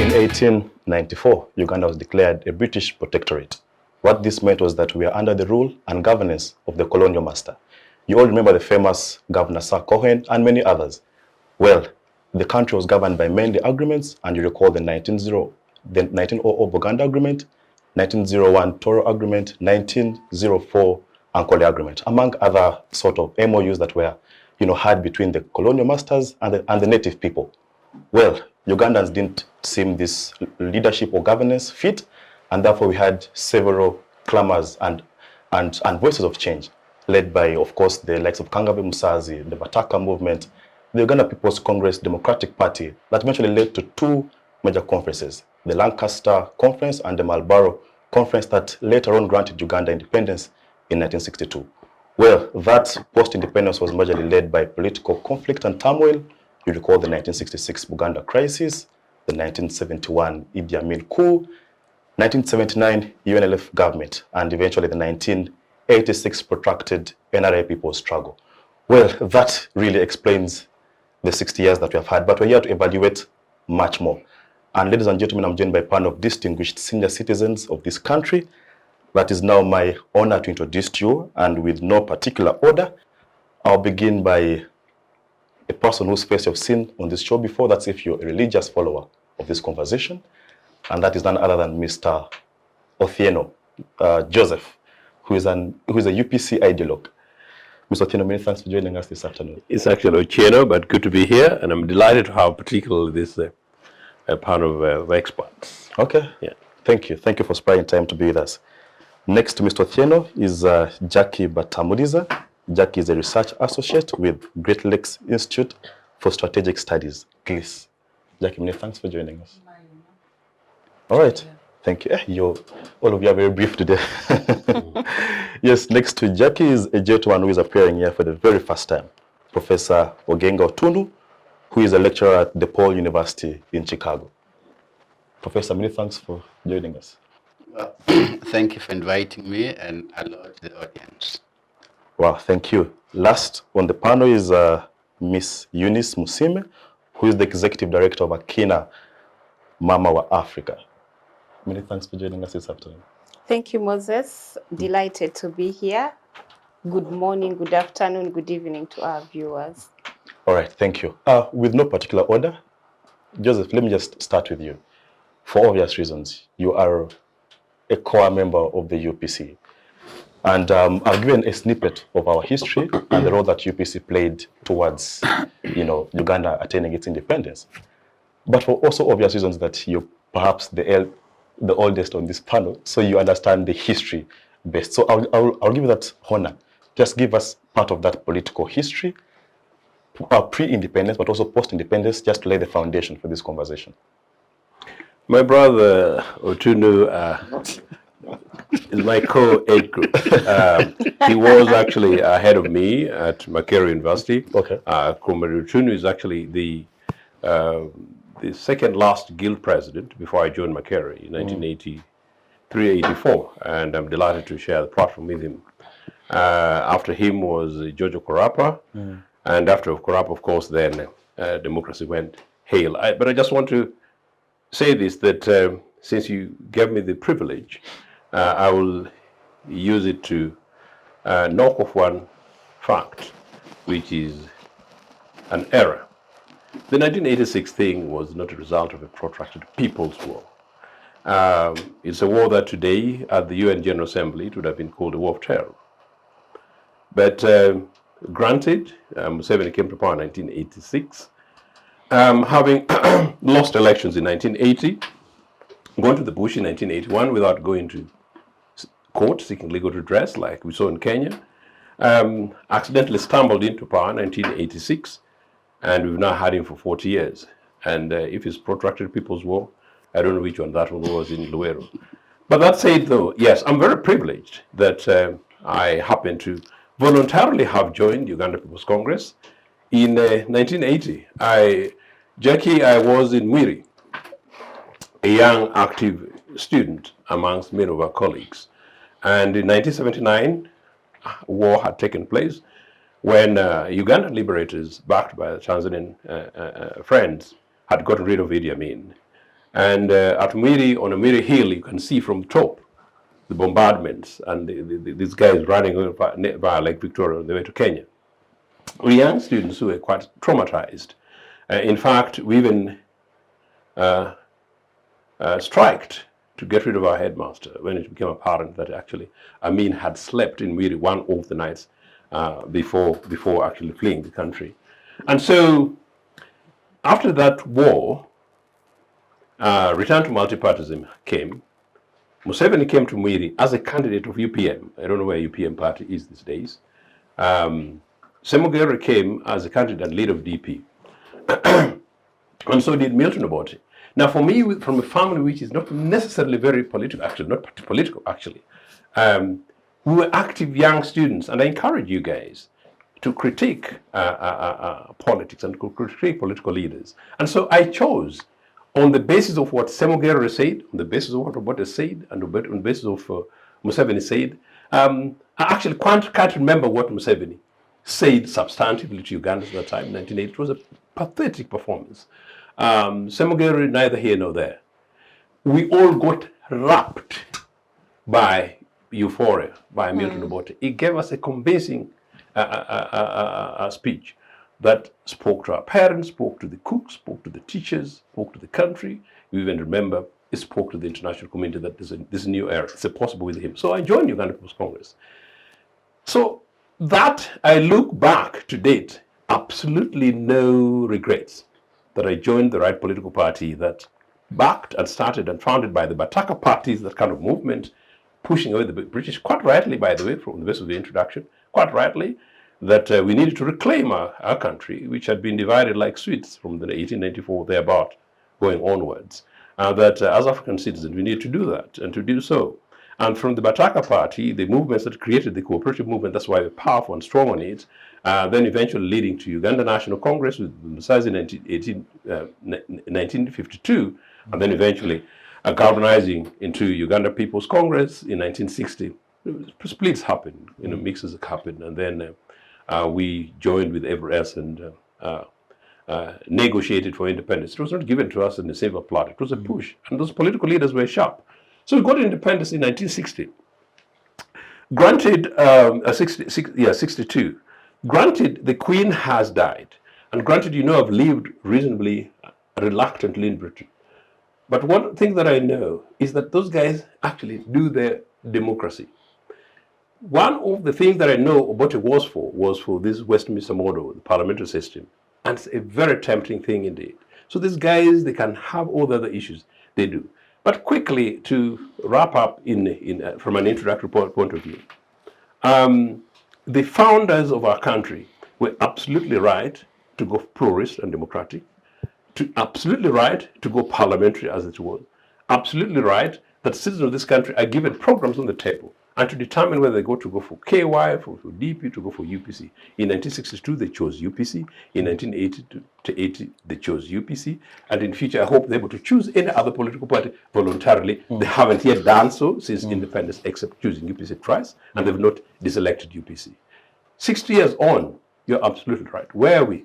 In 1894, Uganda was declared a British protectorate. What this meant was that we are under the rule and governance of the colonial master. You all remember the famous Governor Sir Cohen and many others. Well, the country was governed by mainly agreements, and you recall the 1900 Buganda Agreement, 1901 Toro Agreement, 1904 Ankole Agreement, among other sort of MOUs that were, had between the colonial masters and the native people. Well, Ugandans didn't seem this leadership or governance fit, and therefore we had several clamors and voices of change, led by, of course, the likes of Kangabe Musazi, the Bataka movement, the Uganda People's Congress Democratic Party, that eventually led to two major conferences, the Lancaster Conference and the Marlborough Conference, that later on granted Uganda independence in 1962. Well, that post-independence was majorly led by political conflict and turmoil. You recall the 1966 Buganda crisis, the 1971 Idi Amin coup, 1979 UNLF government, and eventually the 1986 protracted NRA people's struggle. Well, that really explains the 60 years that we have had, but we're here to evaluate much more. And ladies and gentlemen, I'm joined by a panel of distinguished senior citizens of this country. That is now my honor to introduce to you, and with no particular order. I'll begin by a person whose face you've seen on this show before. That's if you're a religious follower of this conversation. And that is none other than Mr. Ochieno, Joseph, who is a UPC ideologue. Mr. Ochieno, many thanks for joining us this afternoon. It's actually Ochieno, but good to be here, and I'm delighted to have particularly this panel of experts. Okay. Yeah. Thank you. Thank you for sparing time to be with us. Next to Mr. Ochieno is Jackie Batamuliza. Jackie is a research associate with Great Lakes Institute for Strategic Studies, GLISS. Jackie, many thanks for joining us. All right. Yeah. Thank you. All of you are very brief today. Yes, next to Jackie is a gentleman who is appearing here for the very first time, Professor Ogenga Otunnu, who is a lecturer at DePaul University in Chicago. Professor, many thanks for joining us. Well, thank you for inviting me, and hello to the audience. Well, thank you. Last on the panel is Miss Eunice Musiime, who is the executive director of Akina, Mama wa Afrika. Many thanks for joining us this afternoon. Thank you, Moses. Delighted to be here. Good morning, good afternoon, good evening to our viewers. All right, thank you. With no particular order, Joseph, let me just start with you. For obvious reasons, you are a core member of the UPC. And I've given a snippet of our history and the role that UPC played towards, Uganda attaining its independence. But for also obvious reasons that you're perhaps the oldest on this panel, so you understand the history best. So I'll give you that honor. Just give us part of that political history, pre-independence, but also post-independence, just to lay the foundation for this conversation. My brother Otunnu is my co-age group. He was actually ahead of me at Makerere University. Okay. Comrade Otunnu is actually the second last guild president before I joined Makerere in 1983-84, and I'm delighted to share the platform with him. After him was Jojo Korapa, and after Korapa, of course, then democracy went hail. But I just want to say this, that since you gave me the privilege, I will use it to knock off one fact, which is an error. The 1986 thing was not a result of a protracted people's war. It's a war that today, at the UN General Assembly, it would have been called a war of terror. But granted, Museveni came to power in 1986, having lost elections in 1980, gone to the bush in 1981 without going to court seeking legal redress like we saw in Kenya, accidentally stumbled into power in 1986, and we've now had him for 40 years. And if it's protracted people's war, I don't know which one that one was in Luero. But that said, though, yes, I'm very privileged that I happen to voluntarily have joined Uganda People's Congress in 1980. Jackie, I was in Mwiri, a young active student amongst many of our colleagues. And in 1979, war had taken place when Ugandan liberators, backed by the Tanzanian friends, had gotten rid of Idi Amin. And at Mwiri, on a Mwiri hill, you can see from the top the bombardments and these guys running over by Lake Victoria on the way to Kenya. We young students who were quite traumatized. In fact, we even striked to get rid of our headmaster when it became apparent that actually Amin had slept in Mwiri one of the nights before actually fleeing the country. And so after that war, return to multipartyism came. Museveni came to Mwiri as a candidate of UPM. I don't know where UPM party is these days. Semugere came as a candidate and leader of DP. And so did Milton Obote. Now for me, from a family which is not necessarily very political, actually, not political actually, we were active young students, and I encourage you guys to critique politics and to critique political leaders. And so I chose, on the basis of what Semugere said, on the basis of what Obote said, and on the basis of Museveni said, I actually can't remember what Museveni said substantively to Uganda at that time, in 1980. It was a pathetic performance. Semugere neither here nor there. We all got wrapped by euphoria, by Milton Obote. It gave us a convincing speech that spoke to our parents, spoke to the cooks, spoke to the teachers, spoke to the country. You even remember it spoke to the international community that this is a new era. It's possible with him. So I joined Uganda People's Congress. So that I look back to date, absolutely no regrets that I joined the right political party that backed and started and founded by the Bataka parties, that kind of movement, pushing away the British, quite rightly, by the way, from the base of the introduction, quite rightly, that we needed to reclaim our country, which had been divided like sweets from the 1894 thereabout, going onwards. That as African citizens, we need to do that, and to do so. And from the Bataka party, the movements that created the cooperative movement, that's why we're powerful and strong on it, then eventually leading to Uganda National Congress with Musazi in 1952, and then eventually galvanizing into Uganda People's Congress in 1960. Splits happened, mixes happened, and then we joined with everyone else and negotiated for independence. It was not given to us in the silver platter. It was a push, and those political leaders were sharp. So we got independence in 1960. Granted, 62. Granted, the Queen has died, and granted, I've lived reasonably reluctantly in Britain. But one thing that I know is that those guys actually do their democracy. One of the things that I know Obote was for this Westminster model, the parliamentary system, and it's a very tempting thing indeed. So these guys, they can have all the other issues, they do. But quickly, to wrap up from an introductory point of view, the founders of our country were absolutely right to go pluralist and democratic, absolutely right to go parliamentary as it was, absolutely right that citizens of this country are given programs on the table, and to determine whether they go for KY, for DP, to go for UPC. In 1962, they chose UPC. In 1980 they chose UPC. And in future, I hope they're able to choose any other political party voluntarily. They haven't yet done so since independence, except choosing UPC twice, and they've not diselected UPC. 60 years on, you're absolutely right. Where are we?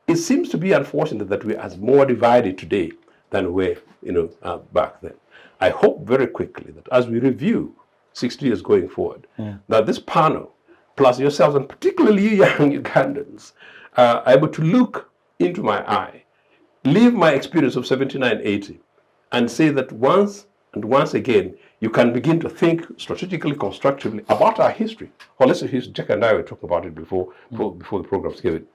It seems to be unfortunate that we are more divided today than we were, back then. I hope very quickly that as we review 60 years going forward, that this panel, plus yourselves, and particularly you young Ugandans, are able to look into my eye, live my experience of 79-80, and say that once and once again, you can begin to think strategically, constructively about our history. Holistic history, Jack and I were talking about it before the programs came in.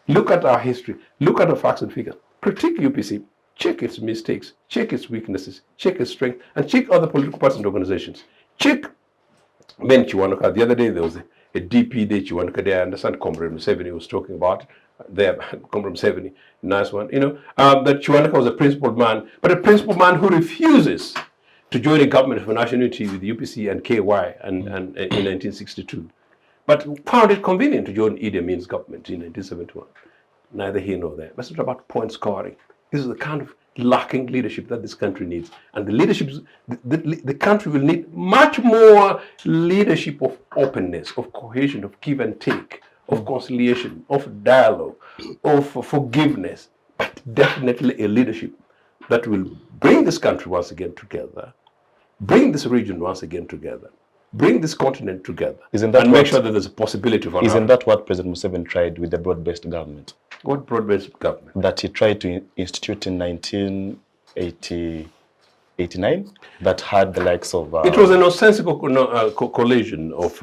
Look at our history, look at the facts and figures, critique UPC, check its mistakes, check its weaknesses, check its strength, and check other political parties and organizations. Check Ben Chiwanuka. The other day there was a DP day Chiwanuka there. I understand Comrade Museveni was talking about there. Comrade Museveni, nice one. That Chiwanuka was a principled man, but a principled man who refuses to join a government for national unity with UPC and KY and in 1962, but found it convenient to join Idi Amin's government in 1971. Neither here nor there. But it's not about point scoring. This is the kind of lacking leadership that this country needs. And the leadership, the country will need much more leadership of openness, of cohesion, of give and take, of conciliation, of dialogue, of forgiveness, but definitely a leadership that will bring this country once again together, bring this region once again together, bring this continent together, and make sure that there's a possibility for Isn't that what President Museveni tried with the broad-based government? What broad-based government? That he tried to institute in 1989, that had the likes of... it was a nonsensical collision of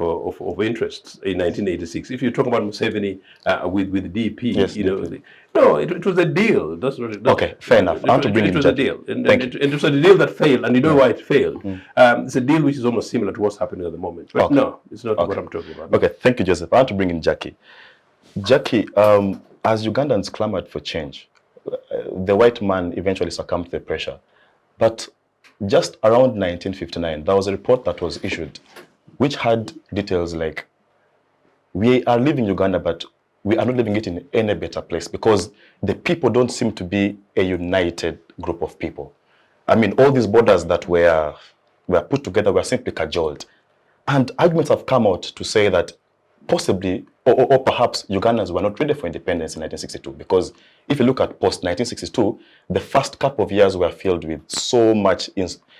interests in 1986. If you talk about Museveni with DP, yes, you know, no, it was a deal. Okay, fair enough. I want to bring it was a deal. It was a deal that failed, and you know why it failed. It's a deal which is almost similar to what's happening at the moment. But no, it's not what I'm talking about. Okay, thank you, Joseph. I want to bring in Jackie. Jackie, as Ugandans clamored for change, the white man eventually succumbed to the pressure. But just around 1959, there was a report that was issued which had details like, we are leaving Uganda, but we are not leaving it in any better place because the people don't seem to be a united group of people. I mean, all these borders that were put together were simply cajoled. And arguments have come out to say that possibly, or perhaps Ugandans were not ready for independence in 1962, because if you look at post-1962, the first couple of years were filled with so much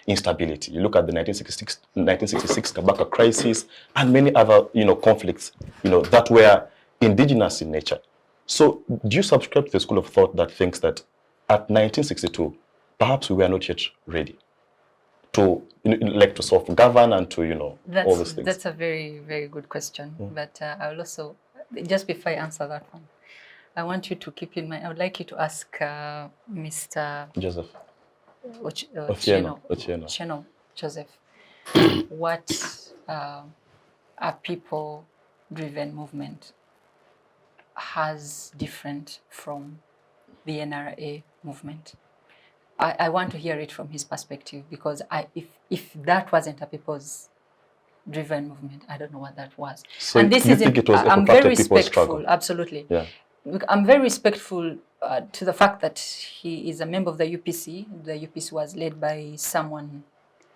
instability. You look at the 1966 tobacco crisis and many other, conflicts, that were indigenous in nature. So do you subscribe to the school of thought that thinks that at 1962, perhaps we were not yet ready to to self-govern and to all these things? That's a very, very good question. But I will also, just before I answer that one, I want you to keep in mind, I would like you to ask Mr. Joseph Ochieno Joseph, what a people-driven movement has different from the NRA movement. I want to hear it from his perspective, because if that wasn't a people's driven movement, I don't know what that was. So and this you is think it was I'm very respectful, struggle? Absolutely. Yeah. I'm very respectful to the fact that he is a member of the UPC. The UPC was led by someone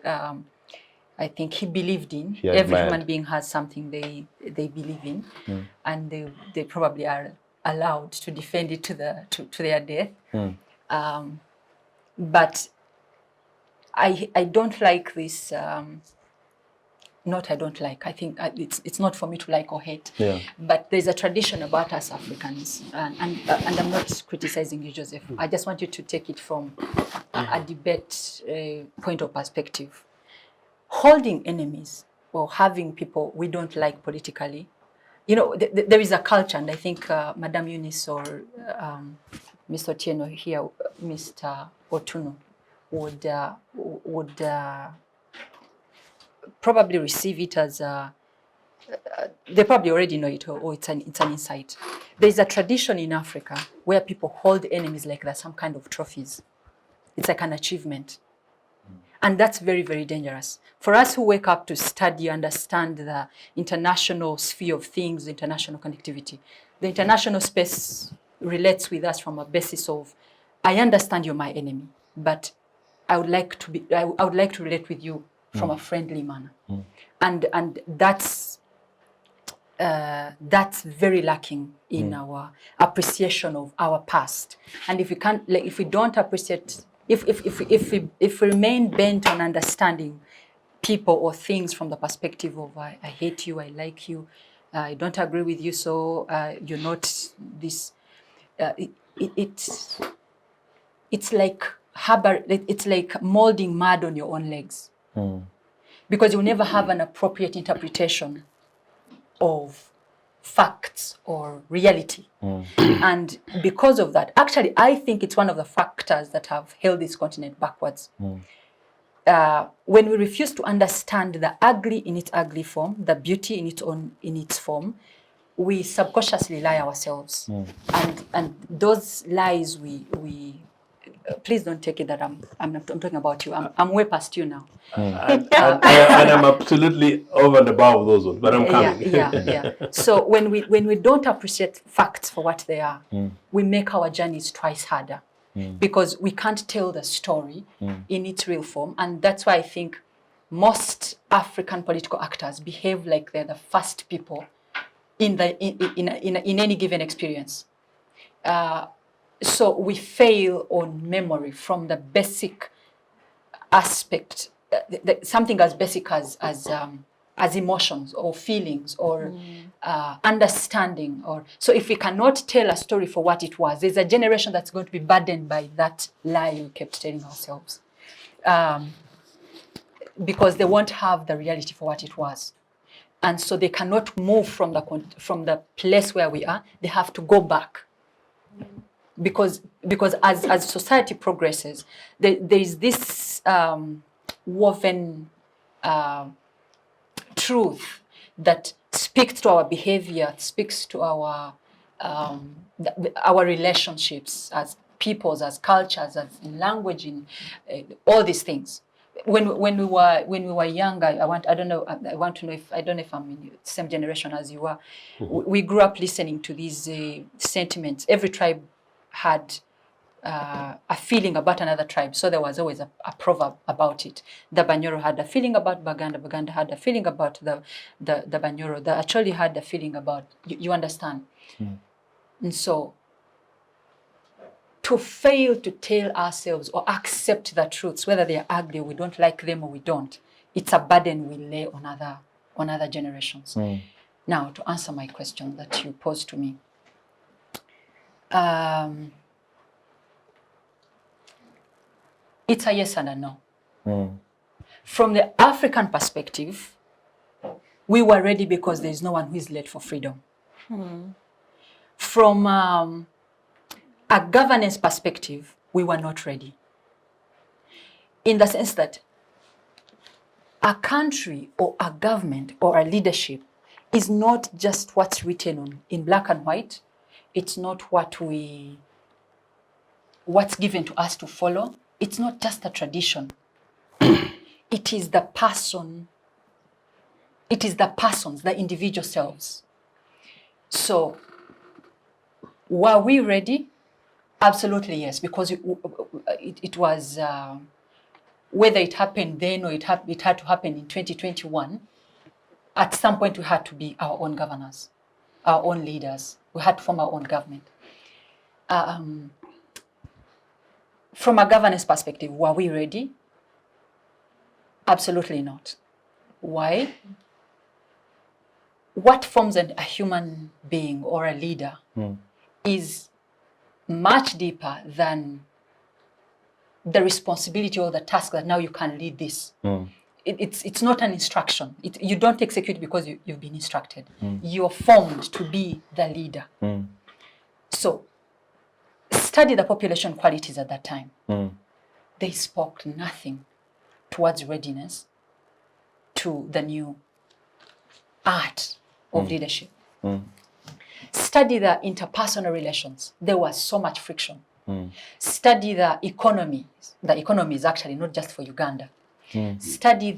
I think he believed in. Every human being has something they believe in, and they probably are allowed to defend it to their death. But I don't like this. I think it's not for me to like or hate. Yeah. But there's a tradition about us Africans, and I'm not criticizing you, Joseph. I just want you to take it from a debate point of perspective. Holding enemies or having people we don't like politically, there is a culture, and I think Madam Eunice or Mr. Ochieno here, Mr. Otunnu would probably receive it as they probably already know it, or it's an insight. There's a tradition in Africa where people hold enemies like they're some kind of trophies. It's like an achievement. And that's very, very dangerous. For us who wake up to study, understand the international sphere of things, international connectivity, the international space relates with us from a basis of, I understand you're my enemy, but I would like to relate with you from a friendly manner. And that's very lacking in our appreciation of our past. And if we don't appreciate, if we remain bent on understanding people or things from the perspective of I hate you, I like you, I don't agree with you, so you're not this. It's like molding mud on your own legs, because you never have an appropriate interpretation of facts or reality. And because of that, actually, I think it's one of the factors that have held this continent backwards. When we refuse to understand the ugly in its ugly form, the beauty in its form, we subconsciously lie ourselves. And those lies we please don't take it that I'm talking about you. I'm way past you now. And I'm absolutely over and above those ones, but I'm coming. Yeah. So when we don't appreciate facts for what they are, we make our journeys twice harder, because we can't tell the story in its real form. And that's why I think most African political actors behave like they're the first people in any given experience. So we fail on memory from the basic aspect, something as basic as emotions or feelings or understanding. Or so if we cannot tell a story for what it was, there's a generation that's going to be burdened by that lie we kept telling ourselves, because they won't have the reality for what it was. And so they cannot move from the place where we are. They have to go back. Because as society progresses, there is this woven truth that speaks to our behavior, speaks to our relationships as peoples, as cultures, as in language, in all these things. When we were younger, I don't know if I'm in the same generation as you are. We grew up listening to these sentiments. Every tribe had a feeling about another tribe, so there was always a proverb about it. The Banyoro had a feeling about Baganda. Baganda had a feeling about the Banyoro. The Acholi had a feeling about you understand. And so, to fail to tell ourselves or accept the truths, whether they are ugly or we don't like them or we don't, it's a burden we lay on other generations. Now, to answer my question that you posed to me. It's a yes and a no. From the African perspective, we were ready because there is no one who is late for freedom. From a governance perspective, we were not ready. In the sense that a country or a government or a leadership is not just what's written in black and white. It's not what's given to us to follow. It's not just a tradition. It is the person. It is the persons, the individual selves. So, were we ready? Absolutely yes, because it was, whether it happened then or it had to happen in 2021, at some point we had to be our own governors, our own leaders. We had to form our own government. From a governance perspective, were we ready? Absolutely not. Why? What forms a human being or a leader is much deeper than the responsibility or the task that now you can lead this. It's not an instruction. You don't execute because you've been instructed. You're formed to be the leader. So, study the population qualities at that time. They spoke nothing towards readiness to the new art of leadership. Study the interpersonal relations. There was so much friction. Study the economy. The economy is actually not just for Uganda. Study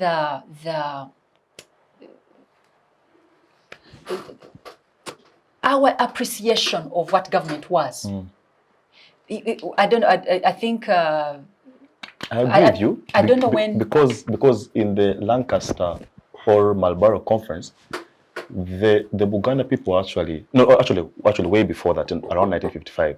our appreciation of what government was. I don't know. I think. I agree with you. I don't know when because in the Lancaster or Marlborough conference, the Buganda people actually way before that, around 1955,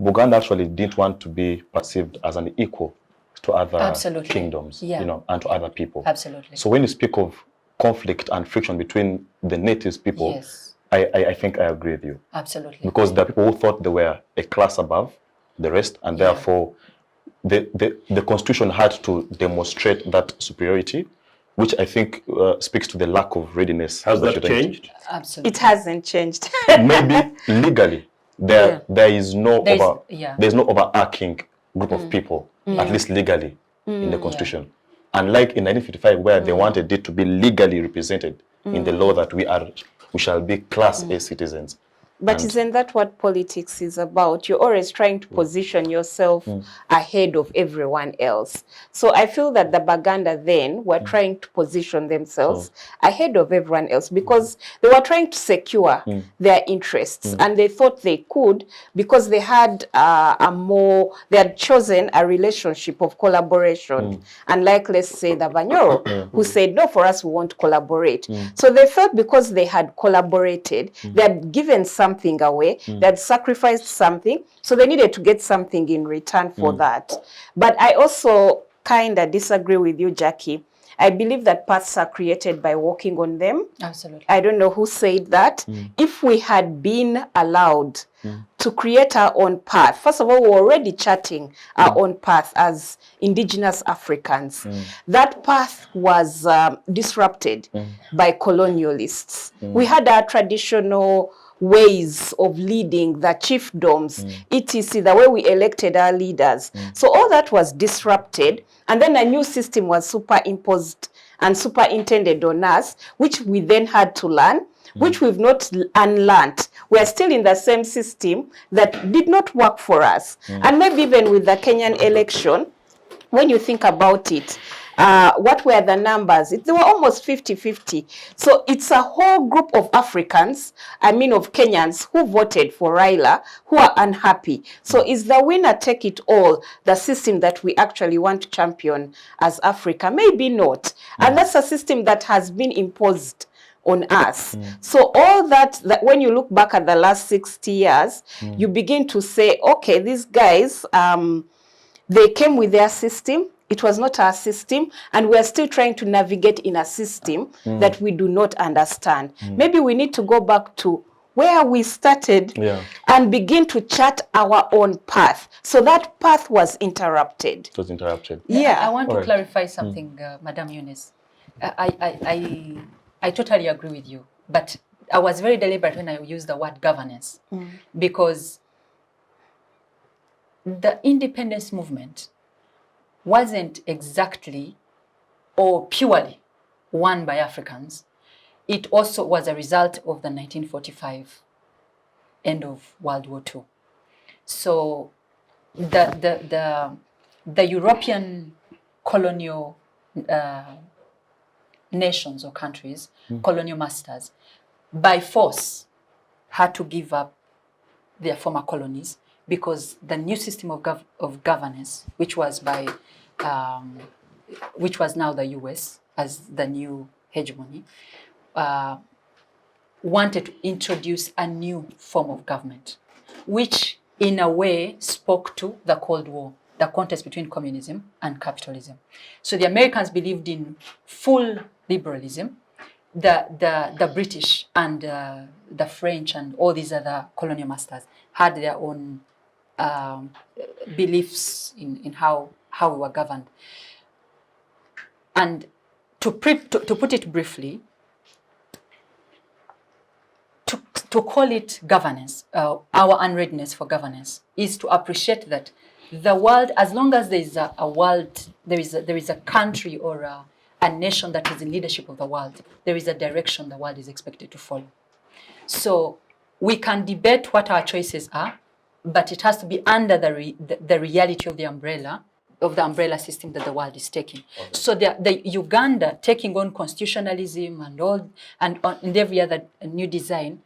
Buganda actually didn't want to be perceived as an equal to other kingdoms, and to other people. Absolutely. So when you speak of conflict and friction between the natives people, yes. I think I agree with you. Absolutely. Because there are people who thought they were a class above the rest, and therefore the constitution had to demonstrate that superiority, which I think speaks to the lack of readiness. Has that changed? Absolutely. It hasn't changed. Maybe legally there is no overarching group of people, at least legally, in the constitution. Unlike in 1955, where they wanted it to be legally represented in the law that we shall be Class A citizens. But isn't that what politics is about? You're always trying to position yourself ahead of everyone else. So I feel that the Baganda then were trying to position themselves ahead of everyone else because they were trying to secure their interests. And they thought they could because they had they had chosen a relationship of collaboration. Unlike, let's say, the Banyoro, who said, no, for us, we won't collaborate. So they felt because they had collaborated, they had given some something away. They had sacrificed something, so they needed to get something in return for that. But I also kind of disagree with you, Jackie. I believe that paths are created by walking on them. Absolutely. I don't know who said that. If we had been allowed to create our own path, first of all, we're already charting our own path as indigenous Africans. That path was disrupted by colonialists. We had our traditional ways of leading, the chiefdoms, etc., the way we elected our leaders. So all that was disrupted, and then a new system was superimposed and superintended on us, which we then had to learn, which we've not unlearned. We're still in the same system that did not work for us. And maybe even with the Kenyan election, when you think about it, what were the numbers? They were almost 50-50. So it's a whole group of Africans, I mean of Kenyans, who voted for Raila, who are unhappy. So is the winner take it all the system that we actually want to champion as Africa? Maybe not. And that's a system that has been imposed on us. So all that when you look back at the last 60 years, you begin to say, okay, these guys, they came with their system. It was not our system, and we're still trying to navigate in a system that we do not understand. Maybe we need to go back to where we started and begin to chart our own path. So that path was interrupted. It was interrupted. Yeah. I want to clarify something, Madam Eunice. I totally agree with you, but I was very deliberate when I used the word governance, because the independence movement wasn't exactly or purely won by Africans. It also was a result of the 1945 end of World War II. So the European colonial nations or countries, colonial masters, by force had to give up their former colonies, because the new system of governance, which was by, which was now the US as the new hegemony, wanted to introduce a new form of government, which in a way spoke to the Cold War, the contest between communism and capitalism. So the Americans believed in full liberalism. The British and the French and all these other colonial masters had their own beliefs in how we were governed. And to put it briefly, to call it governance, our unreadiness for governance, is to appreciate that the world, as long as there is a world, there is a country or a nation that is in leadership of the world, there is a direction the world is expected to follow. So we can debate what our choices are, but it has to be under the reality of the umbrella system that the world is taking. Okay. So the Uganda taking on constitutionalism and every other new design,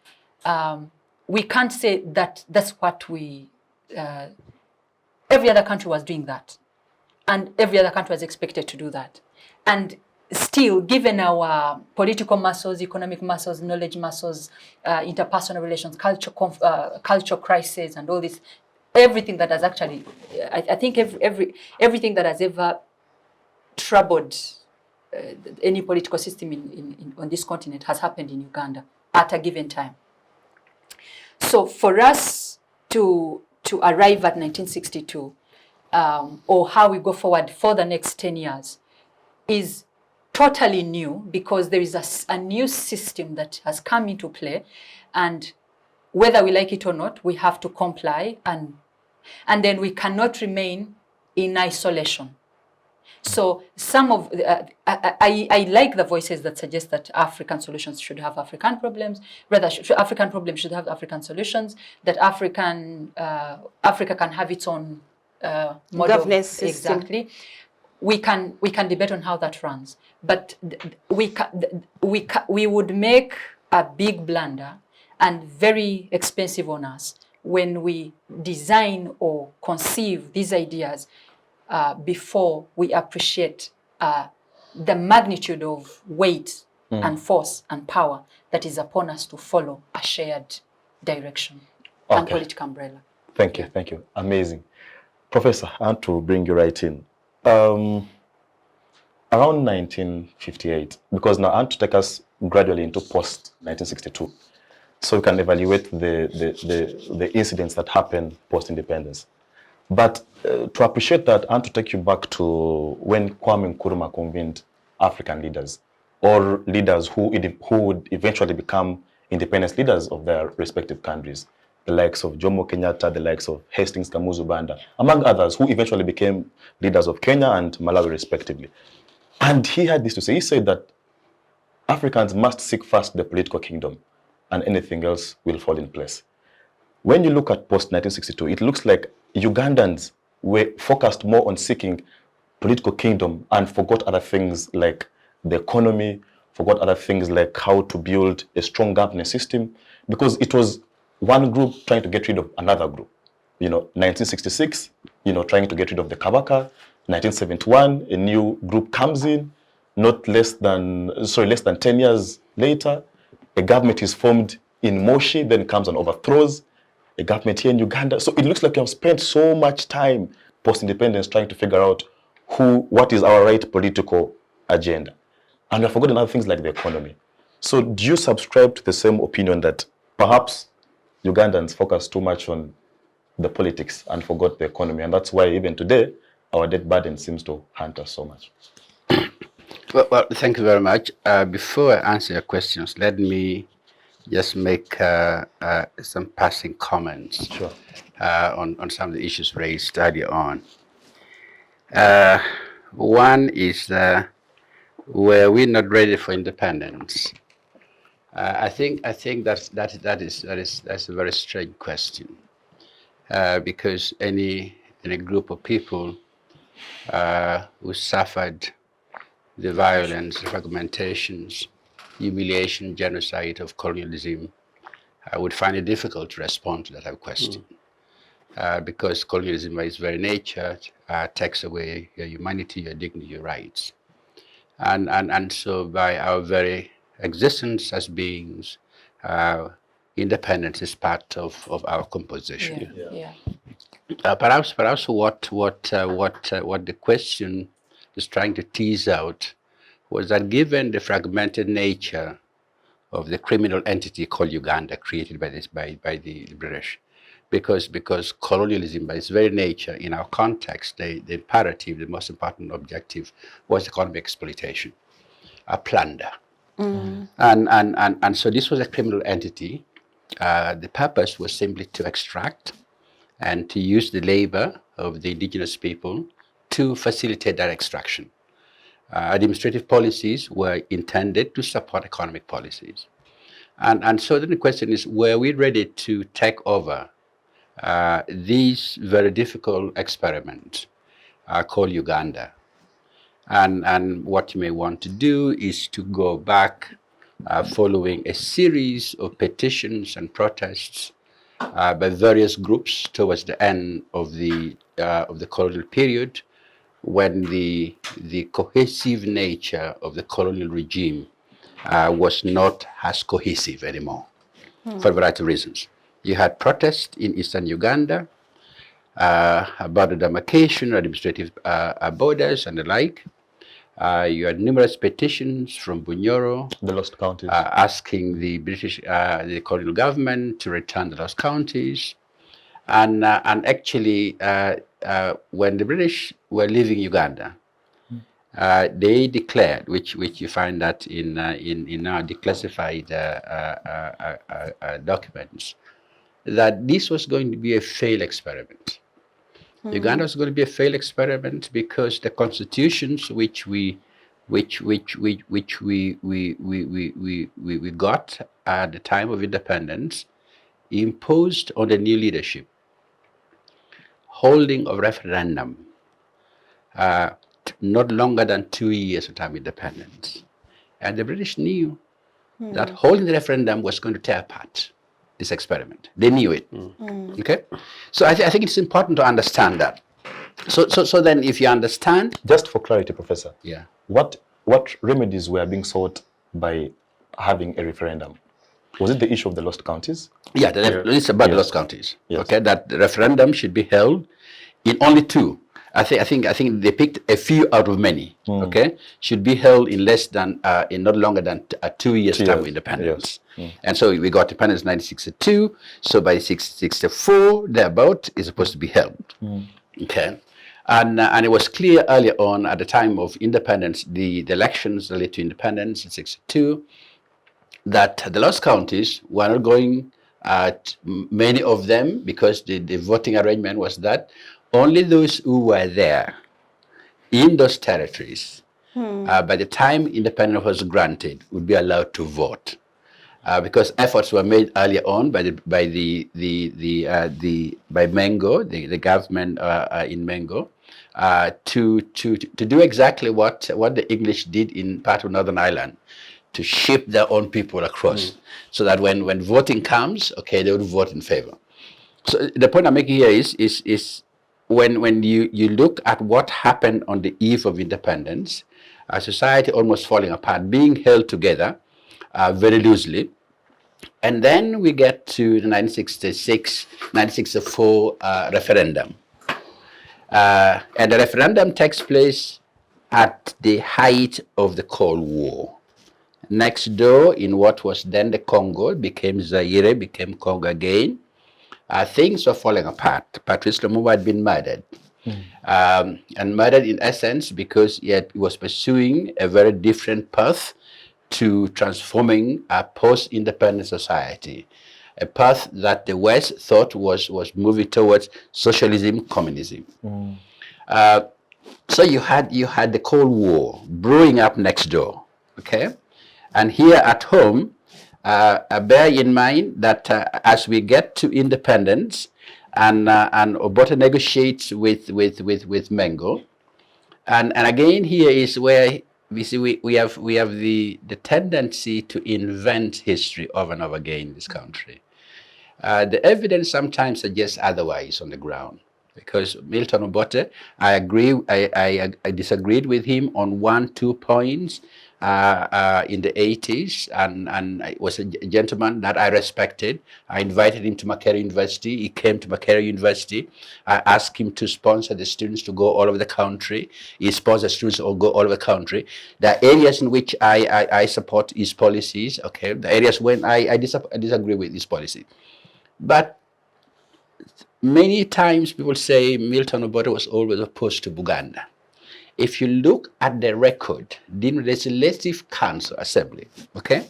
we can't say that that's what we. Every other country was doing that, and every other country was expected to do that, and still, given our political muscles, economic muscles, knowledge muscles, interpersonal relations, culture crisis, and all this, everything that has actually, I think everything that has ever troubled any political system on this continent has happened in Uganda at a given time. So for us to arrive at 1962, or how we go forward for the next 10 years, is totally new, because there is a new system that has come into play, and whether we like it or not, we have to comply, and then we cannot remain in isolation. So some of I like the voices that suggest that African solutions should have African problems, rather African problems should have African solutions, that Africa can have its own governance system. Exactly. We can debate on how that runs, but we would make a big blunder and very expensive on us when we design or conceive these ideas before we appreciate the magnitude of weight and force and power that is upon us to follow a shared direction and Okay. political umbrella. Thank you, thank you. Amazing. Professor, I want to bring you right in. Around 1958, because now I want to take us gradually into post-1962, so we can evaluate the incidents that happened post-independence. But to appreciate that, I want to take you back to when Kwame Nkrumah convened African leaders, or leaders who would eventually become independence leaders of their respective countries, the likes of Jomo Kenyatta, the likes of Hastings Kamuzu Banda, among others, who eventually became leaders of Kenya and Malawi respectively. And he had this to say. He said that Africans must seek first the political kingdom, and anything else will fall in place. When you look at post-1962, it looks like Ugandans were focused more on seeking political kingdom and forgot other things like the economy, forgot other things like how to build a strong governance system, because it was one group trying to get rid of another group. 1966, trying to get rid of the Kabaka. 1971, a new group comes in. Less than 10 years later, a government is formed in Moshi, then comes and overthrows a government here in Uganda. So it looks like we have spent so much time post-independence trying to figure out what is our right political agenda. And we have forgotten other things like the economy. So do you subscribe to the same opinion that perhaps Ugandans focus too much on the politics and forgot the economy, and that's why even today our debt burden seems to haunt us so much? Well, thank you very much. Before I answer your questions, let me just make some passing comments. Sure. On some of the issues raised earlier on. One is, were we not ready for independence? I think that's a very strange question, because any group of people who suffered the violence, fragmentations, humiliation, genocide of colonialism, I would find it difficult to respond to that question. Because colonialism by its very nature takes away your humanity, your dignity, your rights. And so by our very existence as beings, independence is part of our composition. Perhaps what the question is trying to tease out was that given the fragmented nature of the criminal entity called Uganda, created by the British, because colonialism by its very nature, in our context, the imperative, the most important objective was economic exploitation, a plunder. And so this was a criminal entity. The purpose was simply to extract and to use the labor of the indigenous people to facilitate that extraction. Administrative policies were intended to support economic policies. And so then the question is, were we ready to take over these very difficult experiments called Uganda? And what you may want to do is to go back following a series of petitions and protests by various groups towards the end of the colonial period, when the cohesive nature of the colonial regime was not as cohesive anymore, for a variety of reasons. You had protests in eastern Uganda about the demarcation, administrative borders and the like. You had numerous petitions from Bunyoro, The lost counties. asking the British, the colonial government to return the lost counties. And actually, when the British were leaving Uganda, they declared, which you find that in our declassified documents, that this was going to be a failed experiment. Uganda was going to be a failed experiment because the constitutions which we got at the time of independence imposed on the new leadership holding of referendum not longer than 2 years of time independence. And the British knew that holding the referendum was going to tear apart this experiment. They knew it. Okay? So I think it's important to understand that. So then if you understand... Just for clarity, Professor. Yeah. What remedies were being sought by having a referendum? Was it the issue of the lost counties? Yeah, it's about the lost counties. Yes. Okay, that the referendum should be held in only 2. I think they picked a few out of many. Okay, should be held in less than in not longer than 2 years time of independence. Yes. And so we got independence in 1962. So by 1964, thereabout is supposed to be held. Okay, and it was clear earlier on at the time of independence, the elections related to independence in 1962, that the lost counties were not going. Many of them, because the voting arrangement was that only those who were there in those territories by the time independence was granted would be allowed to vote, because efforts were made earlier on by Mengo, the government in Mengo, to do exactly what the English did in part of Northern Ireland, to ship their own people across, so that when voting comes, okay, they would vote in favor. So the point I'm making here is when you look at what happened on the eve of independence, a society almost falling apart, being held together very loosely, and then we get to the 1964 referendum. And the referendum takes place at the height of the Cold War. Next door, in what was then the Congo, became Zaire, became Congo again. Things were falling apart. Patrice Lumumba had been murdered. And murdered in essence because he was pursuing a very different path to transforming a post-independent society. A path that the West thought was moving towards socialism, communism. So you had the Cold War brewing up next door, okay? And here at home, bear in mind that as we get to independence, and Obote negotiates with Mengo, and again here is where we see we have the tendency to invent history over and over again in this country. The evidence sometimes suggests otherwise on the ground, because Milton Obote, I disagreed with him on 1-2 points in the 80s, and it was a gentleman that I respected. I invited him to Makerere University. He came to Makerere University. I asked him to sponsor the students to go all over the country. He sponsored students to go all over the country. There are areas in which I support his policies, okay? The areas when I disagree with his policy. But many times people say Milton Obote was always opposed to Buganda. If you look at the record, the Legislative Council Assembly, okay,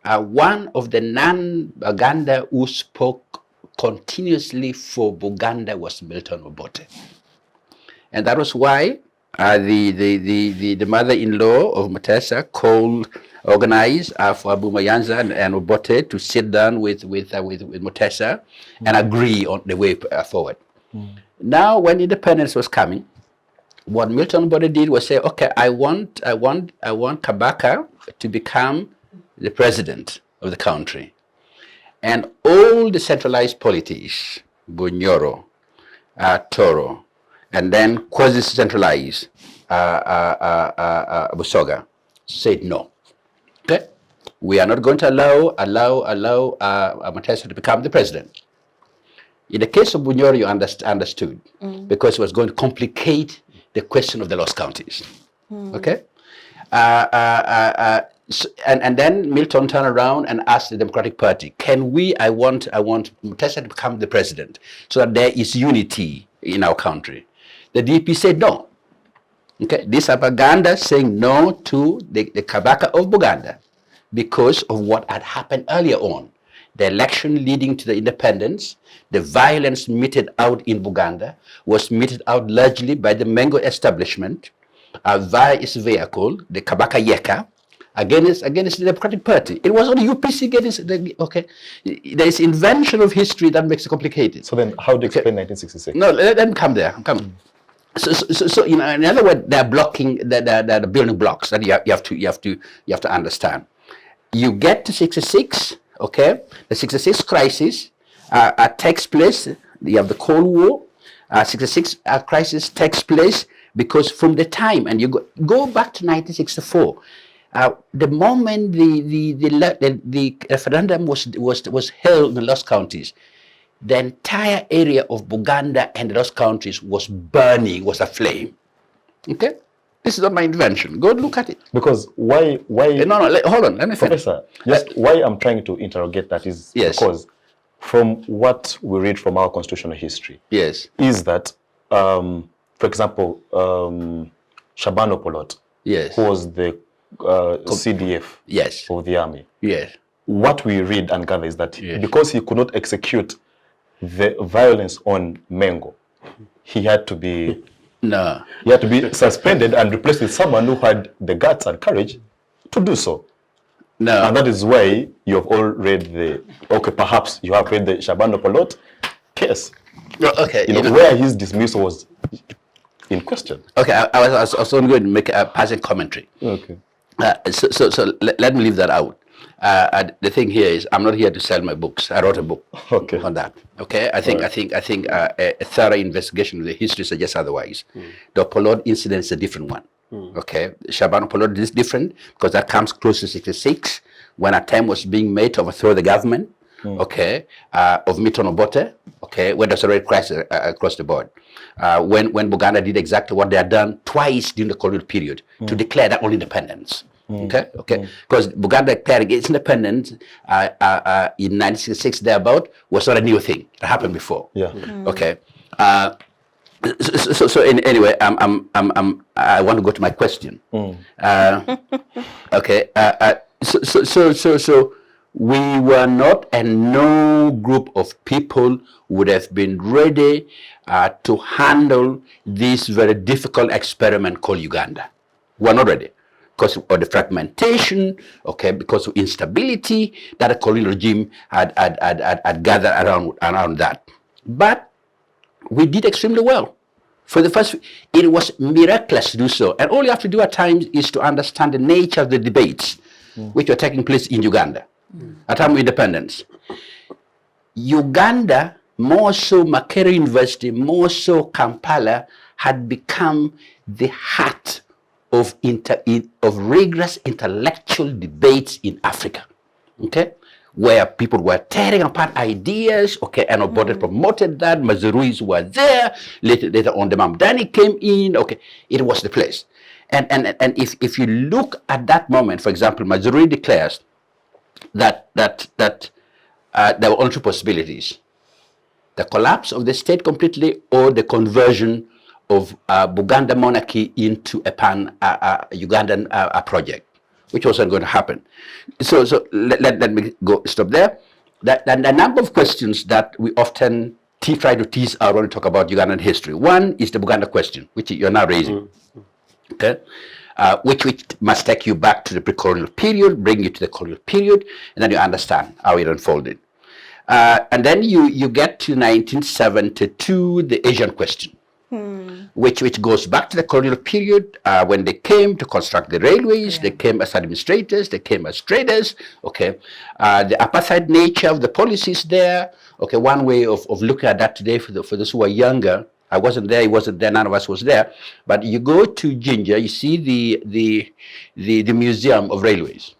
one of the non-Buganda who spoke continuously for Buganda was Milton Obote. And that was why the mother-in-law of Mutesa organized for Abu Mayanza and Obote to sit down with Mutesa and agree on the way forward. Now, when independence was coming, what Milton Obote did was say, okay, I want Kabaka to become the president of the country. And all the centralized polities, Bunyoro, Toro, and then quasi-centralized Busoga, said no. Okay? We are not going to allow Mutesa to become the president. In the case of Bunyoro, you understood, because it was going to complicate the question of the lost counties. Okay? And then Milton turned around and asked the Democratic Party, I want Mutesa to become the president so that there is unity in our country. The DP said no. Okay? These are Buganda saying no to the Kabaka of Buganda because of what had happened earlier on. The election leading to the independence, the violence meted out in Buganda was meted out largely by the Mengo establishment via its vehicle, the Kabaka Yeka, against the Democratic Party. It was only UPC against okay. There is invention of history that makes it complicated. So then, how do you explain 1966? No, let me come there. So in other words, they're blocking the building blocks that you have to understand. You get to 66. Okay, the 66 crisis takes place. You have the Cold War. 66 crisis takes place because from the time, and you go back to 1964, the moment the referendum was held in the Lost Counties, the entire area of Buganda and the Lost Counties was burning, was aflame. Okay? This is not my invention. Go look at it. Because why? No, hold on. Let me finish. Professor, just why I'm trying to interrogate that is because from what we read from our constitutional history, is that, for example, Shabano Polot, who was the CDF of the army. What we read and gather is that because he could not execute the violence on Mengo, he had to be suspended and replaced with someone who had the guts and courage to do so. And that is why you have all read perhaps you have read the Shabano Polot case. Where his dismissal was in question. I was only going to make a passing commentary. So let me leave that out. The thing here is, I'm not here to sell my books. I wrote a book on that. I think a thorough investigation of the history suggests otherwise. The Polod incident is a different one. Shabano Polod is different because that comes close to 66 when a attempt was being made to overthrow the government. Of Milton Obote. When there's a red crisis across the board. When Buganda did exactly what they had done twice during the colonial period to declare their own independence. Because Buganda declaring its independence in 1966 thereabout was not a new thing. It happened before. Anyway, I want to go to my question. So we were not, and no group of people would have been ready to handle this very difficult experiment called Uganda. We're not ready because of the fragmentation, because of instability that the colonial regime had gathered around that. But we did extremely well. For the first, it was miraculous to do so. And all you have to do at times is to understand the nature of the debates which were taking place in Uganda at time of independence. Uganda, more so Makerere University, more so Kampala, had become the heart of rigorous intellectual debates in Africa. Where people were tearing apart ideas, and Obote promoted that. Mazuruis were there. Later on, the Mamdani came in. It was the place. And if you look at that moment, for example, Mazurui declares that there were only two possibilities: the collapse of the state completely, or the conversion of Buganda monarchy into a pan-Ugandan project, which wasn't going to happen. So let me stop there. The number of questions that we often try to tease out when we talk about Ugandan history. One is the Buganda question, which you're now raising. Which must take you back to the pre-colonial period, bring you to the colonial period, and then you understand how it unfolded. And then you get to 1972, the Asian question, which goes back to the colonial period when they came to construct the railways. They came as administrators, they came as traders. The apartheid nature of the policies there. One way of looking at that today for those who are younger. I wasn't there, he wasn't there, none of us was there. But you go to Jinja, you see the Museum of Railways.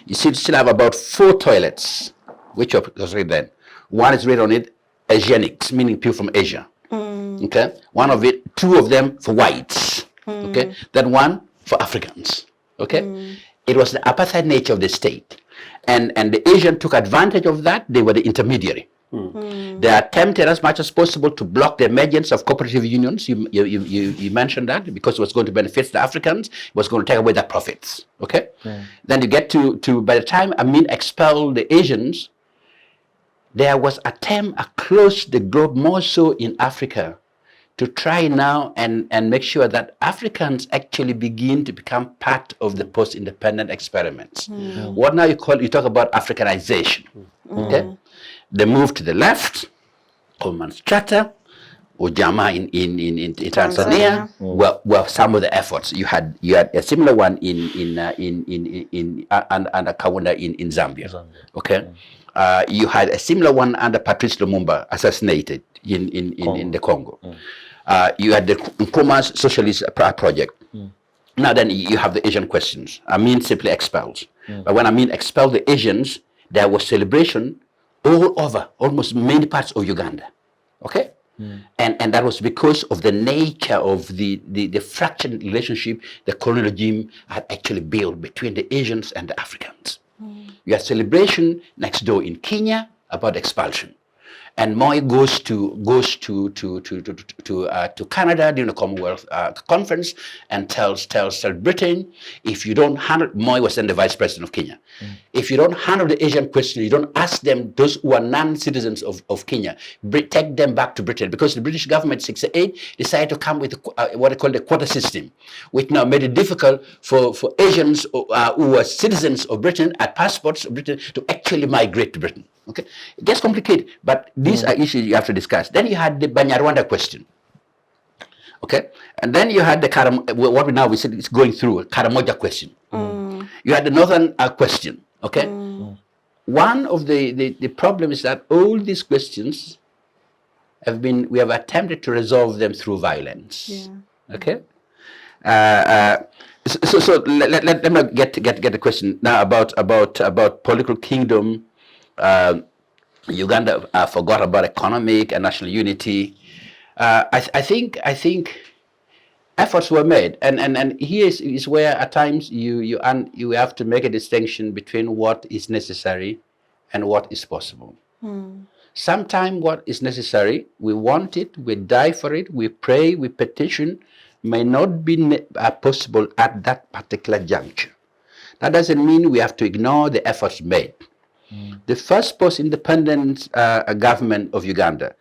You still have about 4 toilets, which was right then. One is written on it, Asianics, meaning people from Asia. One of it, 2 of them for whites. Then one for Africans. It was the apartheid nature of the state. And the Asian took advantage of that. They were the intermediary. They attempted as much as possible to block the emergence of cooperative unions. You mentioned that because it was going to benefit the Africans, it was going to take away their profits. Then you get to by the time Amin expelled the Asians, there was an attempt across the globe, more so in Africa, to try now and make sure that Africans actually begin to become part of the post-independent experiments. What now you talk about Africanization. The move to the left, Coleman's Charter, Ujamaa in Tanzania, were some of the efforts. You had a similar one under Kaunda in Zambia. You had a similar one under Patrice Lumumba, assassinated in the Congo. You had the Nkrumah's Socialist Project. Now then you have the Asian questions. I mean simply expelled. But when I mean expel the Asians, there was celebration all over, almost many parts of Uganda. Okay? And that was because of the nature of the fractured relationship the colonial regime had actually built between the Asians and the Africans. You had celebration next door in Kenya about expulsion. And Moi goes to Canada during the Commonwealth conference and tells Britain, if you don't handle, Moi was then the vice president of Kenya, if you don't handle the Asian question, you don't ask them, those who are non-citizens of Kenya, take them back to Britain, because the British government in 1968 decided to come with what they call the quota system, which now made it difficult for Asians who were citizens of Britain, had passports of Britain, to actually migrate to Britain. Okay, it gets complicated, but these are issues you have to discuss. Then you had the Banyarwanda question. Okay, and then you had the what we now said is going through Karamoja question. You had the Northern question. Okay, one of the problem is that all these questions we have attempted to resolve them through violence. Yeah. Okay, so let me get the question now about political kingdom. Uganda forgot about economic and national unity. I think efforts were made, and here is where at times you have to make a distinction between what is necessary and what is possible. Sometimes what is necessary, we want it, we die for it, we pray, we petition, may not be possible at that particular juncture. That doesn't mean we have to ignore the efforts made. The first post-independent government of Uganda,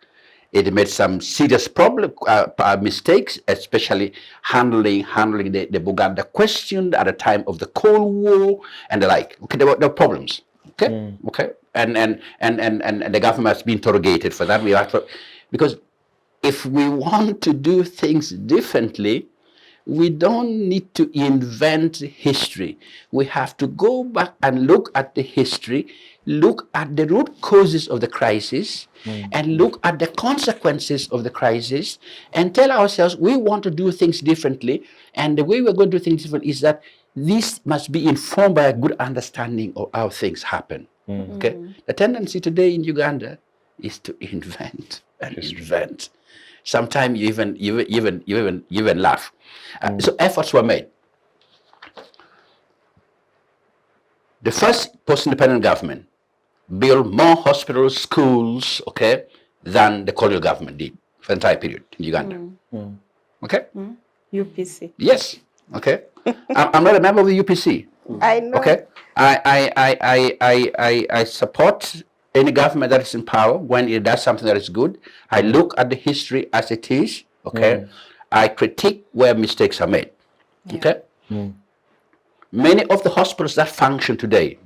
it made some serious mistakes, especially handling the Buganda question at the time of the Cold War and the like. Okay, there were problems. Okay, okay, and the government has been interrogated for that. We have to, because if we want to do things differently, we don't need to invent history. We have to go back and look at the history, look at the root causes of the crisis, and look at the consequences of the crisis, and tell ourselves we want to do things differently. And the way we're going to do things differently is that this must be informed by a good understanding of how things happen. Okay? The tendency today in Uganda is to invent and invent. Sometimes you even laugh. So efforts were made. The first post-independent government built more hospitals, schools, okay, than the colonial government did for the entire period in Uganda. Okay? UPC. Yes. Okay. I'm not a member of the UPC. I know. Okay. I support any government that is in power when it does something that is good. I look at the history as it is. Okay. I critique where mistakes are made. Okay. Many of the hospitals that function today,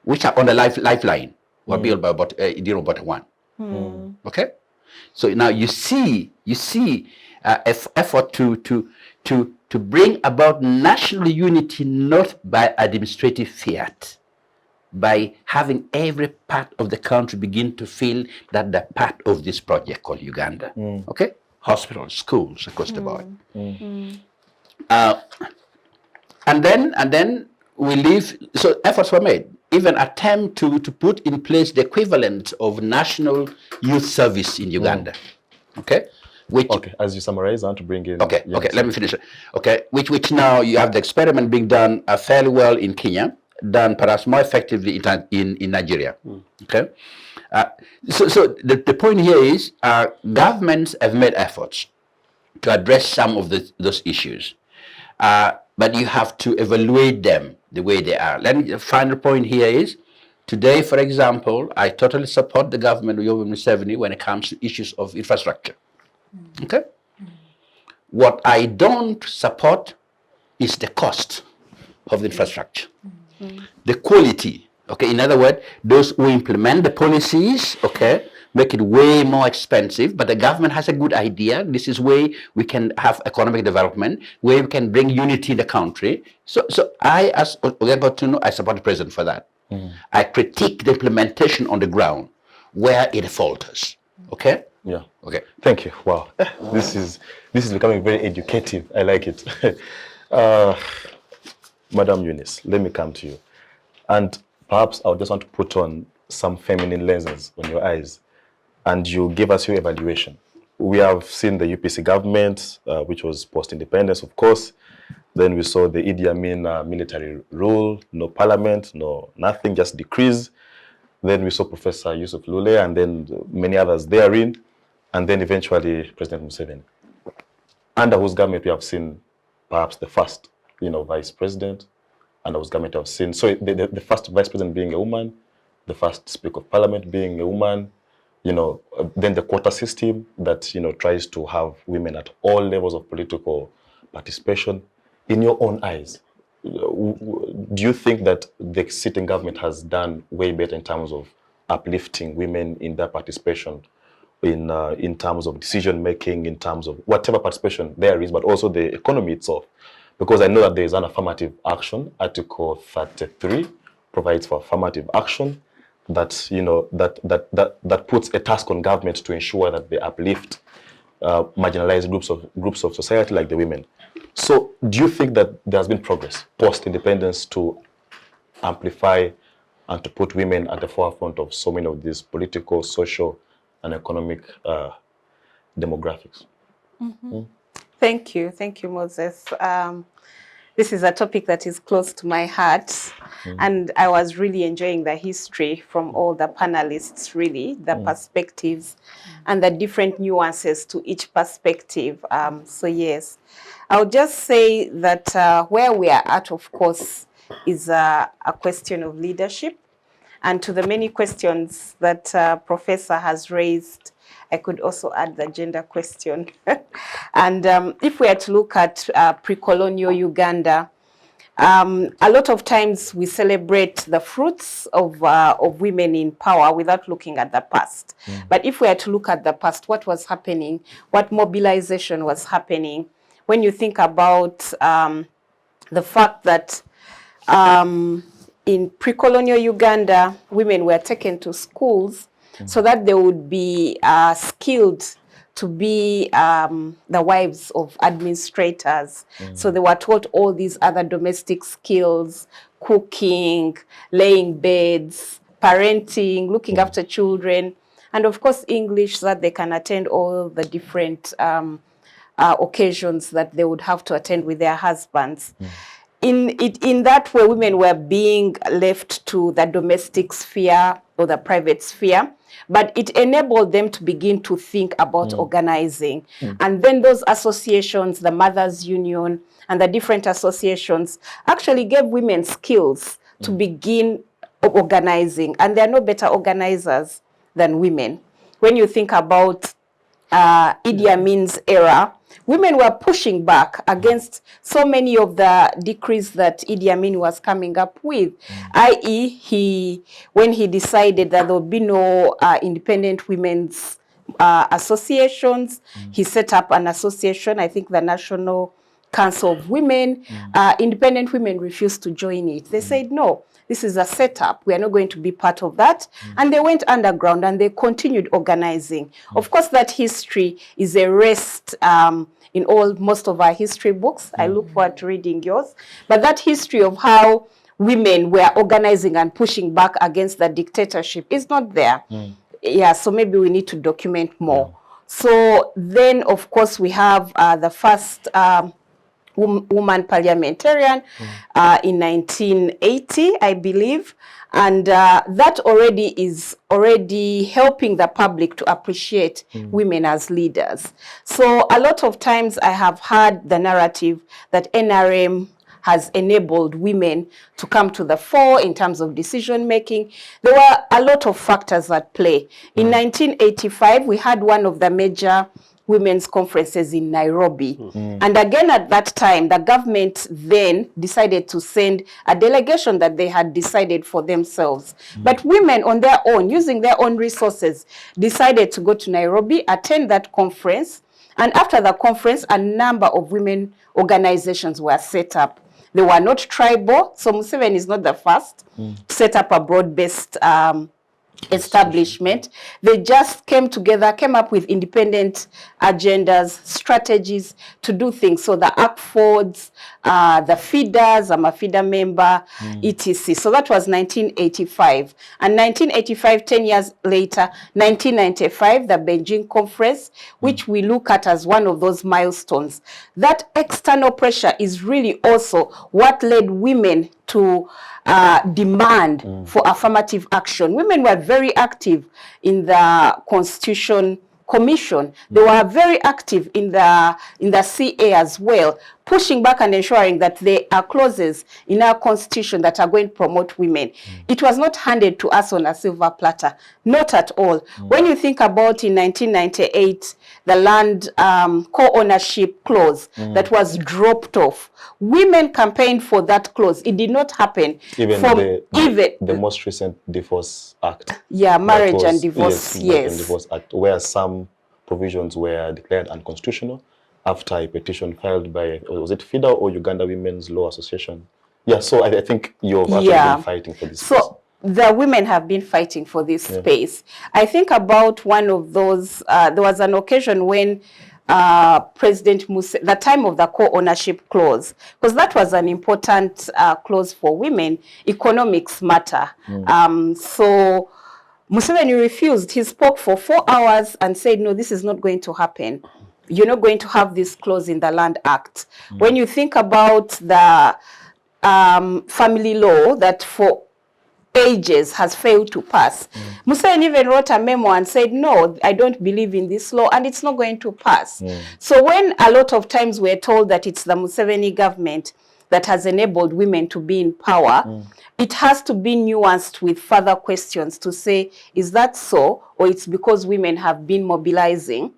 which are on the lifeline, were built by Batamuliza. Okay. So now you see effort to bring about national unity, not by administrative fiat, by having every part of the country begin to feel that they're part of this project called Uganda. Okay? Hospitals, schools across the board. And then we leave, so efforts were made, even attempt to put in place the equivalent of national youth service in Uganda. Okay? Okay, as you summarize, I want to bring in... Okay, let me finish. Okay, which now you have the experiment being done fairly well in Kenya, done perhaps more effectively in Nigeria. Okay, so the point here is governments have made efforts to address some of those issues, but you have to evaluate them the way they are. The final point here is, today, for example, I totally support the government of Yoweri Museveni when it comes to issues of infrastructure. Okay? What I don't support is the cost of the infrastructure. The quality, okay? In other words, those who implement the policies, okay, make it way more expensive, but the government has a good idea. This is where we can have economic development, where we can bring unity in the country. So I, as Otunnu, I support the president for that. I critique the implementation on the ground where it falters. Okay? Yeah. Okay. Thank you. Wow. This is becoming very educative. I like it. Madam Eunice, let me come to you. And perhaps I just want to put on some feminine lenses on your eyes, and you give us your evaluation. We have seen the UPC government, which was post-independence, of course. Then we saw the Idi Amin military rule, no parliament, no nothing, just decrees. Then we saw Professor Yusuf Lule, and then many others therein, and then eventually President Musiime, under whose government we have seen perhaps the first, vice president, under whose government we have seen, so the first vice president being a woman, the first speaker of parliament being a woman, then the quota system that, tries to have women at all levels of political participation. In your own eyes, do you think that the sitting government has done way better in terms of uplifting women in their participation, in terms of decision making, in terms of whatever participation there is, but also the economy itself? Because I know that there is an affirmative action. Article 33 provides for affirmative action that that puts a task on government to ensure that they uplift marginalized groups of society like the women. So do you think that there has been progress post-independence to amplify and to put women at the forefront of so many of these political, social, and economic demographics? Mm-hmm. Thank you, Moses. This is a topic that is close to my heart, and I was really enjoying the history from all the panelists, really, the perspectives and the different nuances to each perspective. So yes, I'll just say that where we are at, of course, is a question of leadership. And to the many questions that Professor has raised, I could also add the gender question. And if we are to look at pre-colonial Uganda, a lot of times we celebrate the fruits of women in power without looking at the past. But if we are to look at the past, what was happening, what mobilization was happening, when you think about the fact that in pre-colonial Uganda, women were taken to schools so that they would be skilled to be the wives of administrators. So they were taught all these other domestic skills, cooking, laying beds, parenting, looking after children, and of course English, so that they can attend all the different occasions that they would have to attend with their husbands. In that way, women were being left to the domestic sphere or the private sphere, but it enabled them to begin to think about organizing. And then those associations, the Mothers Union and the different associations, actually gave women skills to begin organizing. And there are no better organizers than women. When you think about Idi Amin's era, women were pushing back against so many of the decrees that Idi Amin was coming up with, i.e. when he decided that there would be no independent women's associations, he set up an association, I think the National Council of Women. Independent women refused to join it. They said, no, this is a setup. We are not going to be part of that. And they went underground and they continued organizing. Of course, that history is erased in most of our history books. I look forward to reading yours. But that history of how women were organizing and pushing back against the dictatorship is not there. Yeah, so maybe we need to document more. So then, of course, we have the first woman parliamentarian in 1980, I believe. And that already is helping the public to appreciate women as leaders. So a lot of times I have heard the narrative that NRM has enabled women to come to the fore in terms of decision making. There were a lot of factors at play. In 1985, we had one of the major women's conferences in Nairobi. And again, at that time, the government then decided to send a delegation that they had decided for themselves. But women on their own, using their own resources, decided to go to Nairobi, attend that conference. And after the conference, a number of women organizations were set up. They were not tribal, so Musiime is not the first to set up a broad-based establishment. They just came together, came up with independent agendas, strategies to do things. So the ACFORDs, the feeders, I'm a feeder member, etc. So that was 1985. And 1985, 10 years later, 1995, the Beijing Conference, which we look at as one of those milestones. That external pressure is really also what led women to demand for affirmative action. Women were very active in the Constitution Commission. They were very active in the CA as well, pushing back and ensuring that there are clauses in our constitution that are going to promote women. It was not handed to us on a silver platter, not at all. When you think about in 1998, the land co-ownership clause that was dropped off, women campaigned for that clause. It did not happen. Even the most recent divorce act. Yeah, marriage and divorce, yes. Divorce act, where some provisions were declared unconstitutional after a petition filed by, was it FIDA or Uganda Women's Law Association? Yeah, so I think you've actually been fighting for this. So the women have been fighting for this space. I think about one of those, there was an occasion when President Musiime, the time of the co-ownership clause, because that was an important clause for women, economics matter. So Musiime refused. He spoke for 4 hours and said, no, this is not going to happen. You're not going to have this clause in the Land Act. When you think about the family law that for ages has failed to pass, Musiime even wrote a memo and said, no, I don't believe in this law and it's not going to pass. So when a lot of times we're told that it's the Museveni government that has enabled women to be in power, it has to be nuanced with further questions to say, is that so, or it's because women have been mobilizing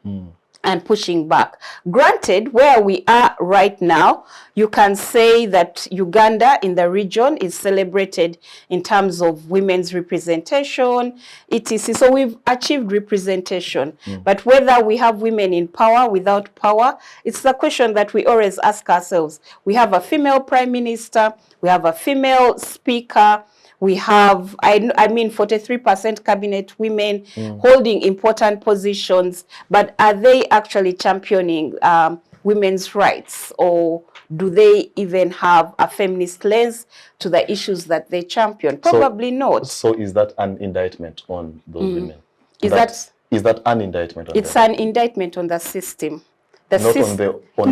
and pushing back. Granted, where we are right now, you can say that Uganda in the region is celebrated in terms of women's representation, etc. So we've achieved representation. But whether we have women in power, without power, it's the question that we always ask ourselves. We have a female prime minister, we have a female speaker, we have, I mean, 43% cabinet women holding important positions, but are they actually championing women's rights, or do they even have a feminist lens to the issues that they champion? Probably not. So is that an indictment on those women? Is that an indictment on it's them? an indictment on the system. Not on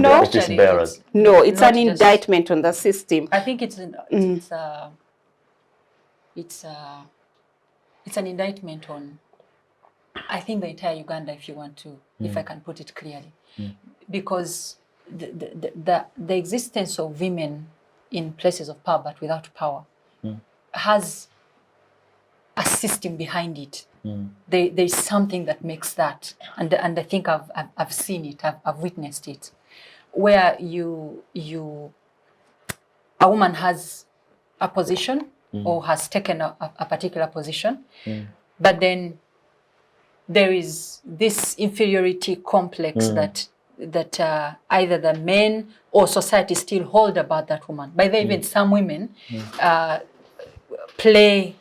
the office bearers? No, it's Not an just- indictment on the system. I think it's an indictment on, I think, the entire Uganda, if you want to, if I can put it clearly, because the existence of women in places of power but without power has a system behind it. There's something that makes that, and I think I've seen it, I've witnessed it, where a woman has a position or has taken a particular position, but then there is this inferiority complex that either the men or society still hold about that woman. By the way, even some women play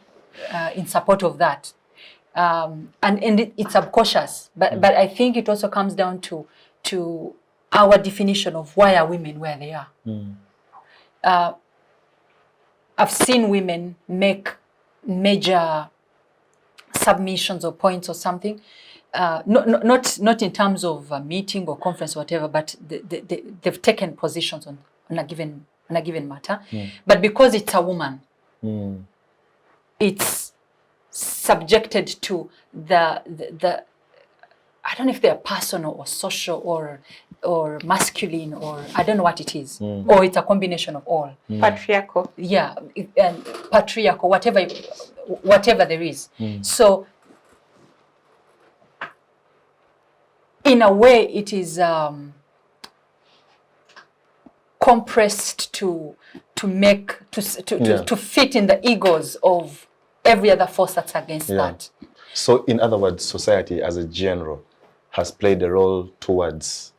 in support of that. And it's subconscious, but I think it also comes down to our definition of why are women where they are. I've seen women make major submissions or points or something, not in terms of a meeting or conference or whatever, but they've taken positions on a given matter. But because it's a woman, it's subjected to the I don't know if they're personal or social or masculine, or I don't know what it is, or it's a combination of all. Patriarchal. Yeah, and patriarchal, whatever there is. So in a way, it is compressed to fit in the egos of every other force that's against that. So in other words, society as a general has played a role towards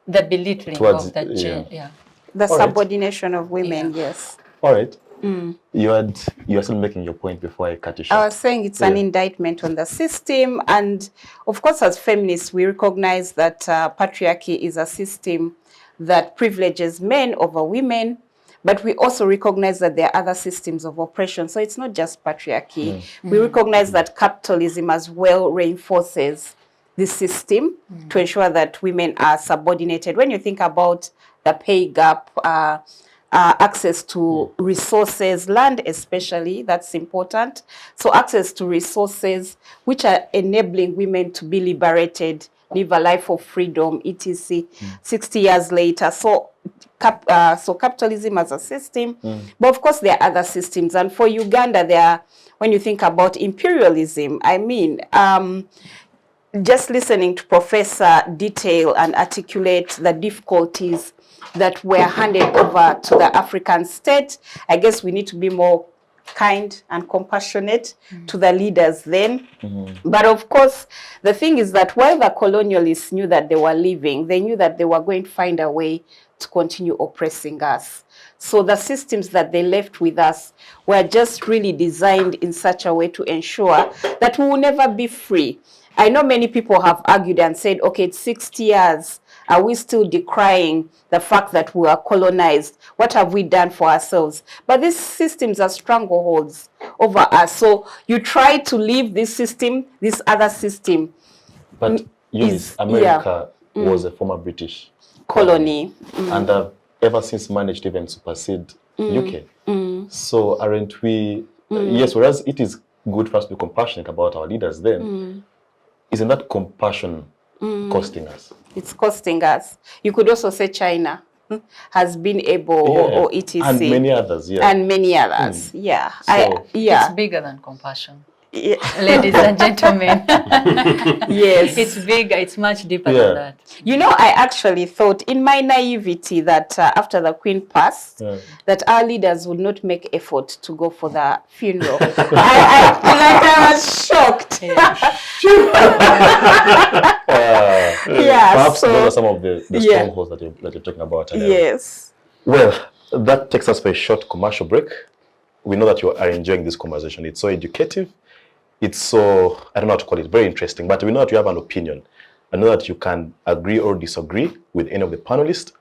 the belittling of that gender. The subordination of women, yes. All right. You are still making your point before I cut you short. I was saying it's an indictment on the system, and of course, as feminists, we recognize that patriarchy is a system that privileges men over women, but we also recognize that there are other systems of oppression. So it's not just patriarchy. We recognize that capitalism as well reinforces the system to ensure that women are subordinated. When you think about the pay gap, access to resources, land especially, that's important. So access to resources which are enabling women to be liberated, live a life of freedom, etc. 60 years later. So capitalism as a system, but of course there are other systems. And for Uganda, when you think about imperialism, I mean, just listening to Professor detail and articulate the difficulties that were handed over to the African state, I guess we need to be more kind and compassionate to the leaders then. But of course, the thing is that while the colonialists knew that they were leaving, they knew that they were going to find a way to continue oppressing us. So the systems that they left with us were just really designed in such a way to ensure that we will never be free. I know many people have argued and said, okay, it's 60 years. Are we still decrying the fact that we are colonized? What have we done for ourselves? But these systems are strangleholds over us. So you try to leave this system, this other system. But Eunice, America was a former British colony. And have ever since managed to even supersede UK. So aren't we, yes, whereas it is good for us to be compassionate about our leaders then, isn't that compassion costing us? It's costing us. You could also say China has been able, or etc. And many others, And many others, So, It's bigger than compassion. Ladies and gentlemen. Yes. It's bigger, it's much deeper than that. You know, I actually thought in my naivety that after the Queen passed, that our leaders would not make effort to go for the funeral. I was shocked. Perhaps those are some of the strongholds that you're talking about. Yes. Well, that takes us for a short commercial break. We know that you are enjoying this conversation. It's so educative. It's so, I don't know how to call it, very interesting. But we know that you have an opinion. I know that you can agree or disagree with any of the panelists.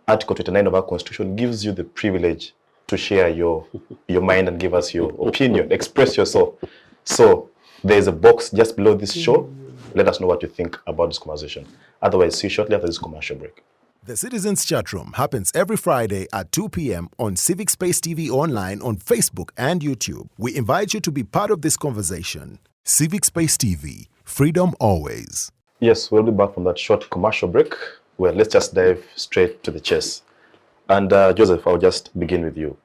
Article 29 of our Constitution gives you the privilege to share your mind and give us your opinion, express yourself. So there's a box just below this show. Let us know what you think about this conversation. Otherwise, see you shortly after this commercial break. The Citizens Chatroom happens every Friday at 2 p.m. on Civic Space TV Online on Facebook and YouTube. We invite you to be part of this conversation. Civic Space TV, freedom always. Yes, we'll be back from that short commercial break. Well, let's just dive straight to the chase. And Joseph, I'll just begin with you.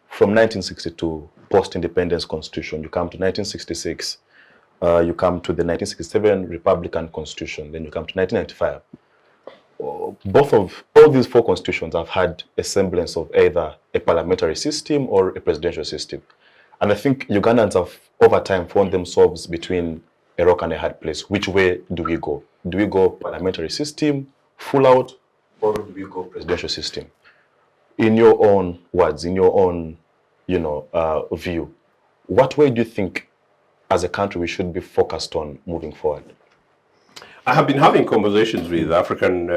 From 1962, post-independence constitution, you come to 1966, you come to the 1967 Republican Constitution, then you come to 1995. Both of all these four constitutions have had a semblance of either a parliamentary system or a presidential system. And I think Ugandans have, over time, found themselves between a rock and a hard place. Which way do we go? Do we go parliamentary system, full out, or do we go presidential system? In your own words, in your own, view, what way do you think, as a country, we should be focused on moving forward? I have been having conversations with African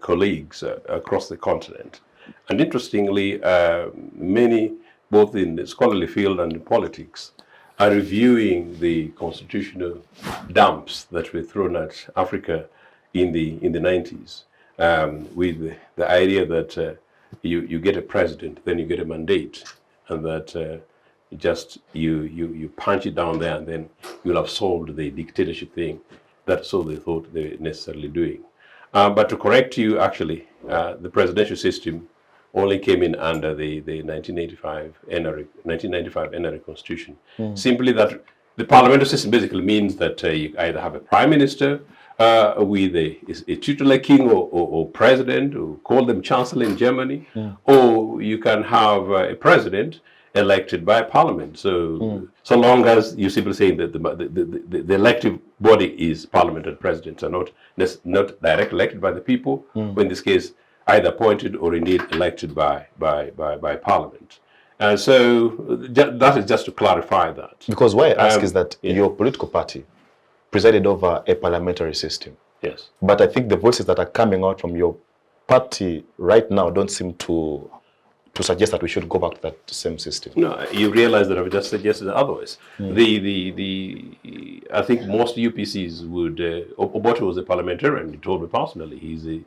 colleagues across the continent. And interestingly, many, both in the scholarly field and in politics, are reviewing the constitutional dumps that were thrown at Africa in the 90s, with the idea that you get a president, then you get a mandate, and that you punch it down there, and then you'll have solved the dictatorship thing. That's all they thought they were necessarily doing. But to correct you, actually, the presidential system only came in under the 1995 NRA Constitution. Simply that the parliamentary system basically means that you either have a prime minister with a tutelar king or president, or call them chancellor in Germany, or you can have a president elected by parliament. So so long as you simply say that the elective body is parliament and presidents are not directly elected by the people, but in this case either appointed or indeed elected by parliament. So that is just to clarify that. Because why I ask is that your political party presided over a parliamentary system. Yes. But I think the voices that are coming out from your party right now don't seem to suggest that we should go back to that same system. No, you realize that I've just suggested otherwise. I think most UPCs would. Obote was a parliamentarian. He told me personally he's an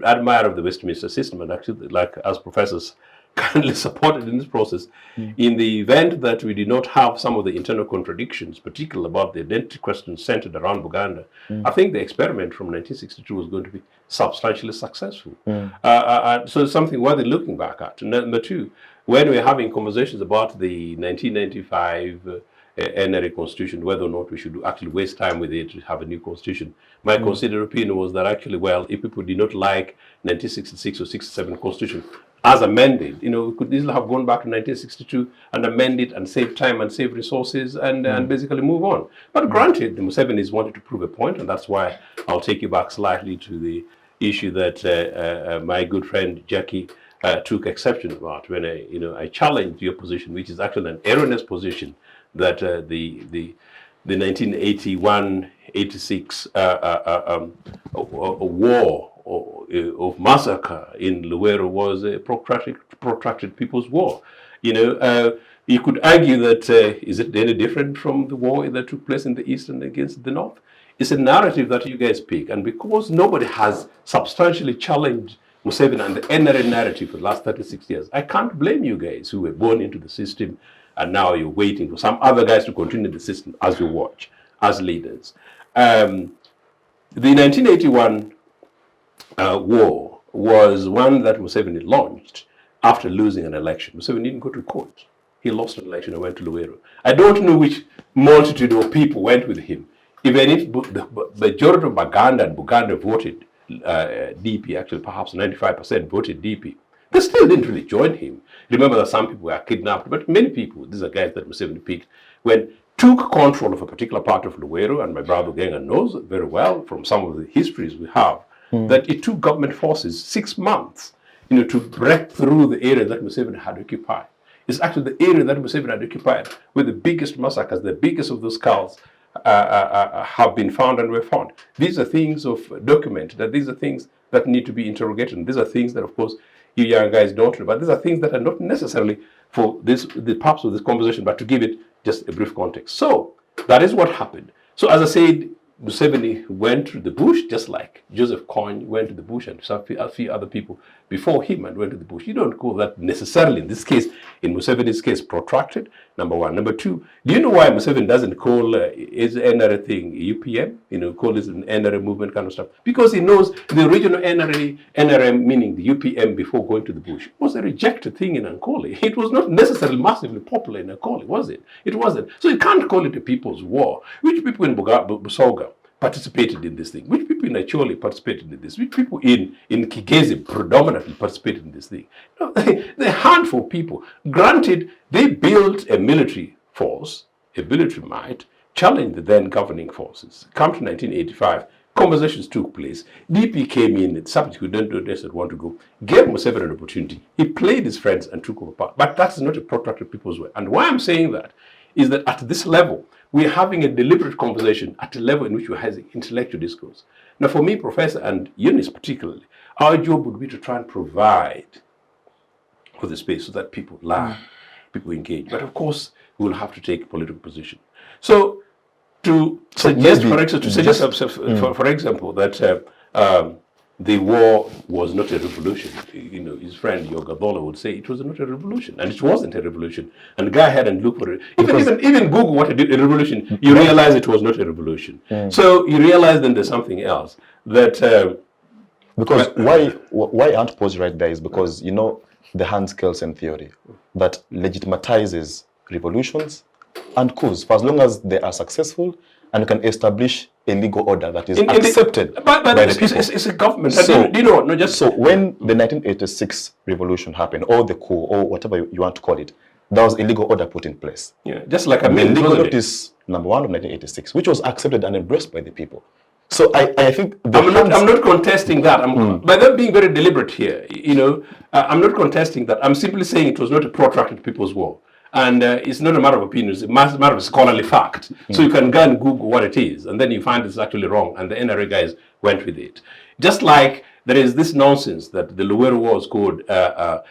admirer of the Westminster system, and actually, like as professors, kindly supported in this process. In the event that we did not have some of the internal contradictions, particularly about the identity questions centered around Buganda, I think the experiment from 1962 was going to be substantially successful. So it's something worth looking back at. Number two, when we're having conversations about the 1995 NRA constitution, whether or not we should actually waste time with it to have a new constitution, my considered opinion was that actually, well, if people did not like 1966 or 67 constitution, as amended, we could easily have gone back to 1962 and amend it and save time and save resources and basically move on. But granted, the Musevenis wanted to prove a point, and that's why I'll take you back slightly to the issue that my good friend Jackie took exception about when I challenged your position, which is actually an erroneous position, that the 1981-86 war of massacre in Luwero was a protracted people's war. You could argue that is it any different from the war that took place in the East and against the North? It's a narrative that you guys pick, and because nobody has substantially challenged Museveni and the NRA narrative for the last 36 years, I can't blame you guys who were born into the system and now you're waiting for some other guys to continue the system as you watch, as leaders. The 1981 war was one that Museveni launched after losing an election. Museveni didn't go to court. He lost an election and went to Luwero. I don't know which multitude of people went with him. Even if the majority of Baganda and Buganda voted DP, actually perhaps 95% voted DP, they still didn't really join him. Remember that some people were kidnapped, but many people, these are guys that Museveni picked, took control of a particular part of Luwero, and my brother Ogenga knows very well from some of the histories we have, that it took government forces 6 months to break through the area that Museveni had occupied. It's actually the area that Museveni had occupied where the biggest massacres, the biggest of those skulls have been found and were found. These are things of document, that these are things that need to be interrogated. These are things that, of course, you young guys don't know, but these are things that are not necessarily for the purpose of this conversation, but to give it just a brief context. So that is what happened. So as I said, Museveni went to the bush, just like Joseph Kony went to the bush, and a few other people before him and went to the bush. You don't call that necessarily, in this case, in Museveni's case, protracted, number one. Number two, do you know why Museveni doesn't call his NRA thing UPM, call this an NRA movement kind of stuff? Because he knows the original NRA meaning the UPM before going to the bush, was a rejected thing in Ankole. It was not necessarily massively popular in Ankole, was it? It wasn't. So you can't call it a people's war. Which people in Busoga participated in this thing? Which people in Acholi participated in this? Which people in Kigezi predominantly participated in this thing? The handful of people. Granted, they built a military force, a military might, challenged the then governing forces. Come to 1985, conversations took place. DP came in, somebody who didn't want to go, gave Museveni an opportunity. He played his friends and took over power. But that's not a protracted people's way. And why I'm saying that is that at this level, we're having a deliberate conversation at a level in which we're having intellectual discourse. Now, for me, Professor, and Eunice particularly, our job would be to try and provide for the space so that people learn, people engage. But of course, we will have to take a political position. So, to suggest, for example, that the war was not a revolution. His friend Yogabola would say it was not a revolution, and it wasn't a revolution. And go ahead and look for it. Even Google what a revolution, you realize it was not a revolution. So you realize then there's something else that. Because why aren't posed right there is because the Hans Kelsen theory that legitimizes revolutions and coups for as long as they are successful and can establish a legal order that is accepted by the people. It's a government. So, when the 1986 revolution happened, or the coup, or whatever you want to call it, there was a legal order put in place. Yeah, just like the legal notice number 1 of 1986, which was accepted and embraced by the people. So I think I'm not contesting that. By them being very deliberate here, I'm not contesting that. I'm simply saying it was not a protracted people's war. And it's not a matter of opinion, it's a matter of scholarly fact. So you can go and Google what it is, and then you find it's actually wrong, and the NRA guys went with it. Just like there is this nonsense that the Luweero War is called the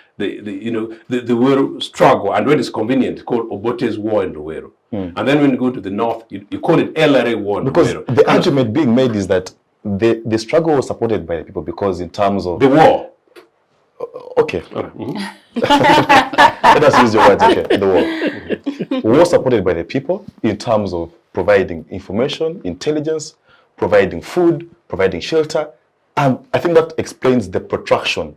Luweero struggle, and when it's convenient, called Obote's War in Luweero. And then when you go to the north, you call it LRA War in because Luweero. The argument being made is that the struggle was supported by the people because in terms of... The war. Okay. Let us use your words, okay. The war. War supported by the people in terms of providing information, intelligence, providing food, providing shelter. And I think that explains the protraction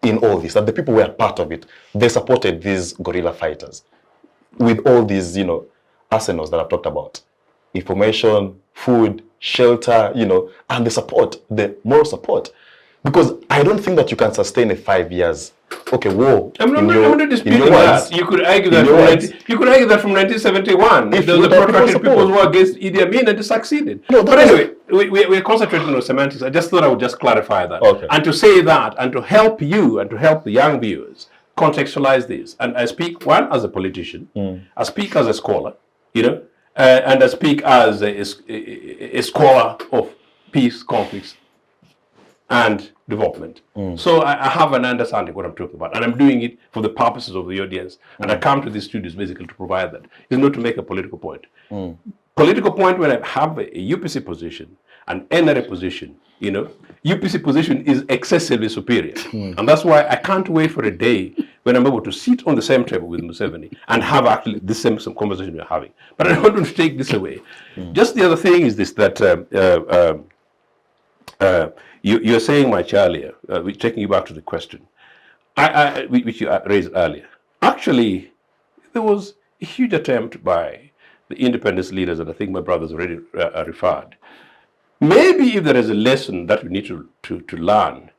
in all this, that the people were part of it. They supported these guerrilla fighters with all these, arsenals that I've talked about. Information, food, shelter, and the support, the moral support. Because I don't think that you can sustain a 5 years, war. I'm not disputing that. You could argue that from 1971. There was a protracted people's war against Idi Amin and it succeeded. But anyway, we're concentrating on semantics. I just thought I would just clarify that. Okay. And to say that, and to help you, and to help the young viewers contextualize this. And I speak, one, as a politician. I speak as a scholar, and I speak as a scholar of peace, conflicts, and development. So I have an understanding of what I'm talking about, and I'm doing it for the purposes of the audience. And I come to these studios basically to provide that. It's not to make a political point. Political point when I have a UPC position, an NRA position, UPC position is excessively superior. And that's why I can't wait for a day when I'm able to sit on the same table with Museveni and have actually the same conversation we're having. But I don't want to take this away. Just the other thing is this, that you're saying much earlier, taking you back to the question, which you raised earlier. Actually, there was a huge attempt by the independence leaders, and I think my brothers already referred. Maybe if there is a lesson that we need to learn,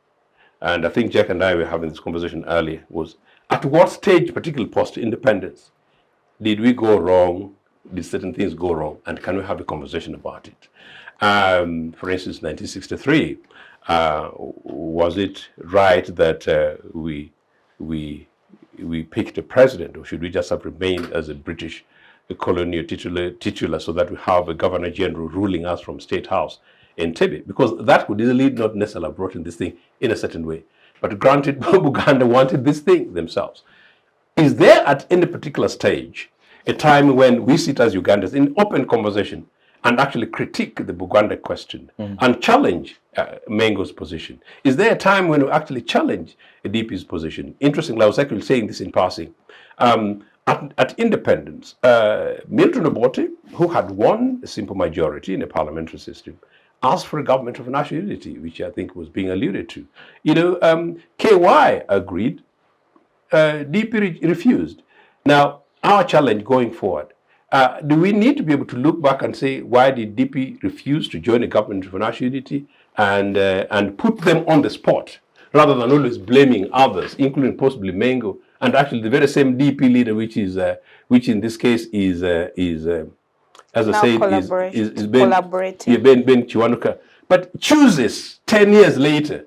and I think Jack and I were having this conversation earlier, was at what stage, particularly post-independence, did we go wrong? Did certain things go wrong? And can we have a conversation about it? For instance, 1963, was it right that we picked a president, or should we just have remained as a British colonial titular so that we have a governor general ruling us from State House in Entebbe? Because that would easily not necessarily have brought in this thing in a certain way. But granted, Uganda wanted this thing themselves. Is there at any particular stage a time when we sit as Ugandans in open conversation and actually critique the Buganda question and challenge Mengo's position? Is there a time when we actually challenge DP's position? Interestingly, I was actually saying this in passing. At independence, Milton Obote, who had won a simple majority in a parliamentary system, asked for a government of national unity, which I think was being alluded to. KY agreed, DP refused. Now, our challenge going forward, do we need to be able to look back and say, why did DP refuse to join a government of national unity, and put them on the spot, rather than always blaming others, including possibly Mengo, and actually the very same DP leader, which in this case is as I said, is Ben Chiwanuka, but chooses 10 years later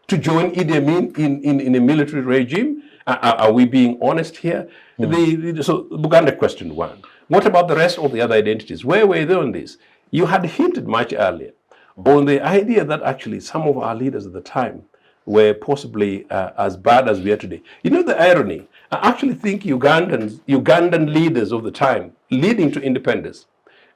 to join Idi Amin in a military regime. Are we being honest here? So Buganda question one. What about the rest of the other identities? Where were they on this? You had hinted much earlier on the idea that actually some of our leaders at the time were possibly as bad as we are today. The irony, I actually think Ugandan leaders of the time leading to independence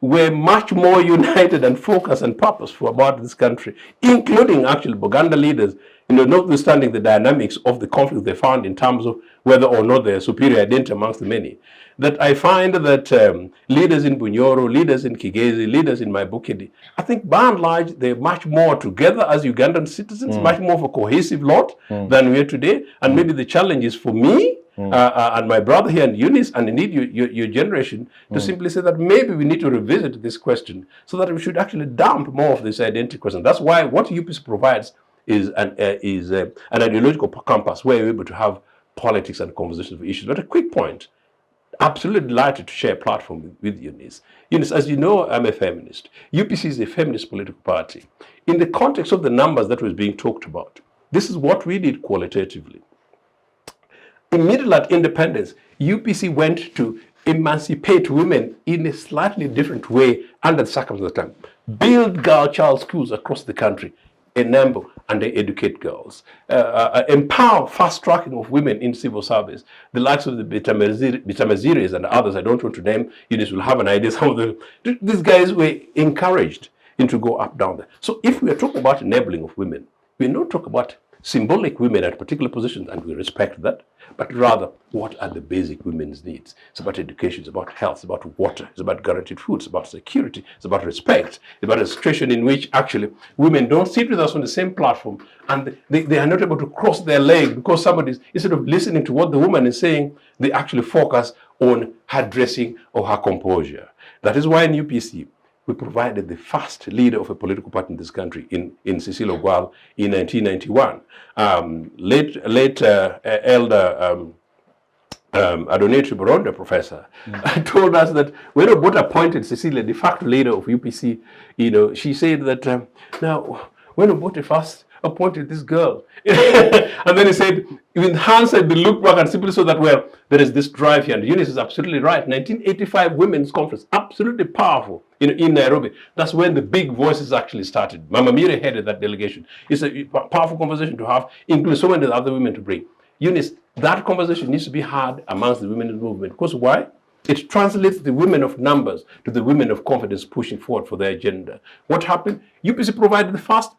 were much more united and focused and purposeful about this country, including actually Buganda leaders, notwithstanding the dynamics of the conflict they found in terms of whether or not they're superior identity amongst the many. That I find that leaders in Bunyoro, leaders in Kigezi, leaders in Maibukidi, I think by and large, they're much more together as Ugandan citizens, much more of a cohesive lot than we are today. And maybe the challenge is for me, and my brother here and Eunice, and indeed your generation, to simply say that maybe we need to revisit this question so that we should actually dump more of this identity question. That's why what UPC provides is an ideological compass where we're able to have politics and conversations of issues. But a quick point, absolutely delighted to share a platform with Eunice. Eunice, as you know, I'm a feminist. UPC is a feminist political party. In the context of the numbers that was being talked about, this is what we did qualitatively. Immediately at independence, UPC went to emancipate women in a slightly different way under the circumstances of the time. Build girl-child schools across the country, enable and educate girls, empower fast-tracking of women in civil service, the likes of the Batamuliza and others, I don't want to name, Eunice will have an idea, some of them. These guys were encouraged to go up, down there. So if we are talking about enabling of women, we not talk about symbolic women at particular positions, and we respect that, but rather, what are the basic women's needs? It's about education, it's about health, it's about water, it's about guaranteed food, it's about security, it's about respect, it's about a situation in which actually women don't sit with us on the same platform and they are not able to cross their leg because somebody's, instead of listening to what the woman is saying, they actually focus on her dressing or her composure. That is why in UPC, we provided the first leader of a political party in this country in Cecile Ogwal in 1991. Late elder Adonai Boronda professor told us that when Obote appointed Cecilia de facto leader of UPC, she said that now when Obote first appointed this girl, and then he said, in hindsight, they look back and simply saw that, well, there is this drive here, and Eunice is absolutely right. 1985 Women's Conference, absolutely powerful in Nairobi. That's when the big voices actually started. Mama Mire headed that delegation. It's a powerful conversation to have, including so many other women to bring. Eunice, that conversation needs to be had amongst the women in the movement. Because why? It translates the women of numbers to the women of confidence pushing forward for their agenda. What happened? UPC provided the first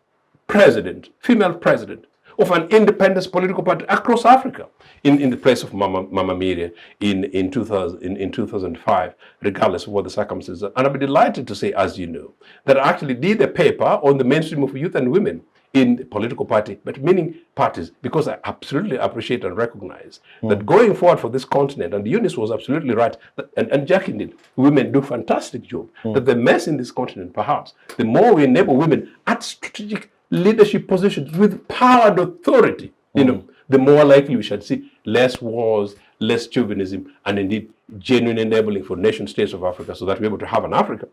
president, female president, of an independence political party across Africa in the place of Mama Mire in 2005, regardless of what the circumstances are. And I'll be delighted to say, as you know, that I actually did a paper on the mainstream of youth and women in the political party, but meaning parties, because I absolutely appreciate and recognize that going forward for this continent, and Eunice was absolutely right, and Jackie did, women do a fantastic job, that the mess in this continent, perhaps, the more we enable women at strategic leadership positions with power and authority, the more likely we shall see less wars, less chauvinism, and indeed genuine enabling for nation states of Africa, so that we're able to have an Africa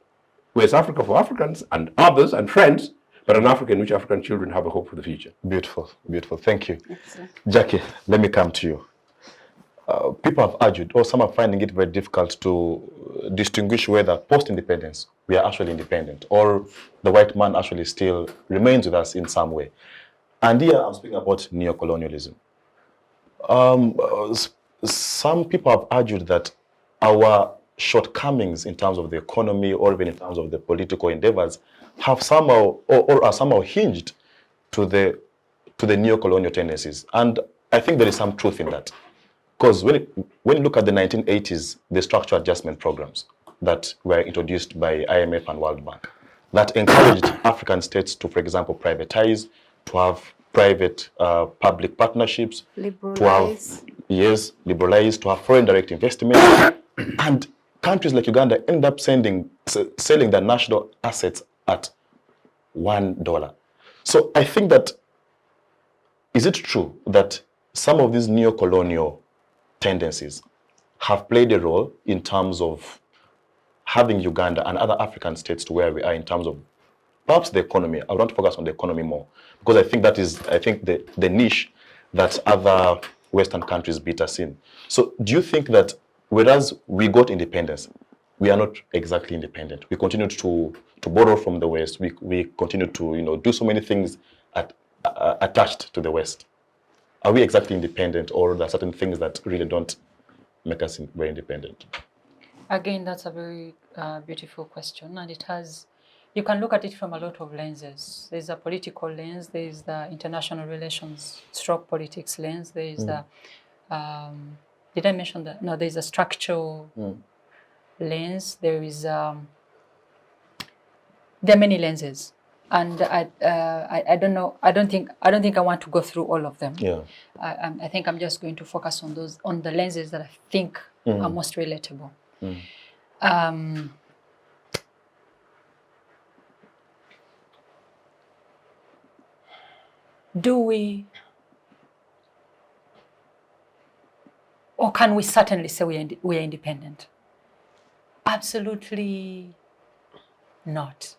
where it's Africa for Africans and others and friends, but an Africa in which African children have a hope for the future. Beautiful, beautiful. Thank you. Excellent. Jackie, let me come to you. People have argued, or some are finding it very difficult to distinguish whether post-independence we are actually independent, or the white man actually still remains with us in some way. And here I'm speaking about neocolonialism. Some people have argued that our shortcomings in terms of the economy or even in terms of the political endeavors have somehow or are somehow hinged to the neo-colonial tendencies. And I think there is some truth in that. Because when you look at the 1980s, the structural adjustment programs that were introduced by IMF and World Bank, that encouraged African states to, for example, privatize, to have private public partnerships, Liberalize. liberalize, to have foreign direct investment. And countries like Uganda end up selling their national assets at $1. So I think that, is it true that some of these neo-colonial tendencies have played a role in terms of having Uganda and other African states to where we are in terms of perhaps the economy? I want to focus on the economy more, because I think that is, the niche that other Western countries beat us in. So do you think that whereas we got independence, we are not exactly independent? We continue to borrow from the West. We continue to do so many things attached to the West. Are we exactly independent, or are there certain things that really don't make us very independent? Again, that's a very beautiful question, and you can look at it from a lot of lenses. There's a political lens, there's the international relations, stroke politics lens, there's the, did I mention that? No, there's a structural lens, there are many lenses. And I don't know, I don't think I want to go through all of them. Yeah. I think I'm just going to focus on the lenses that I think are most relatable. can we certainly say we are independent? Absolutely not.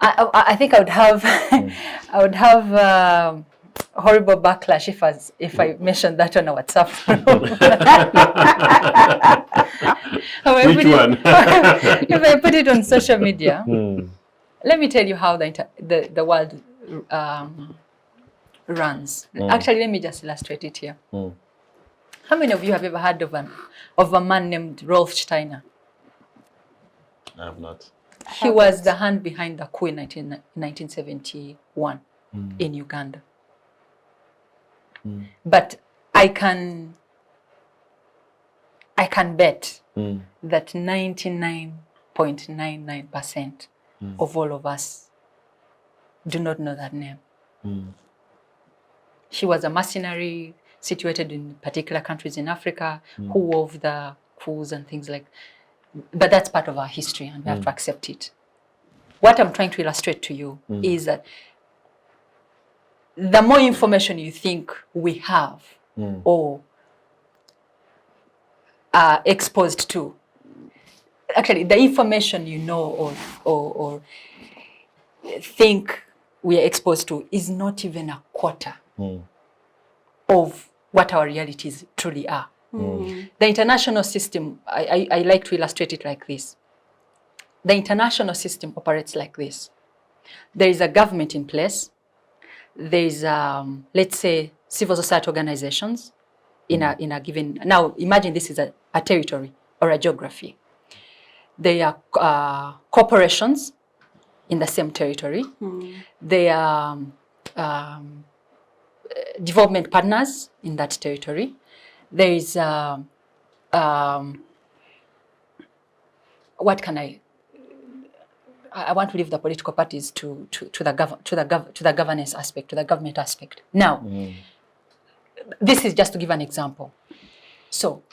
I think I would have horrible backlash if I mentioned that on a WhatsApp. Which one? If I put it on social media, let me tell you how the world runs. Actually, let me just illustrate it here. How many of you have ever heard of a man named Rolf Steiner? I have not. He was the hand behind the coup in 1971 in Uganda. But I can bet that 99.99% of all of us do not know that name. He was a mercenary situated in particular countries in Africa who wove the coups and things like that. But that's part of our history and we have to accept it. What I'm trying to illustrate to you is that the more information you think we have or are exposed to, actually the information you know or think we are exposed to is not even a quarter of what our realities truly are. The international system, I like to illustrate it like this. The international system operates like this. There is a government in place. There is, let's say, civil society organizations in a given. Now, imagine this is a territory or a geography. There are corporations in the same territory. There are development partners in that territory. There is what can I want to leave the political parties to the governance aspect, to the government aspect. Now, this is just to give an example. So,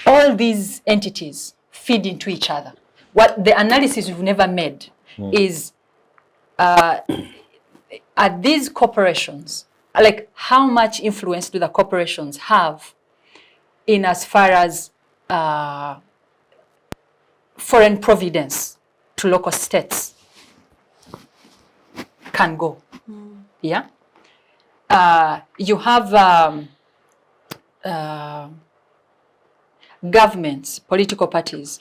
all these entities feed into each other. What the analysis we've never made is, are these corporations, like how much influence do the corporations have in as far as foreign providence to local states can go? Yeah? You have governments, political parties,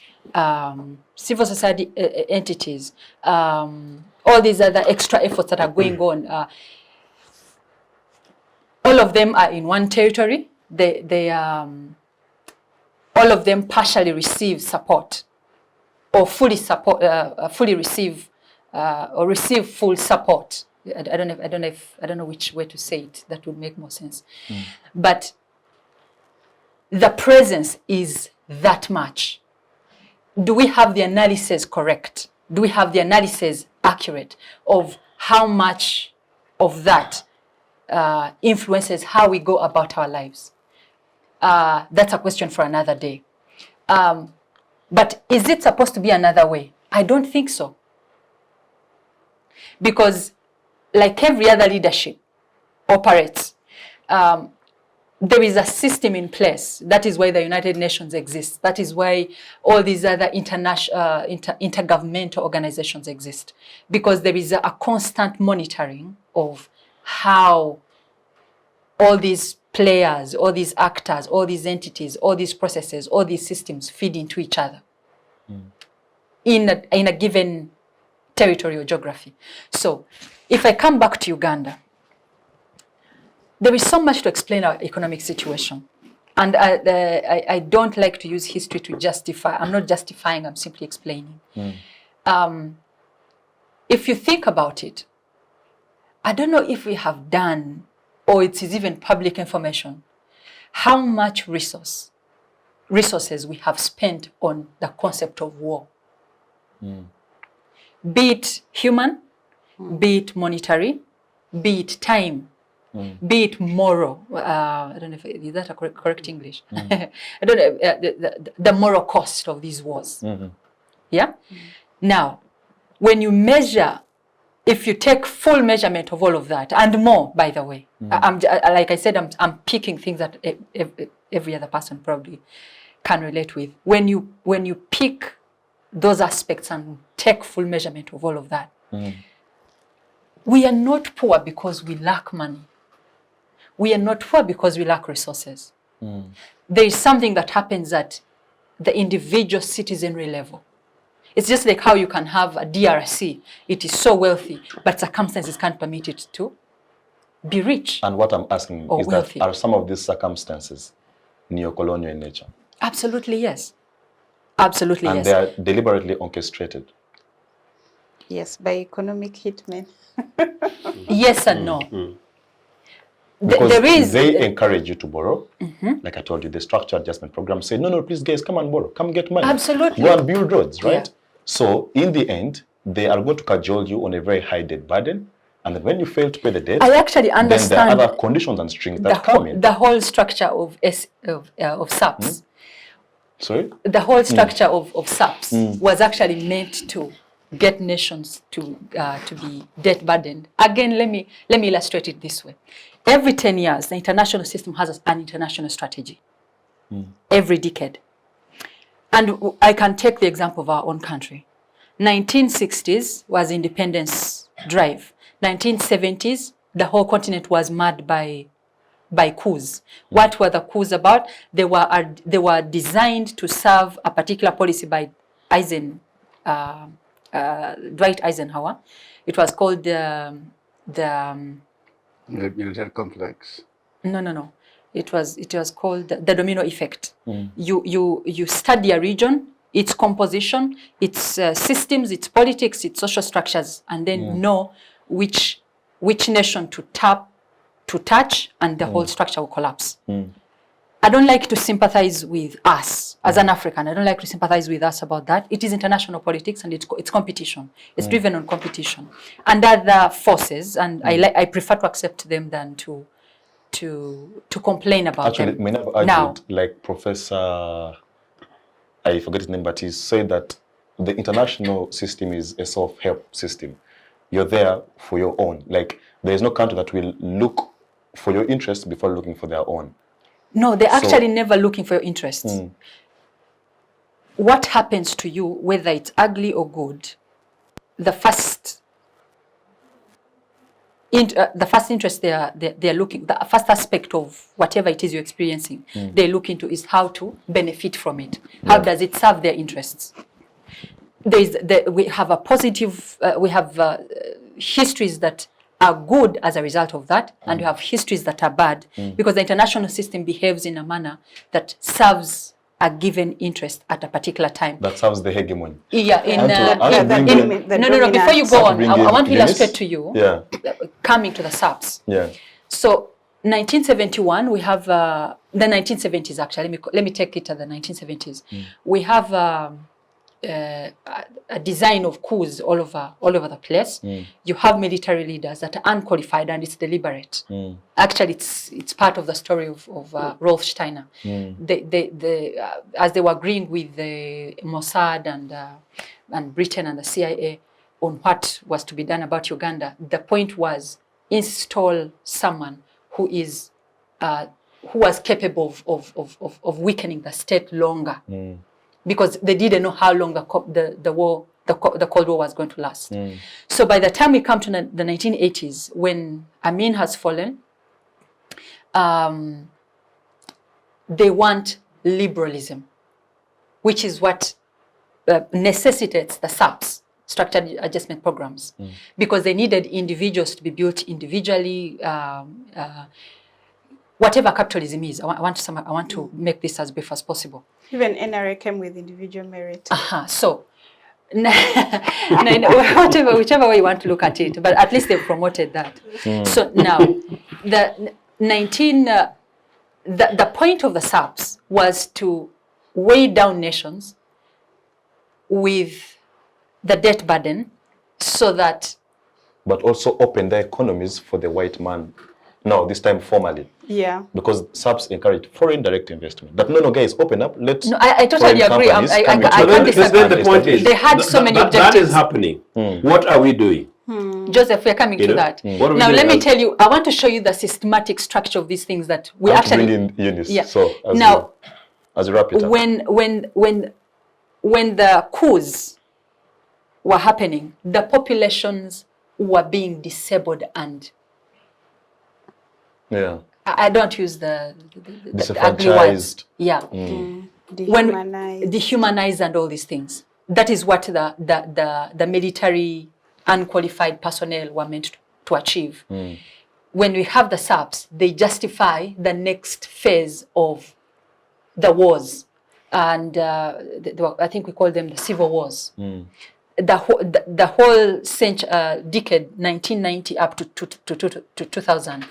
civil society entities, all these other extra efforts that are going on. All of them are in one territory. All of them partially receive support, or fully receive or receive full support. I don't know which way to say it. That would make more sense. But the presence is that much. Do we have the analysis correct? Do we have the analysis accurate of how much of that influences how we go about our lives? That's a question for another day. But is it supposed to be another way? I don't think so. Because like every other leadership operates, there is a system in place. That is why the United Nations exists. That is why all these other intergovernmental organizations exist. Because there is a constant monitoring of how all these players, all these actors, all these entities, all these processes, all these systems feed into each other in a given territory or geography. So if I come back to Uganda, there is so much to explain our economic situation. And I don't like to use history to justify. I'm not justifying, I'm simply explaining. If you think about it, I don't know if we have done, or it is even public information, how much resources we have spent on the concept of war. Be it human, be it monetary, be it time, be it moral. I don't know if is that a correct English. I don't know the moral cost of these wars. Yeah. Now, when you measure if you take full measurement of all of that and more, by the way, like I said, I'm picking things that every other person probably can relate with. When you pick those aspects and take full measurement of all of that, we are not poor because we lack money. We are not poor because we lack resources. There is something that happens at the individual citizenry level. It's just like how you can have a DRC. It is so wealthy, but circumstances can't permit it to be rich. And what I'm asking is wealthy. that are some of these circumstances neo-colonial in nature? Absolutely, yes. Absolutely, and yes. they are deliberately orchestrated. Yes, by economic hitmen. Yes and no. Because there is, they encourage you to borrow. Like I told you, the structure adjustment program say, no, please guys, come and borrow. Come get money. Absolutely. Go and build roads, right? Yeah. So in the end, they are going to cajole you on a very high debt burden. And then when you fail to pay the debt, I actually understand then there are other conditions and strings that come in. The whole structure of SAPS. Sorry? The whole structure of SAPS was actually meant to get nations to be debt burdened. Again, let me illustrate it this way. Every 10 years, the international system has an international strategy. Every decade. And I can take the example of our own country. 1960s was independence drive. 1970s, the whole continent was marred by coups. What were the coups about? They were designed to serve a particular policy by Dwight Eisenhower. It was called the military complex. No. It was called the domino effect. You study a region, its composition, its systems, its politics, its social structures, and then know which nation to touch, and the whole structure will collapse. I don't like to sympathize with us as an African. I don't like to sympathize with us about that. It is international politics and it's competition. It's driven on competition and other forces, and I prefer to accept them than to complain about Actually, them. may have argued, like Professor, I forget his name, but he said that the international system is a self-help system. You're there for your own. Like, there is no country that will look for your interests before looking for their own. No, they're actually never looking for your interests. What happens to you, whether it's ugly or good, the first interest they're looking, the first aspect of whatever it is you're experiencing, they look into is how to benefit from it. How does it serve their interests? We have a positive, we have histories that are good as a result of that, and we have histories that are bad, because the international system behaves in a manner that serves a given interest at a particular time. That serves the hegemony. Yeah, No, before you go on, I want to illustrate to you, coming to the SAPS. Yeah. So 1971, we have, the 1970s actually, let me take it to the 1970s. We have a design of coups all over the place. You have military leaders that are unqualified and it's deliberate. Actually, it's part of the story of Rolf Steiner. As they were agreeing with the Mossad and Britain and the CIA on what was to be done about Uganda, the point was install someone who was capable of weakening the state longer. Because they didn't know how long the Cold War was going to last. So by the time we come to the 1980s, when Amin has fallen, they want liberalism, which is what necessitates the SAPS, Structured Adjustment Programs, because they needed individuals to be built individually. Whatever capitalism is, I want to make this as brief as possible. Even NRA came with individual merit. So, whichever way you want to look at it, but at least they promoted that. So now, the point of the SAPS was to weigh down nations with the debt burden, so that. But also open their economies for the white man. No, this time formally. Yeah. Because SAPS encourage foreign direct investment. But no, guys, open up. Let's. No, I totally agree. I can't disagree. Then the point is, they had so many objectives. That is happening. What are we doing? Joseph, we're coming to that. What are we Now, doing let me as- tell you, I want to show you the systematic structure of these things that we I have to actually... bring in Eunice. Yeah. So Now, as you wrap it up. when the coups were happening, the populations were being disabled and Yeah. I don't use the ugly words. Disenfranchised. Yeah. Dehumanized. Dehumanized and all these things. That is what the military unqualified personnel were meant to achieve. When we have the SAPs, they justify the next phase of the wars. And I think we call them the civil wars. The whole decade, 1990 up to 2000,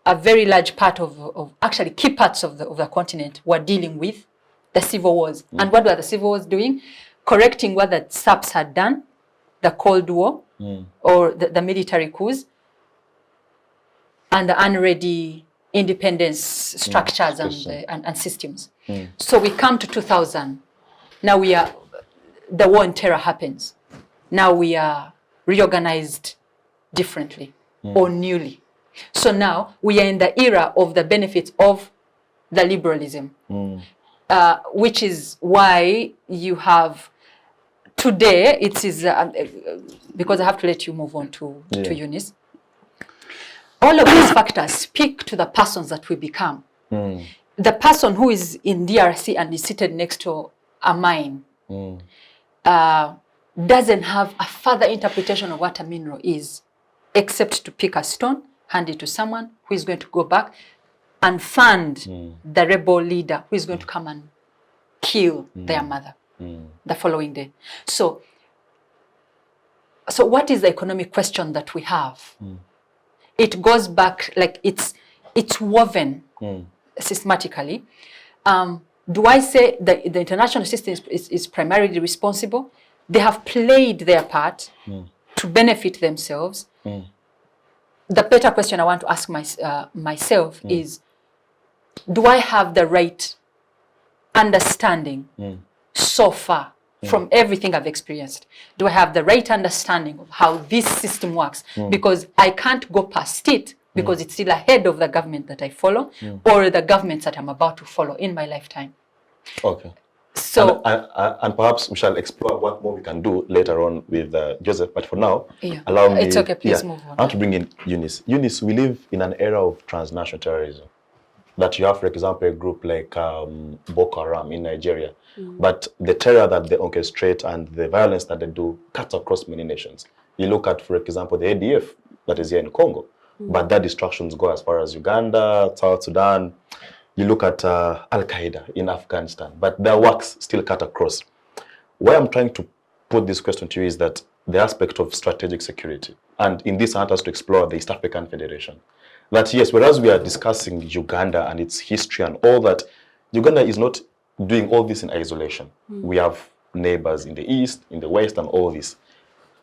a very large part of actually key parts of the continent were dealing with the civil wars. And what were the civil wars doing? Correcting what the SAPs had done, the Cold War, or the military coups, and the unready independence structures and systems. So we come to 2000. Now the war on terror happens. Now we are reorganized differently or newly. So now we are in the era of the benefits of the liberalism, which is why you have today, it is, because I have to let you move on to Eunice. All of these factors speak to the persons that we become. The person who is in DRC and is seated next to a mine doesn't have a further interpretation of what a mineral is, except to pick a stone, hand it to someone who is going to go back and fund the rebel leader who is going to come and kill their mother the following day. So what is the economic question that we have? It goes back, like it's woven systematically. Do I say that the international system is primarily responsible? They have played their part to benefit themselves. The better question I want to ask myself is, do I have the right understanding so far from everything I've experienced? Do I have the right understanding of how this system works? Because I can't go past it because it's still ahead of the government that I follow or the governments that I'm about to follow in my lifetime. Okay. So, and perhaps we shall explore what more we can do later on with Joseph. But for now, yeah, allow me. it's okay. Please move on. I want to bring in Eunice. Eunice, we live in an era of transnational terrorism. That you have, for example, a group like Boko Haram in Nigeria, but the terror that they orchestrate and the violence that they do cuts across many nations. You look at, for example, the ADF that is here in Congo, but their destructions go as far as Uganda, South Sudan. You look at Al-Qaeda in Afghanistan, but their works still cut across. Why I'm trying to put this question to you is that the aspect of strategic security. And in this, I want us to explore the East African Federation. That yes, whereas we are discussing Uganda and its history and all that, Uganda is not doing all this in isolation. We have neighbors in the East, in the West, and all this.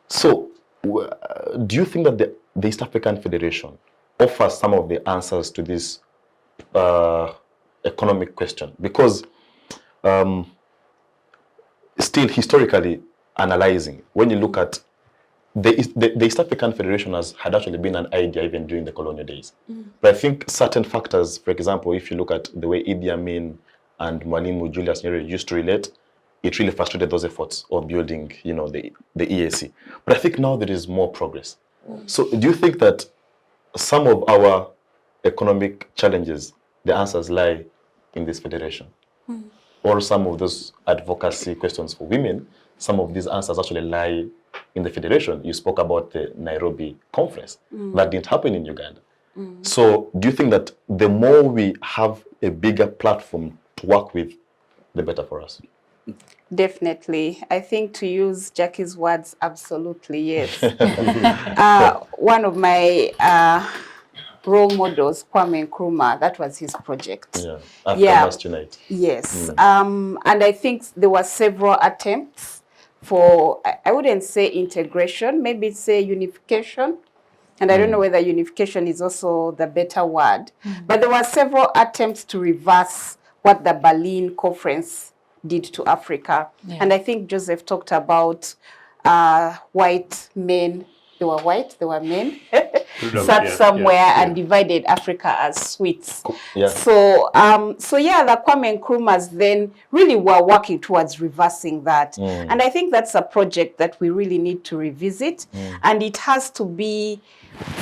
So do you think that the East African Federation offers some of the answers to this economic question? Because still historically analyzing, when you look at the East African Federation had actually been an idea even during the colonial days. But I think certain factors, for example, if you look at the way Idi Amin and Mwalimu Julius Nyerere used to relate, it really frustrated those efforts of building, the EAC. But I think now there is more progress. So do you think that some of our economic challenges, the answers lie in this federation? Or some of those advocacy questions for women, some of these answers actually lie in the federation? You spoke about the Nairobi conference. That didn't happen in Uganda. So do you think that the more we have a bigger platform to work with, the better for us? Definitely. I think, to use Jackie's words, absolutely, yes. One of my role models, Kwame Nkrumah, that was his project. Africa Must Unite. Yes. And I think there were several attempts for, I wouldn't say integration, maybe say unification. And I don't know whether unification is also the better word. But there were several attempts to reverse what the Berlin Conference did to Africa. And I think Joseph talked about white men they were white, they were men, Freedom, sat yeah, somewhere yeah. and divided Africa as sweets. Yeah. So, so yeah, the Kwame Nkrumahs then really were working towards reversing that. And I think that's a project that we really need to revisit. And it has to be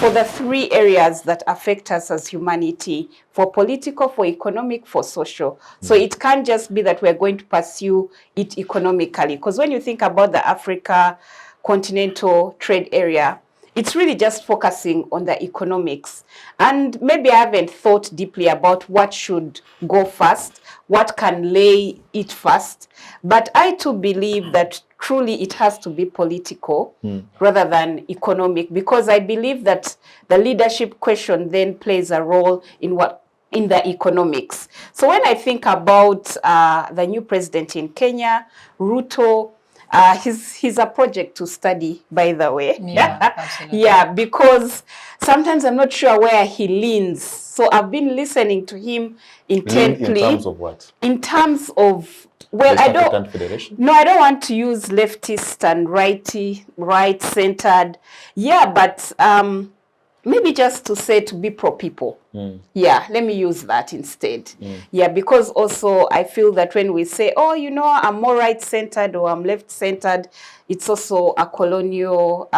for the three areas that affect us as humanity: for political, for economic, for social. So it can't just be that we're going to pursue it economically. Because when you think about the Africa continental trade area, it's really just focusing on the economics. And maybe I haven't thought deeply about what should go first, what can lay it first. But I too believe that truly it has to be political rather than economic, because I believe that the leadership question then plays a role in the economics. So when I think about the new president in Kenya, Ruto, he's a project to study, by the way. Yeah, absolutely. Yeah, because sometimes I'm not sure where he leans. So I've been listening to him intently. In terms of what? In terms of, well, West I don't. African Federation? No, I don't want to use leftist and right-centered. Yeah, but maybe just to say to be pro-people. Yeah, let me use that instead. Yeah, because also I feel that when we say, oh, you know, I'm more right-centered or I'm left-centered, it's also a colonial...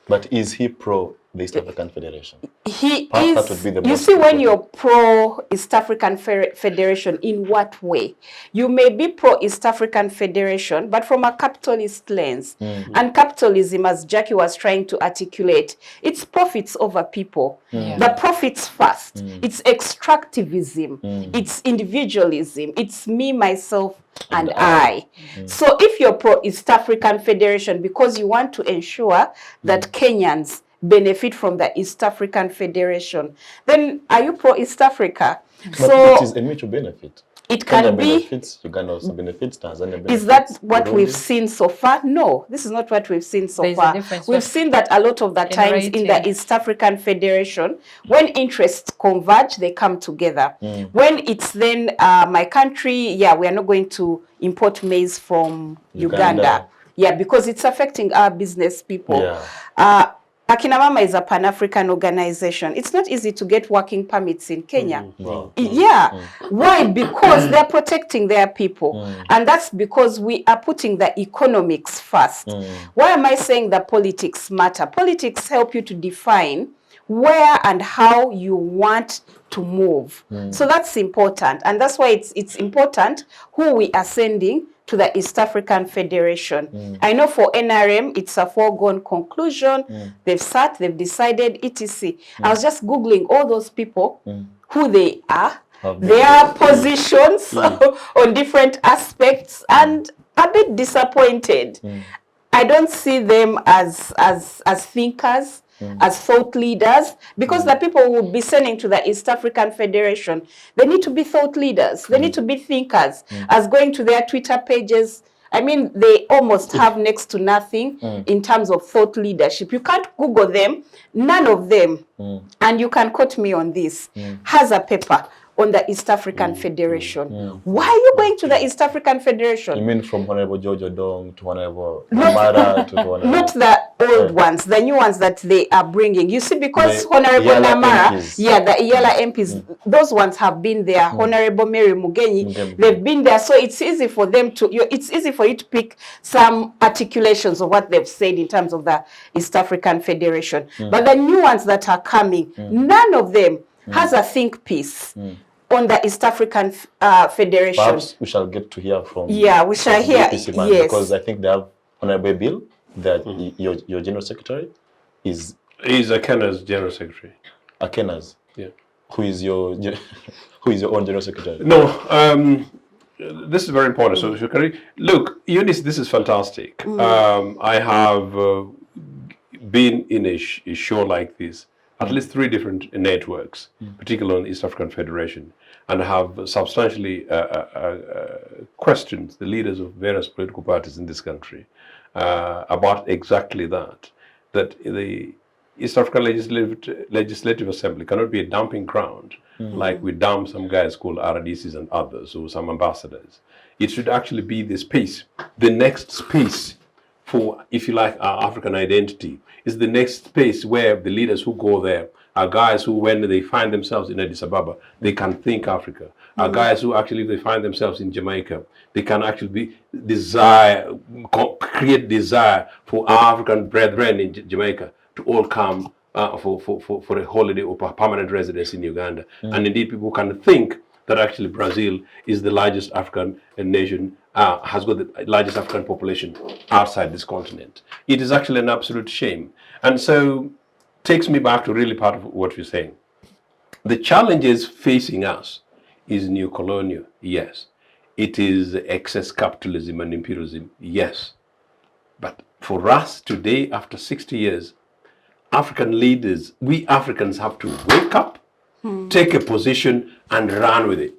But is he pro the East African Federation? He Perhaps is. that would be the You most see, when important. you're pro East African Federation, in what way? You may be pro East African Federation, but from a capitalist lens. And capitalism, as Jackie was trying to articulate, it's profits over people. The profits first. It's extractivism. It's individualism. It's me, myself, and I. So if you're pro East African Federation because you want to ensure that Kenyans benefit from the East African Federation, then are you pro East Africa? But So it is a mutual benefit. it Kenya can be. benefits, Uganda also benefits, Tanzania benefits. Is that what we've Burundi. seen so far? No, this is not what we've seen so There's a far. difference We've of seen that a lot of the times in the generating. East African Federation, when interests converge, they come together. When it's then my country, yeah, we are not going to import maize from Uganda. Yeah, because it's affecting our business people. Yeah. Akina Mama is a Pan-African organization. It's not easy to get working permits in Kenya. Wow. Yeah. Why? Because they're protecting their people. And that's because we are putting the economics first. Why am I saying that politics matter? Politics help you to define where and how you want to move. So that's important. And that's why it's important who we are sending to the East African Federation. I know for NRM, it's a foregone conclusion. They've sat, they've decided, etc. I was just Googling all those people, who they are, their positions on different aspects, and a bit disappointed. I don't see them as thinkers, as thought leaders, because the people who would be sending to the East African Federation, they need to be thought leaders, they need to be thinkers, as going to their Twitter pages. I mean, they almost have next to nothing in terms of thought leadership. You can't Google them, none of them, and you can quote me on this, has a paper on the East African Federation. Why are you going to the East African Federation? You mean from Honorable George Odong to Honorable Namara to Honorable... Not the old ones, the new ones that they are bringing. You see, because The Honorable Iyala Namara, MPs. yeah, the Iyala MPs, those ones have been there. Honorable Mary Mugenyi, they've been there. So it's easy for them to, it's easy for you to pick some articulations of what they've said in terms of the East African Federation. But the new ones that are coming, none of them has a think piece on the East African Federation. Perhaps we shall get to hear from... Yeah, we shall hear, DPC man, yes. Because I think they have Honorable Bill, that your General Secretary is... He's Akina's General Secretary. Akina's. Yeah. Who is your own General Secretary? No, this is very important. So, Shukari, look, Eunice, this is fantastic. I have been in a show like this, at least 3 different networks, particularly on the East African Federation, and have substantially questioned the leaders of various political parties in this country about exactly that the East African Legislative Assembly cannot be a dumping ground like we dump some guys called RDCs and others, or some ambassadors. It should actually be the space, the next space for, if you like, our African identity. is the next space where the leaders who go there are guys who, when they find themselves in Addis Ababa, they can think Africa. Are guys who actually, if they find themselves in Jamaica, they can actually create desire for our African brethren in Jamaica to all come for a holiday or permanent residence in Uganda. And indeed, people can think that actually Brazil is the largest African nation, has got the largest African population outside this continent. It is actually an absolute shame. And so takes me back to really part of what you're saying. The challenges facing us is neo-colonial, yes. It is excess capitalism and imperialism, yes. But for us today, after 60 years, African leaders, we Africans have to wake up, take a position and run with it.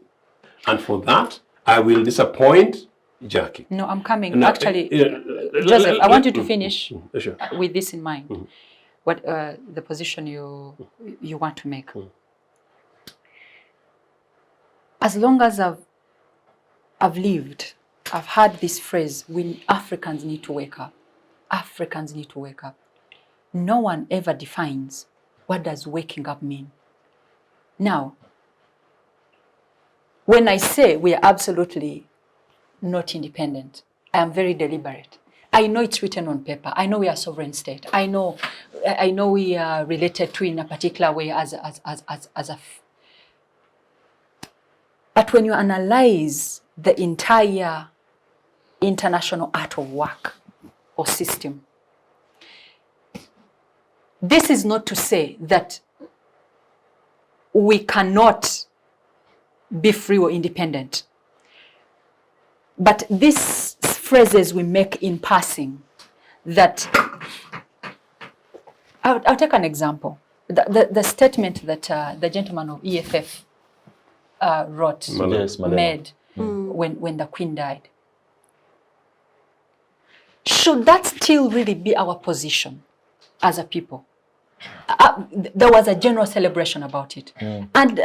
And for that, I will disappoint Jackie. No, I'm coming. Actually, Joseph, I want you to finish with this in mind. What the position you want to make. As long as I've lived, I've heard this phrase, we Africans need to wake up. Africans need to wake up. No one ever defines what does waking up mean. Now, when I say we are absolutely not independent, I am very deliberate. I know it's written on paper. I know we are a sovereign state. I know we are related to in a particular way as a. But when you analyze the entire international art of work or system, this is not to say that we cannot be free or independent. But these phrases we make in passing that, I'll take an example. The statement that the gentleman of EFF wrote, made when the Queen died. Should that still really be our position as a people? There was a general celebration about it. And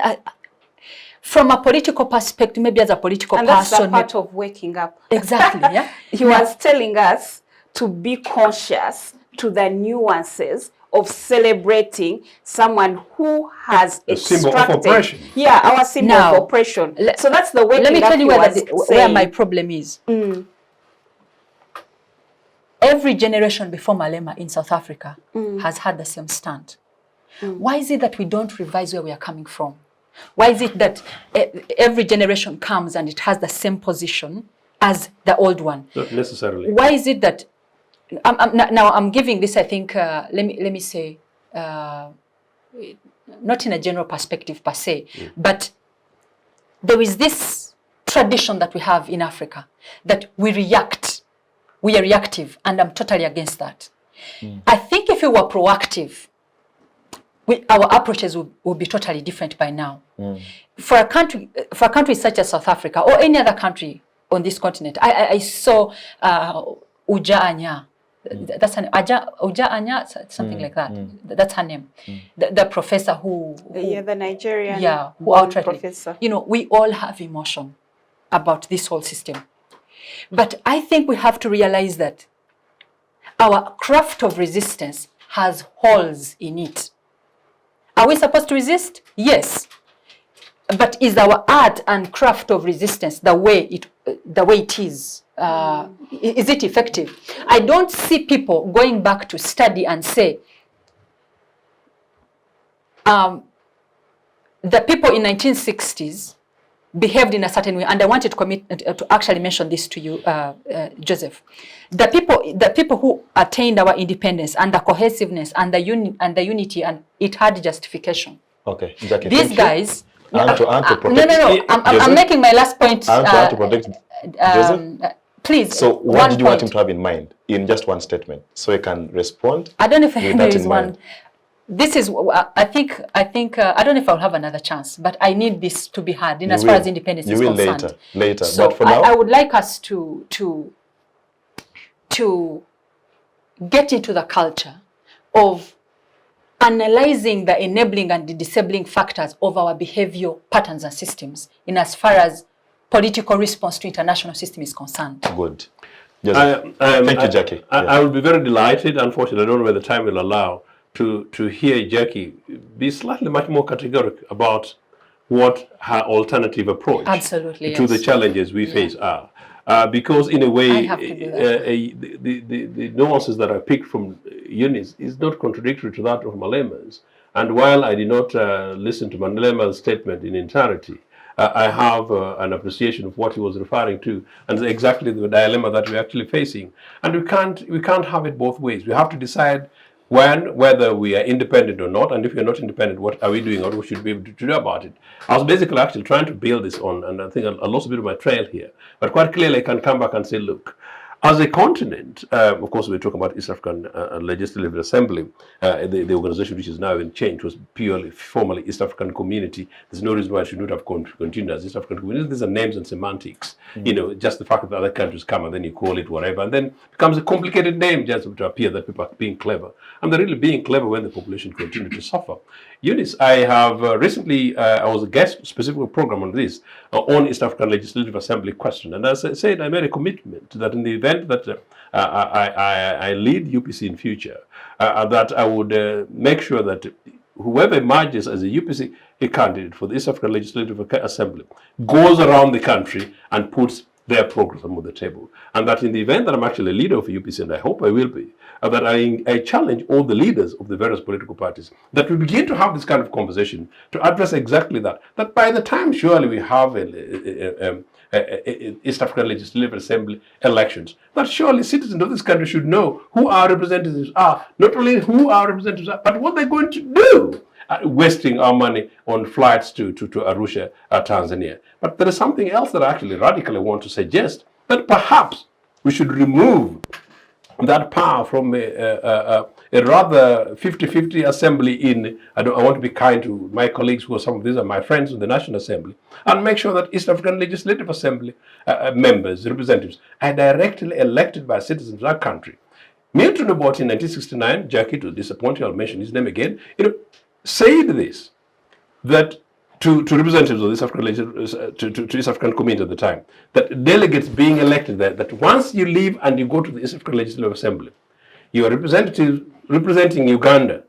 from a political perspective, maybe as a political person. And that's the part of waking up. Exactly, yeah. He was telling us to be conscious to the nuances of celebrating someone who has a symbol of oppression. Yeah, our symbol of oppression. So that's the waking up. Let me tell you where my problem is. Every generation before Malema in South Africa has had the same stand. Why is it that we don't revise where we are coming from? Why is it that every generation comes and it has the same position as the old one? Not necessarily. Why is it that now I'm giving this, I think, let me say, not in a general perspective per se, but there is this tradition that we have in Africa that we react. We are reactive, and I'm totally against that. I think if we were proactive, our approaches would be totally different by now. For a country such as South Africa or any other country on this continent, I saw Uganda. That's her name. Uganda, something like that. That's her name. The professor who the Nigerian who outrightly, professor. We all have emotion about this whole system. But I think we have to realize that our craft of resistance has holes in it. Are we supposed to resist? Yes. But is our art and craft of resistance the way it is? Is it effective? I don't see people going back to study and say, the people in 1960s behaved in a certain way, and I wanted to actually mention this to you, Joseph. The people who attained our independence and the cohesiveness and the unity, and it had justification. Okay, Jackie, these guys. To protect. No. I'm making my last point. To protect Joseph. Please. So, what did you want him to have in mind in just one statement, so he can respond? I don't know if there is one. This is, I think, I don't know if I'll have another chance, but I need this to be heard in as far as independence is concerned. You will later. So but for now, I would like us to get into the culture of analyzing the enabling and the disabling factors of our behavioral patterns and systems in as far as political response to international system is concerned. Good. Thank you, Jackie. I will be very delighted. Unfortunately, I don't know whether time will allow to hear Jackie be slightly much more categorical about what her alternative approach to the challenges we face are. Because in a way, the nuances that I picked from Eunice is not contradictory to that of Malema's. And while I did not listen to Malema's statement in entirety, I have an appreciation of what he was referring to, and exactly the dilemma that we're actually facing. And we can't have it both ways. We have to decide whether we are independent or not, and if we're not independent, what are we doing or what should we be able to do about it? I was basically actually trying to build this on, and I think I lost a bit of my trail here, but quite clearly I can come back and say, look, as a continent, of course, we're talking about East African Legislative Assembly, the organization which is now in change was formerly East African Community. There's no reason why it should not have continued as East African Community. These are names and semantics. Just the fact that other countries come and then you call it whatever, and then it becomes a complicated name just to appear that people are being clever. And they're really being clever when the population continues to suffer. Eunice, I have recently, I was a guest specific program on this, on East African Legislative Assembly question. And as I said, I made a commitment that in the event that I lead UPC in future, that I would make sure that whoever emerges as a UPC candidate for the East African Legislative Assembly goes around the country and puts their program on the table. And that in the event that I'm actually a leader of UPC, and I hope I will be, that I challenge all the leaders of the various political parties, that we begin to have this kind of conversation to address exactly that. That by the time surely we have East African Legislative Assembly elections, that surely citizens of this country should know who our representatives are, not only who our representatives are, but what they're going to do. Wasting our money on flights to Arusha, Tanzania. But there is something else that I actually radically want to suggest, that perhaps we should remove that power from a rather 50-50 assembly in, I want to be kind to my colleagues who are some of these are my friends in the National Assembly, and make sure that East African Legislative Assembly members, representatives, are directly elected by citizens of that country. Milton Obote in 1969, Jackie, to disappoint you, I'll mention his name again, said this, that to representatives of this African to East African community at the time, that delegates being elected there, that once you leave and you go to the East African Legislative Assembly, you are representing Uganda,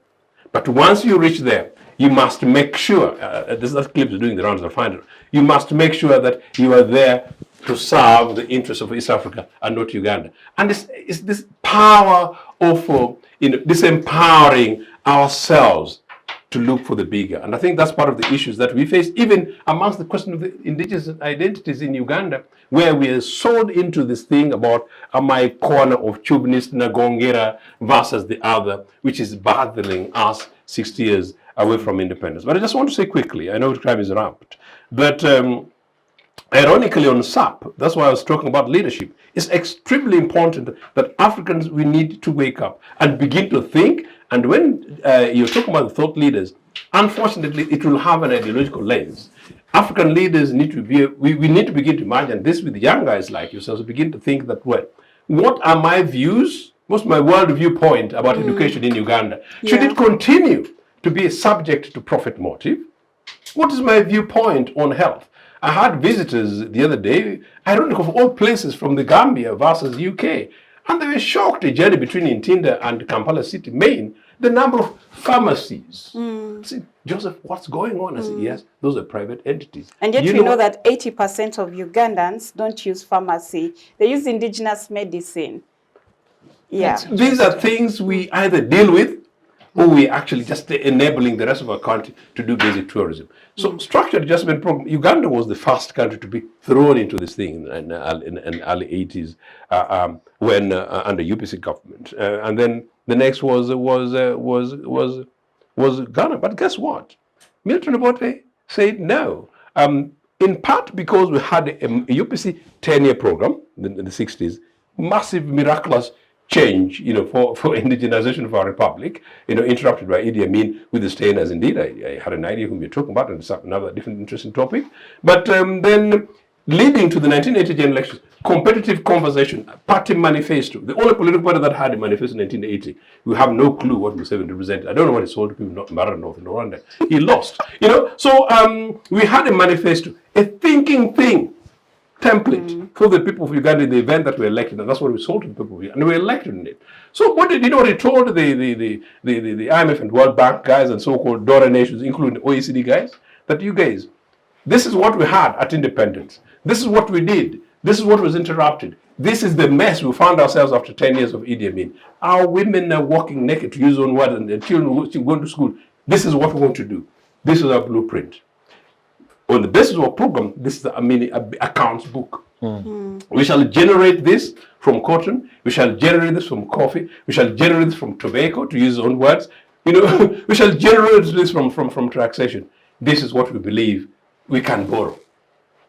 but once you reach there, you must make sure, this clip is doing the rounds, I'll find it, you must make sure that you are there to serve the interests of East Africa and not Uganda. And it's this power of disempowering ourselves to look for the bigger. And I think that's part of the issues that we face, even amongst the question of the indigenous identities in Uganda, where we are sold into this thing about my corner of Chubnist Nagongera versus the other, which is battling us 60 years away from independence. But I just want to say quickly, I know time is ramped, but ironically on SAP, that's why I was talking about leadership, it's extremely important that Africans, we need to wake up and begin to think. And when you're talking about the thought leaders, unfortunately, it will have an ideological lens. African leaders need to be, we need to begin to imagine this with young guys like yourselves, begin to think that, well, what are my views, what's my world viewpoint about education in Uganda? Should it continue to be subject to profit motive? What is my viewpoint on health? I had visitors the other day, ironic of all places, from the Gambia versus UK, and they were shocked, a journey between Ntinda and Kampala City, Maine, the number of pharmacies. I said, Joseph, what's going on? I said, yes, those are private entities. And yet we know that 80% of Ugandans don't use pharmacy. They use indigenous medicine. Yeah. These are things we either deal with or we actually just enabling the rest of our country to do basic tourism. So structured adjustment program, Uganda was the first country to be thrown into this thing in early 80s when under UPC government. And then the next was Ghana. But guess what? Milton Obote said no. In part because we had a UPC 10-year program in the 60s, massive, miraculous change, for indigenization of our republic, interrupted by Idi Amin with the staying as indeed. I had an idea whom you're talking about, and it's another different interesting topic. But then leading to the 1980 general elections, competitive conversation, party manifesto. The only political party that had a manifesto in 1980, we have no clue what Musiime represented. I don't know what he sold to people in Mara North in Rwanda. He lost, So we had a manifesto, a thinking thing, template for the people of Uganda in the event that we elected, and that's what we sold to the people of Uganda, and we elected in it. So what did you know what he told the IMF and World Bank guys and so-called donor nations, including the OECD guys, that you guys, this is what we had at independence. This is what we did. This is what was interrupted. This is the mess we found ourselves after 10 years of Idi Amin. Our women are walking naked, to use own word, and their children are going to school. This is what we want to do. This is our blueprint. On the basis of our program, this is the accounts book. We shall generate this from cotton. We shall generate this from coffee. We shall generate this from tobacco, to use his own words. You know, we shall generate this from taxation. This is what we believe we can borrow.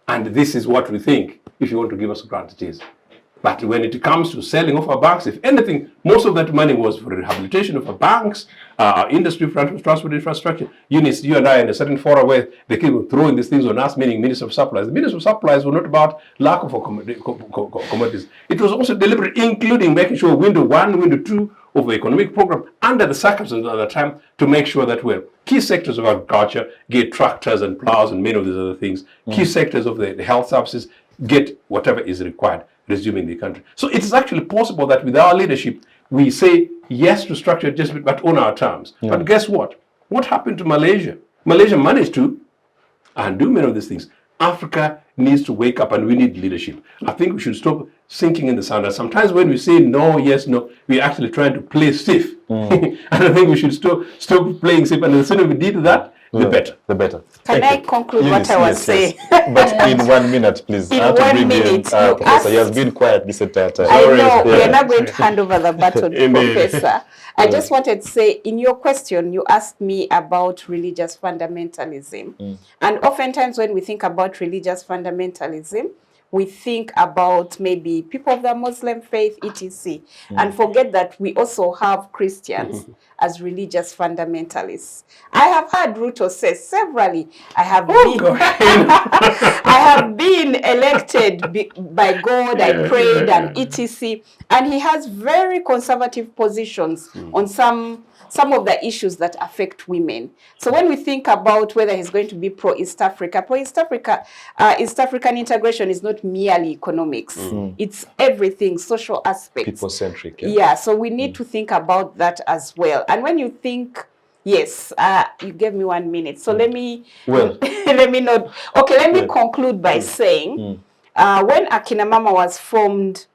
And this is what we think, if you want to give us a grant, it is. But when it comes to selling off our banks, if anything, most of that money was for rehabilitation of our banks, industry, transport infrastructure. Eunice, you and I, in a certain forum where they keep throwing these things on us, meaning Minister of Supplies. The Minister of Supplies were not about lack of commodities. It was also deliberate, including making sure window 1, window 2 of the economic program under the circumstances at the time to make sure that we're key sectors of agriculture get tractors and plows and many of these other things. Key sectors of the health services get whatever is required, resuming the country. So it is actually possible that with our leadership, we say yes to structured adjustment, but on our terms. But guess what? What happened to Malaysia? Malaysia managed to undo many of these things. Africa needs to wake up, and we need leadership. I think we should stop sinking in the sand. And sometimes when we say no, yes, no, we're actually trying to play safe. And I think we should stop playing safe. And the sooner we did that, the better. The better. Can I conclude what I was saying? But in 1 minute, please. In I have to 1 bring minute, you Professor. He has been quiet this entire time. I know, we're not going to hand over the baton to Professor. I just wanted to say, in your question, you asked me about religious fundamentalism. And oftentimes when we think about religious fundamentalism, we think about maybe people of the Muslim faith, etc. And forget that we also have Christians as religious fundamentalists. I have heard Ruto say severally, I have been elected by God, I prayed and etc. And he has very conservative positions on some of the issues that affect women. So when we think about whether he's going to be pro-East Africa, East African integration is not merely economics. It's everything, social aspects. People-centric. Yeah, so we need to think about that as well. And when you think, yes, you gave me 1 minute. So let me, let me conclude by saying, when Akina Mama was formed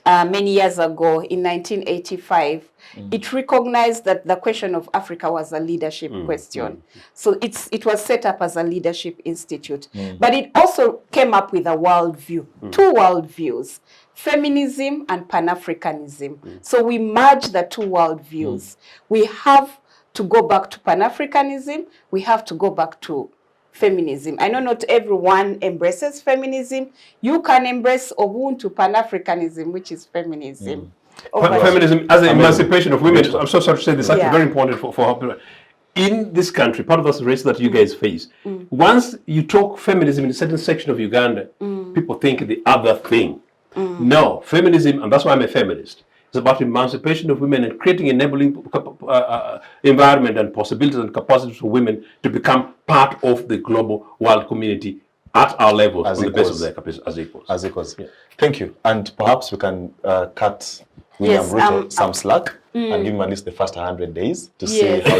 many years ago in 1985, it recognized that the question of Africa was a leadership question. So it was set up as a leadership institute. But it also came up with a worldview, 2 worldviews, feminism and Pan-Africanism. So we merge the 2 worldviews. We have to go back to Pan-Africanism. We have to go back to feminism. I know not everyone embraces feminism. You can embrace Ubuntu Pan-Africanism, which is feminism. Feminism as an emancipation of women. I'm so sorry to say this. That's very important for in this country, part of the race that you guys face. Once you talk feminism in a certain section of Uganda, people think the other thing. No, feminism, and that's why I'm a feminist. It's about emancipation of women and creating enabling environment and possibilities and capacities for women to become part of the global world community at our level, on the basis of their capacity, as equals. Yeah. Thank you. And perhaps we can cut William Ruto some slack and give him at least the first 100 days to see how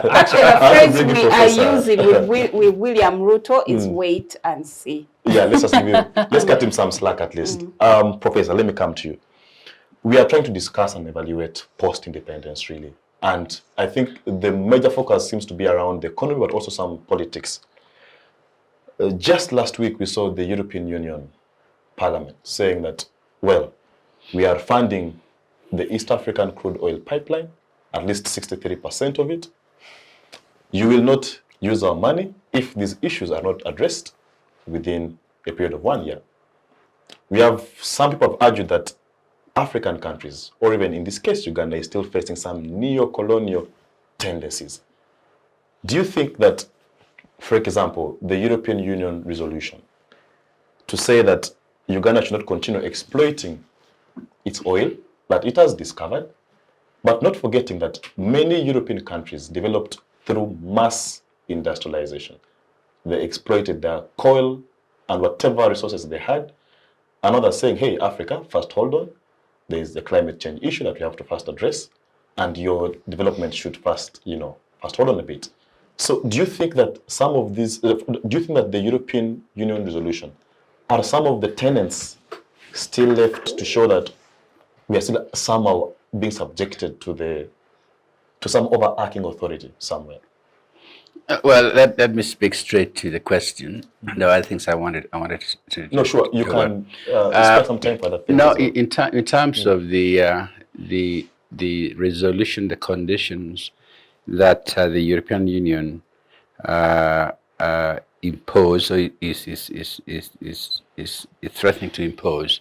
actually, the phrase we are using with William Ruto is wait and see. Yeah, let's cut him some slack at least. Professor, let me come to you. We are trying to discuss and evaluate post-independence, really. And I think the major focus seems to be around the economy, but also some politics. Just last week, we saw the European Union Parliament saying that, well, we are funding the East African crude oil pipeline, at least 63% of it. You will not use our money if these issues are not addressed within a period of 1 year. Some people have argued that African countries, or even in this case, Uganda, is still facing some neo-colonial tendencies. Do you think that, for example, the European Union resolution to say that Uganda should not continue exploiting its oil that it has discovered, but not forgetting that many European countries developed through mass industrialization. They exploited their coal and whatever resources they had, and others saying, hey, Africa, first hold on. There is the climate change issue that we have to first address, and your development should first, first hold on a bit. So do you think that some of these, do you think that the European Union resolution, are some of the tenets still left to show that we are still somehow being subjected to some overarching authority somewhere? Well, let me speak straight to the question. There are things I wanted to. No, sure. You can spend some time for that. No, in terms of the resolution, the conditions that the European Union impose or is threatening to impose.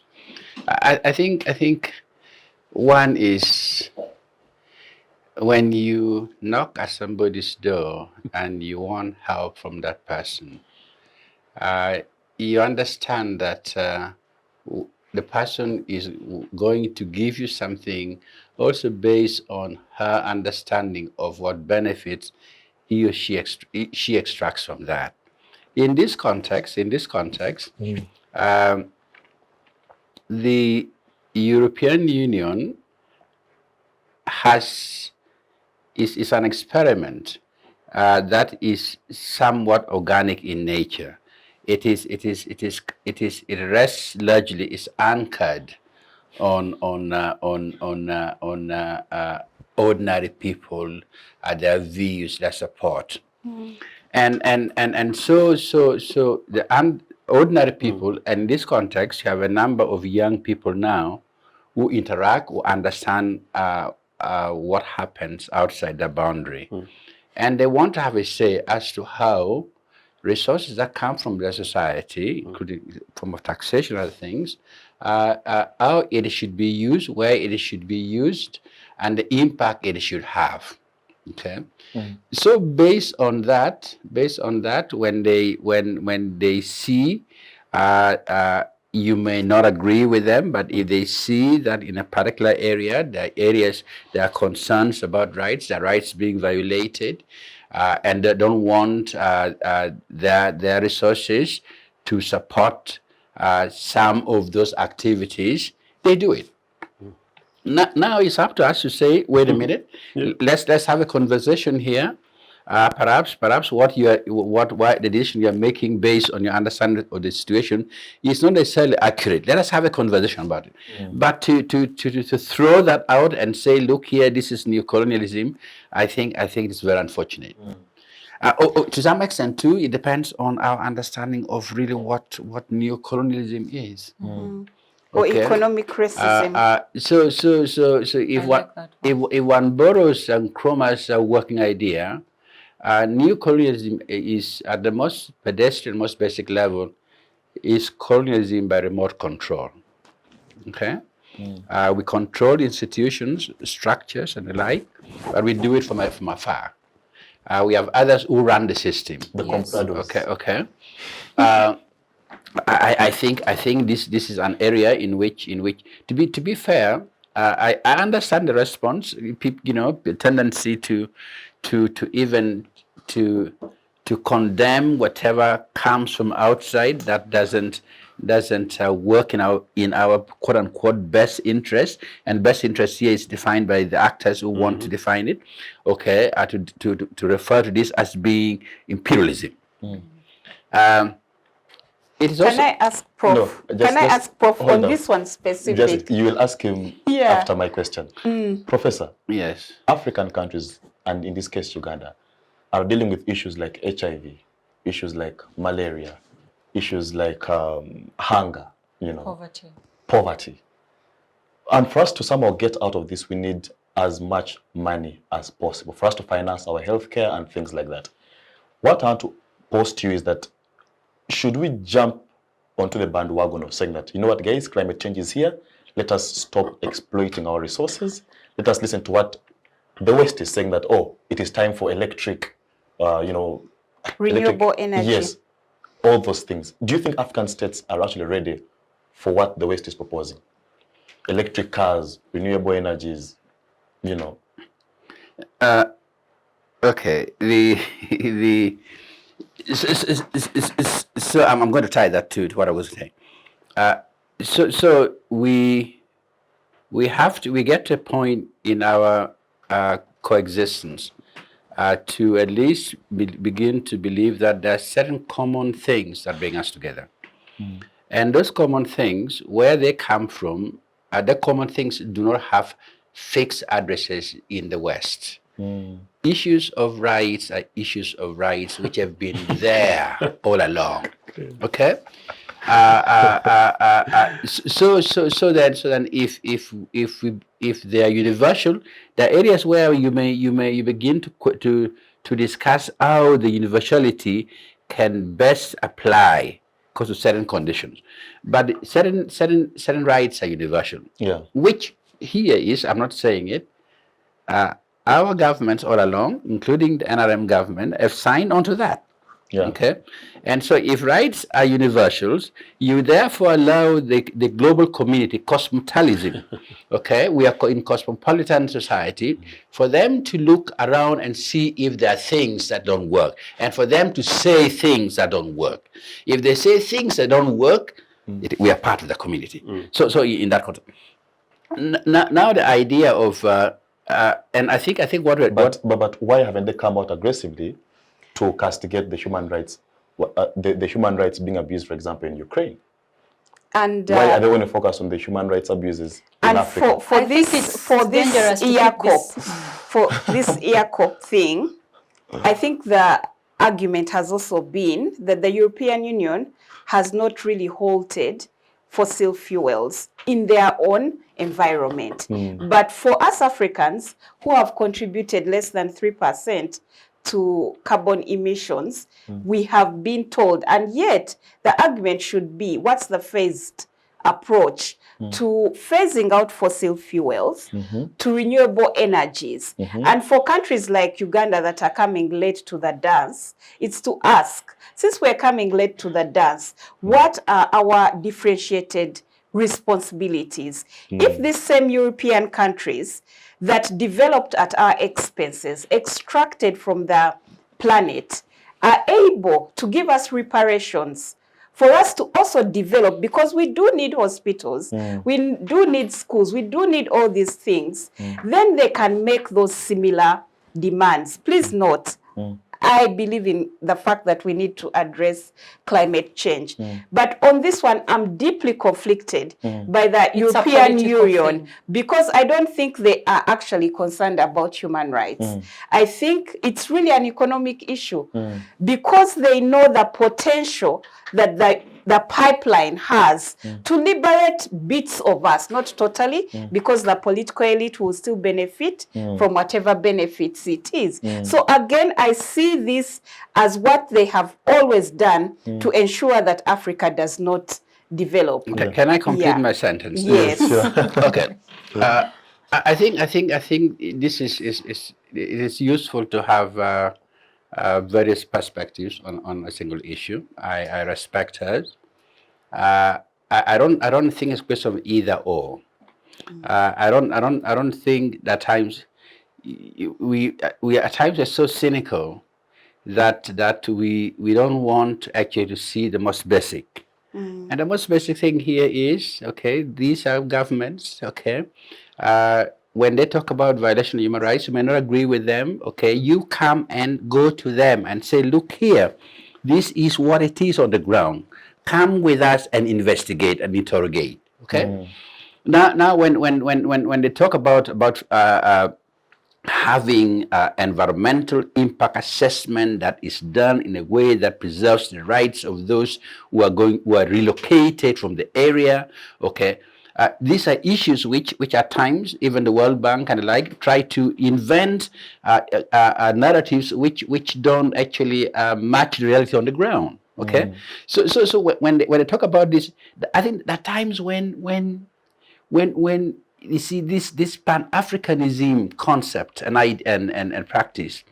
I think one is when you knock at somebody's door and you want help from that person, you understand that the person is going to give you something also based on her understanding of what benefits he or she extracts from that. In this context, the European Union is an experiment that is somewhat organic in nature. It rests largely, is anchored on ordinary people, their views, their support, and so the ordinary people. In this context, you have a number of young people now who interact, who understand what happens outside the boundary, and they want to have a say as to how resources that come from their society, including form of taxation and other things, how it should be used, where it should be used, and the impact it should have. Okay. So based on that, when they see, you may not agree with them, but if they see that in a particular area, there are concerns about rights, their rights being violated, and they don't want their resources to support some of those activities, they do it. Now it's up to us to say, wait a minute, let's have a conversation here. Perhaps what the decision you are making based on your understanding of the situation is not necessarily accurate. Let us have a conversation about it. But to throw that out and say, look here, this is neocolonialism, I think it's very unfortunate. To some extent too, it depends on our understanding of really what neocolonialism is. Or economic racism. So if one borrows Nkrumah's working idea, new colonialism is at the most pedestrian, most basic level, is colonialism by remote control. Okay, we control institutions, structures, and the like, but we do it from afar. We have others who run the system. The comprados. Okay. I think this is an area in which to be fair, I understand the response. The tendency to even condemn whatever comes from outside that doesn't work in our quote unquote best interest, and best interest here is defined by the actors who want to define it. Okay, to refer to this as being imperialism. Can I ask Prof? On this one specific? You will ask him after my question. Professor, yes. African countries, and in this case Uganda, are dealing with issues like HIV, issues like malaria, issues like hunger, poverty. And for us to somehow get out of this, we need as much money as possible for us to finance our healthcare and things like that. What I want to pose to you is that, should we jump onto the bandwagon of saying that, you know what, guys, climate change is here. Let us stop exploiting our resources. Let us listen to what the West is saying, that, oh, it is time for electric, renewable energy. Yes, all those things. Do you think African states are actually ready for what the West is proposing? Electric cars, renewable energies, Okay. So I'm going to tie that to what I was saying. So we get to a point in our coexistence to at least begin to believe that there are certain common things that bring us together. And those common things, where they come from, the common things do not have fixed addresses in the West. Issues of rights are issues of rights which have been there all along. Okay? So then if they are universal, there are areas where you begin to discuss how the universality can best apply because of certain conditions. But certain rights are universal. Yeah. Which here is, I'm not saying it, our governments all along, including the NRM government, have signed onto that. Yeah. Okay, and so if rights are universals, you therefore allow the global community, cosmopolitanism, okay, we are in cosmopolitan society, for them to look around and see if there are things that don't work, and for them to say things that don't work. If they say things that don't work, we are part of the community. So in that context, now the idea of and I think but why haven't they come out aggressively to castigate the human rights, the human rights being abused, for example, in Ukraine? And why are they going to focus on the human rights abuses in Africa? For this EACOP thing, I think the argument has also been that the European Union has not really halted fossil fuels in their own environment. But for us Africans, who have contributed less than 3% to carbon emissions, we have been told, and yet the argument should be, what's the phased approach to phasing out fossil fuels to renewable energies? And for countries like Uganda that are coming late to the dance, it's to ask, since we're coming late to the dance, what are our differentiated responsibilities? If these same European countries that developed at our expenses, extracted from the planet, are able to give us reparations for us to also develop, because we do need hospitals, we do need schools, we do need all these things, then they can make those similar demands. Please note, I believe in the fact that we need to address climate change. But on this one, I'm deeply conflicted by the European Union, because I don't think they are actually concerned about human rights. I think it's really an economic issue, because they know the potential that the pipeline has to liberate bits of us, not totally, because the political elite will still benefit from whatever benefits it is. So again, I see this as what they have always done to ensure that Africa does not develop. Okay, can I complete my sentence? Yes. Okay. I think this is useful to have various perspectives on a single issue. I respect hers. I don't think it's a question of either or. I don't think that times we at times are so cynical that we don't want actually to see the most basic. And the most basic thing here is, okay, these are governments, okay. When they talk about violation of human rights, you may not agree with them, okay. You come and go to them and say, look here, this is what it is on the ground. Come with us and investigate and interrogate, okay. Now when they talk about having environmental impact assessment that is done in a way that preserves the rights of those who are relocated from the area, okay. These are issues which at times even the World Bank and the like try to invent narratives which don't actually match the reality on the ground. Okay, so when they talk about this, I think there are times when you see this Pan-Africanism concept and practice,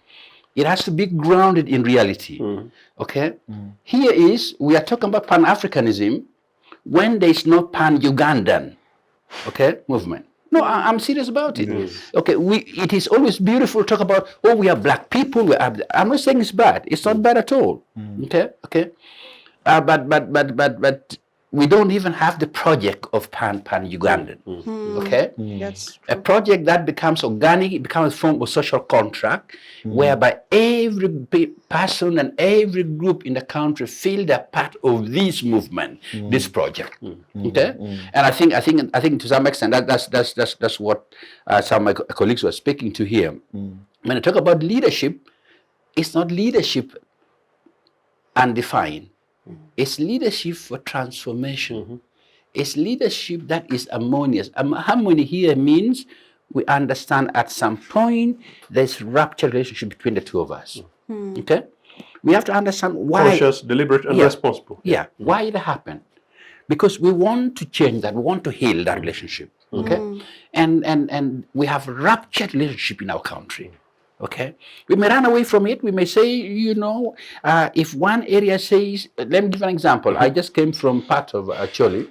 it has to be grounded in reality. Okay, here is, we are talking about Pan-Africanism when there is no Pan-Ugandan, okay, movement. No, I'm serious about it. Okay, it is always beautiful to talk about, oh, we are black people. I'm not saying it's bad. It's not bad at all. Okay. But we don't even have the project of pan Ugandan. Okay, That's a project that becomes organic, it becomes a form of social contract, whereby every person and every group in the country feel they're part of this movement, this project. Okay, and I think to some extent that's what some of my colleagues were speaking to here. When I talk about leadership, it's not leadership undefined. It's leadership for transformation. It's leadership that is harmonious. Harmony here means we understand at some point there's ruptured relationship between the two of us. Okay? We have to understand why. Conscious, deliberate, and responsible. Yeah, why it happened. Because we want to change that, we want to heal that relationship. Okay? And we have ruptured relationship in our country. Okay, we may run away from it. We may say, if one area says, let me give an example. I just came from part of Choli,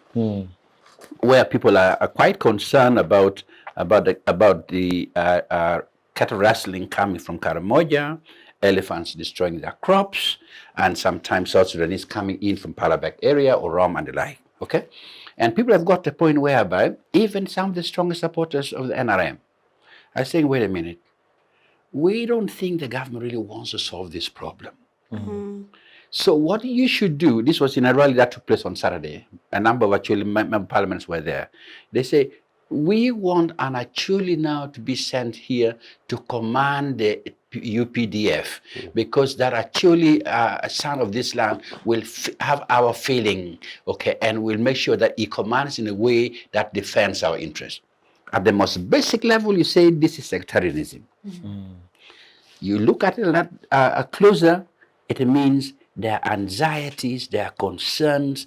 where people are quite concerned about the cattle rustling coming from Karamoja, elephants destroying their crops, and sometimes South Sudanese coming in from Palabek area or Rom and the like. Okay, and people have got to a point whereby even some of the strongest supporters of the NRM are saying, wait a minute. We don't think the government really wants to solve this problem. So what you should do, this was in a rally that took place on Saturday. A number of actually member parliaments were there. They say, we want an Acholi now to be sent here to command the UPDF because that Acholi, son of this land, will have our feeling, okay, and will make sure that he commands in a way that defends our interests. At the most basic level, you say this is sectarianism. You look at it closer, it means their anxieties, their concerns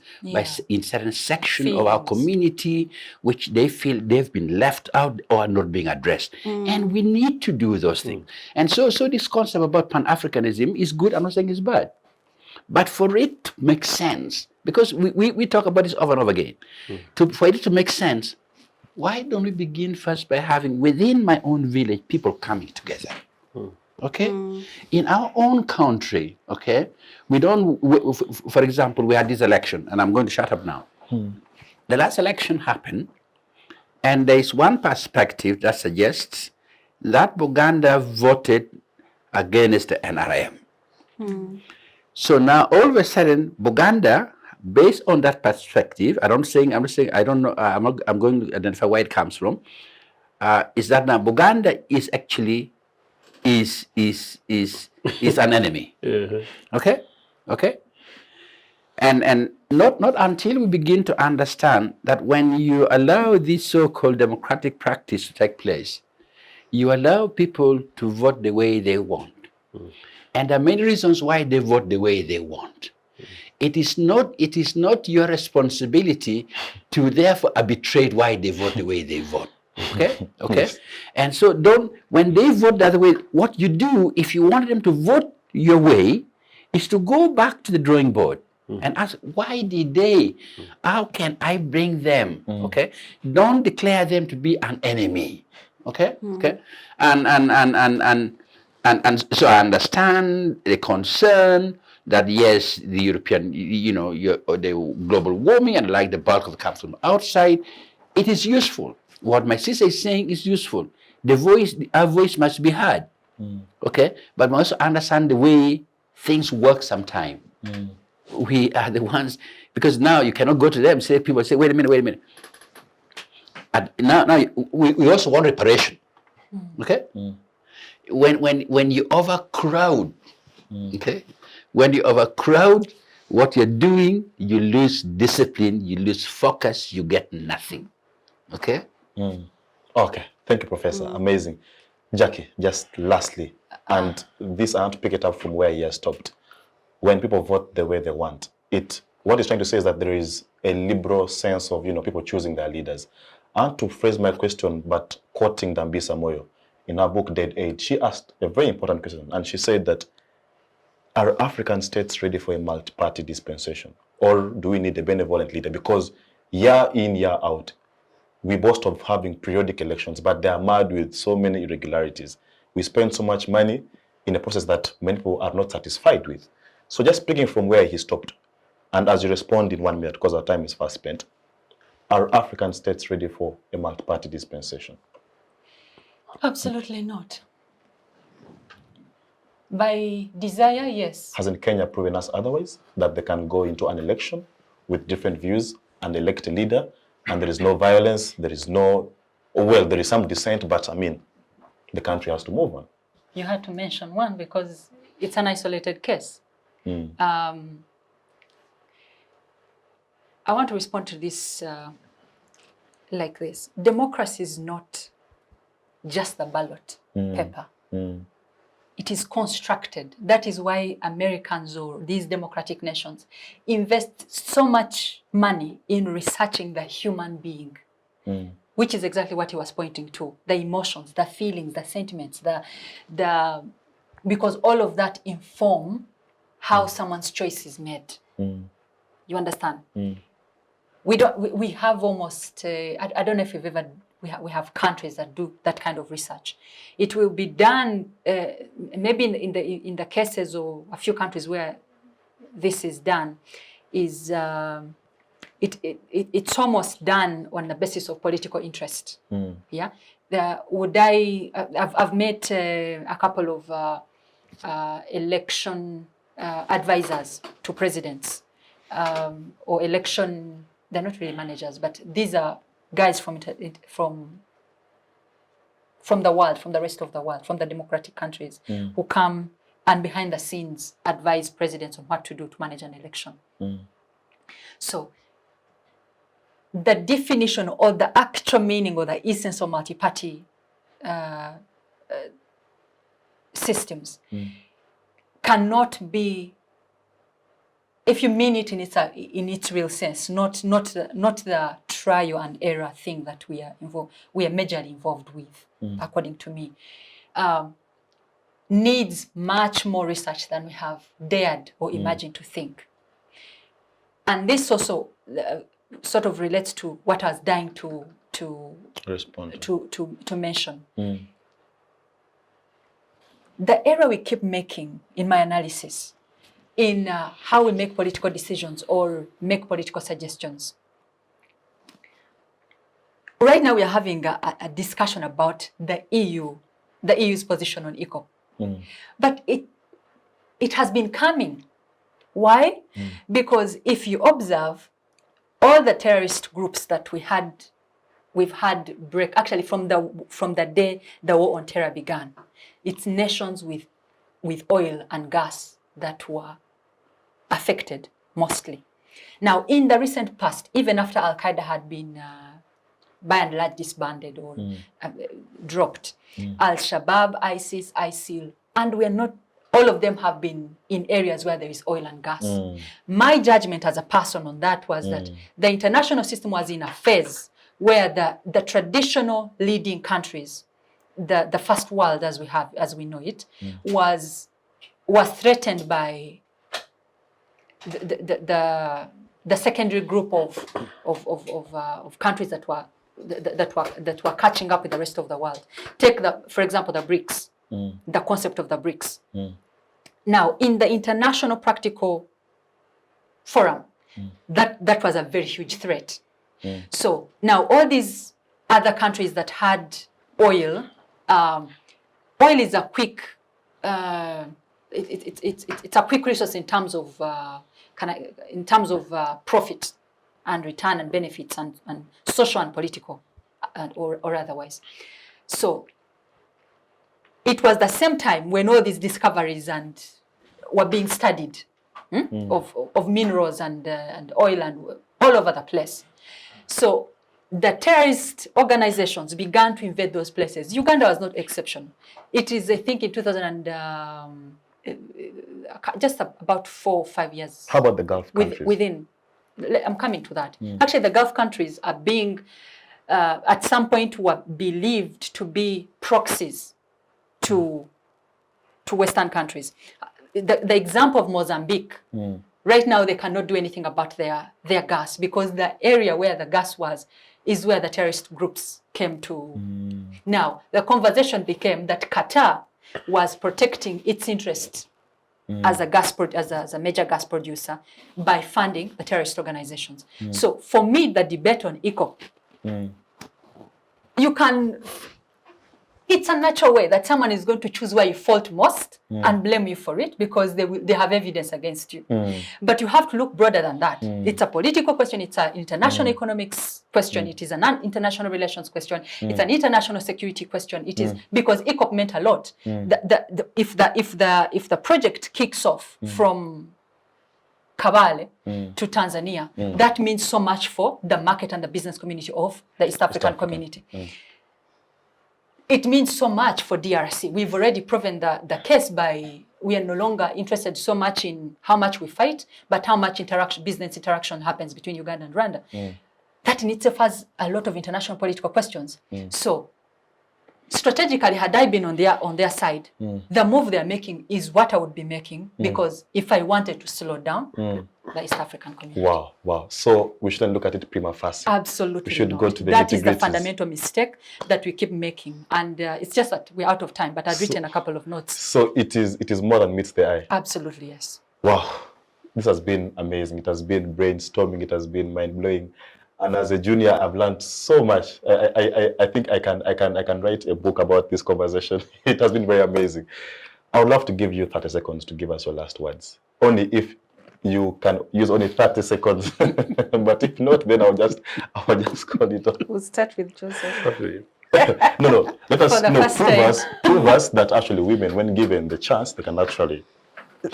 in certain section of our community, which they feel they've been left out or are not being addressed. And we need to do those things. And so this concept about Pan-Africanism is good. I'm not saying it's bad. But for it to make sense, because we talk about this over and over again, for it to make sense, why don't we begin first by having within my own village people coming together? Okay, in our own country, okay, we don't. For example, we had this election, and I'm going to shut up now. The last election happened, and there is one perspective that suggests that Buganda voted against the NRM. So now all of a sudden, Buganda, based on that perspective, I'm not saying, I don't know, I'm going to identify where it comes from, is that now Buganda is actually is an enemy. Okay? And not until we begin to understand that when you allow this so-called democratic practice to take place, you allow people to vote the way they want. And there are many reasons why they vote the way they want. It is not your responsibility to therefore arbitrate why they vote the way they vote. Okay? And so when they vote the other way, what you do, if you want them to vote your way, is to go back to the drawing board and ask, why did they? How can I bring them? Okay? Don't declare them to be an enemy. Okay? Okay? And so I understand the concern that yes, the European, the global warming and like the bulk of it comes from outside. It is useful. What my sister is saying is useful. Our voice must be heard. Okay? But we also understand the way things work sometimes. We are the ones, because now you cannot go to them, people say, wait a minute. Now we also want reparation. Okay? When you overcrowd, okay? When you overcrowd what you're doing, you lose discipline, you lose focus, you get nothing. Okay? Okay, thank you, Professor. Amazing. Jackie, just lastly, and this I want to pick it up from where you stopped. When people vote the way they want, what it's trying to say is that there is a liberal sense of people choosing their leaders. I want to phrase my question, but quoting Dambisa Moyo in her book Dead Age, she asked a very important question, and she said that, are African states ready for a multi-party dispensation? Or do we need a benevolent leader? Because year in, year out, We boast of having periodic elections, but they are marred with so many irregularities. We spend so much money in a process that many people are not satisfied with. So just speaking from where he stopped, and as you respond in 1 minute, because our time is fast spent, are African states ready for a multi-party dispensation? Absolutely not. By desire, yes. Hasn't Kenya proven us otherwise, that they can go into an election with different views and elect a leader, and there is no violence, there is no, well, there is some dissent, but I mean, the country has to move on. You had to mention one because it's an isolated case. I want to respond to this like this. Democracy is not just the ballot paper. It is constructed. That is why Americans or these democratic nations invest so much money in researching the human being, which is exactly what he was pointing to, the emotions, the feelings, the sentiments, because all of that inform how someone's choice is made. You understand? We have almost, I don't know if you've ever, we have countries that do that kind of research. It will be done maybe in the cases of a few countries where this is done, is it's almost done on the basis of political interest. Yeah, I've met a couple of election advisors to presidents or election. They're not really managers, but these are guys from the world, from the rest of the world, from the democratic countries, who come and behind the scenes advise presidents on what to do to manage an election. So the definition or the actual meaning or the essence of multi-party systems cannot be, if you mean it in its real sense, not the trial and error thing that we are majorly involved with, according to me, needs much more research than we have dared or imagined to think. And this also sort of relates to what I was dying to respond to mention. The error we keep making, in my analysis, in how we make political decisions or make political suggestions. Right now we are having a discussion about the EU's position on ECO. But it has been coming. Why? Because if you observe, all the terrorist groups that we've had break, actually from the day the war on terror began, it's nations with oil and gas that were affected mostly. Now, in the recent past, even after Al-Qaeda had been by and large disbanded or dropped, Al-Shabaab, ISIS, ISIL, and we're not, all of them have been in areas where there is oil and gas. My judgment as a person on that was that the international system was in a phase where the traditional leading countries, the first world as we know it, was threatened by the secondary group of countries that were catching up with the rest of the world. Take for example, the BRICS, the concept of the BRICS. Now, in the international practical forum, that was a very huge threat. So now all these other countries that had oil, oil is a quick, it's a quick resource in terms of profit and return and benefits and social and political or otherwise. So it was the same time when all these discoveries were being studied of minerals and oil and all over the place. So the terrorist organizations began to invade those places. Uganda was not exception. It is, I think, in 2000 just about 4 or 5 years. How about the Gulf countries? I'm coming to that. Actually, the Gulf countries are being, at some point, were believed to be proxies to Western countries. The example of Mozambique, right now they cannot do anything about their gas because the area where the gas was is where the terrorist groups came to. Now, the conversation became that Qatar was protecting its interests as a major gas producer by funding the terrorist organizations. So for me, the debate on ECOP, you can, it's a natural way that someone is going to choose where you fault most and blame you for it because they have evidence against you. But you have to look broader than that. It's a political question, it's an international economics question, it is an international relations question, it's an international security question. It is because ECOP meant a lot. If the project kicks off from Kabale to Tanzania, that means so much for the market and the business community of the East African community. It means so much for DRC. We've already proven the case by we are no longer interested so much in how much we fight, but how much business interaction happens between Uganda and Rwanda. That in itself has a lot of international political questions. So strategically, had I been on their side, the move they're making is what I would be making, because if I wanted to slow down the East African community. Wow. So we shouldn't look at it prima facie. Absolutely We should not. go to the That is the nitty-gritties. fundamental mistake that we keep making. And it's just that we're out of time, but I've written a couple of notes. So it is more than meets the eye. Absolutely, yes. Wow. This has been amazing. It has been brainstorming. It has been mind-blowing. And as a junior, I've learned so much. I think I can write a book about this conversation. It has been very amazing. I would love to give you 30 seconds to give us your last words. Only if you can use only 30 seconds. But if not, then I'll just call it off. We'll start with Joseph. No. Let us For the first prove us that actually women, when given the chance, they can actually.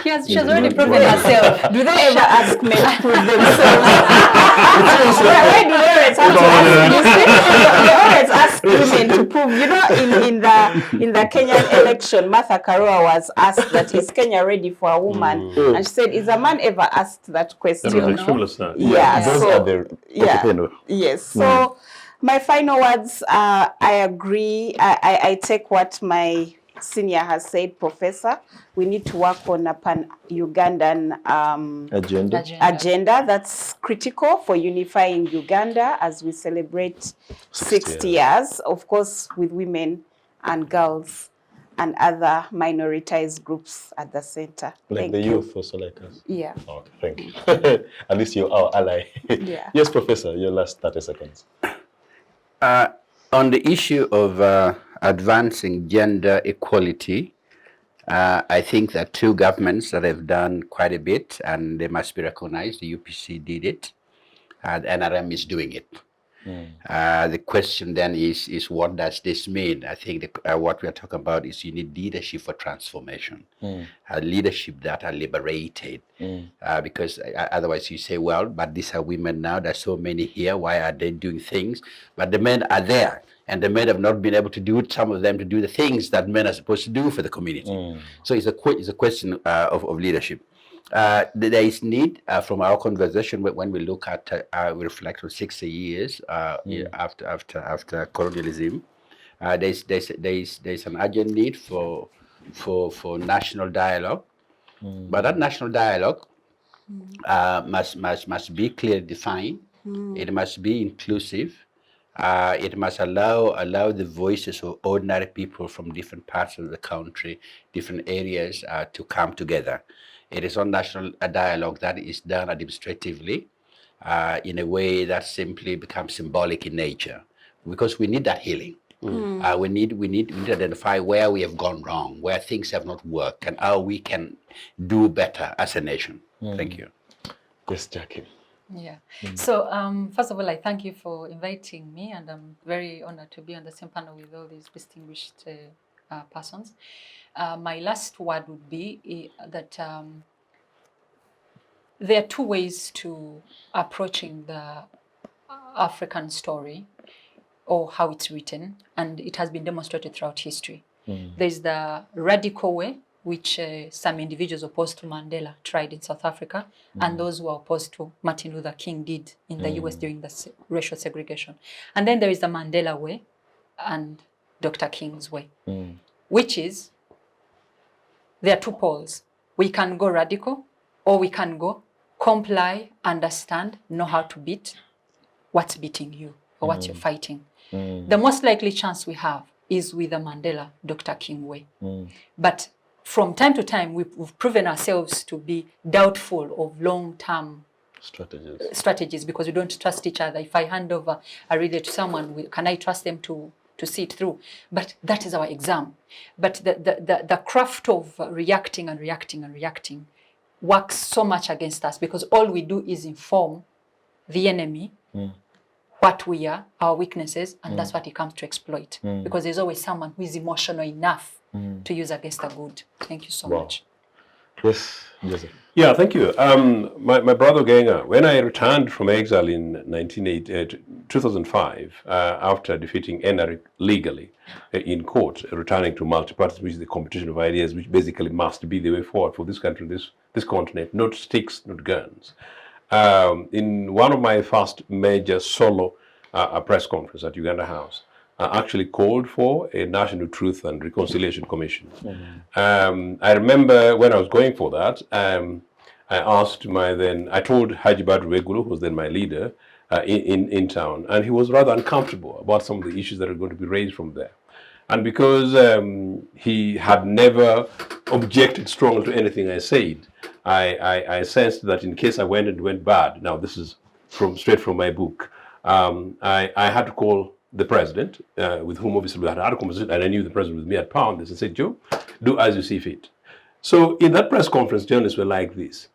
She has already proven herself. Do they ever ask men to prove themselves? Why do they always have to ask? You see, they always ask women to prove. You know, in the Kenyan election, Martha Karua was asked that is Kenya ready for a woman, and she said, "Is a man ever asked that question?" Yeah. Those So are the yes. So my final words. I agree. I take what my senior has said, Professor. We need to work on a pan-Ugandan agenda that's critical for unifying Uganda as we celebrate 60 years, of course, with women and girls and other minoritized groups at the center. Like the youth also like us. Yeah. Okay, thank you. At least you're our ally. Yeah. Yes, Professor, your last 30 seconds. On the issue of advancing gender equality, I think that two governments that have done quite a bit, and they must be recognized. The UPC did it, and NRM is doing it. The question then is what does this mean? I think what we are talking about is you need leadership for transformation, leadership that are liberated, because otherwise you say, well, but these are women now, there's so many here, why are they doing things? But the men are there, and the men have not been able to do it, some of them to do the things that men are supposed to do for the community. So it's a question of leadership. There is need from our conversation when we look at we reflect on 60 years after colonialism. There's an urgent need for national dialogue, but that national dialogue must be clearly defined. It must be inclusive. It must allow the voices of ordinary people from different parts of the country, different areas to come together. It is on national dialogue that is done administratively in a way that simply becomes symbolic in nature, because we need that healing. We need to identify where we have gone wrong, where things have not worked, and how we can do better as a nation. Thank you. Yes, Jackie. Yeah. So first of all, I thank you for inviting me, and I'm very honored to be on the same panel with all these distinguished persons. My last word would be that there are two ways to approaching the African story, or how it's written, and it has been demonstrated throughout history. There's the radical way, which some individuals opposed to Mandela tried in South Africa, and those who are opposed to Martin Luther King did in the US during the racial segregation. And then there is the Mandela way and Dr. King's way, which is, there are two poles. We can go radical, or we can go comply, understand, know how to beat what's beating you. or what you're fighting. The most likely chance we have is with the Mandela, Dr. Kingwe. But from time to time, we've proven ourselves to be doubtful of long-term strategies because we don't trust each other. If I hand over a relay to someone, can I trust them to see it through? But that is our exam. But the craft of reacting and reacting and reacting works so much against us because all we do is inform the enemy what we are, our weaknesses, and that's what he comes to exploit. Because there's always someone who is emotional enough to use against the good. Thank you so much. Yes, Joseph. Yeah, thank you. My brother Ogenga, when I returned from exile in 2005, after defeating NR legally in court, returning to multi-party, which is the competition of ideas, which basically must be the way forward for this country, this continent, not sticks, not guns. In one of my first major solo press conference at Uganda House, I actually called for a National Truth and Reconciliation Commission. I remember when I was going for that, I asked I told Haji Badru Wegulu, who was then my leader, in town, and he was rather uncomfortable about some of the issues that are going to be raised from there. And because he had never objected strongly to anything I said, I sensed that in case I went bad, now this is straight from my book, I had to call the president, with whom obviously we had a conversation, and I knew the president with me at Pound. They said, Joe, do as you see fit. So in that press conference, journalists were like this.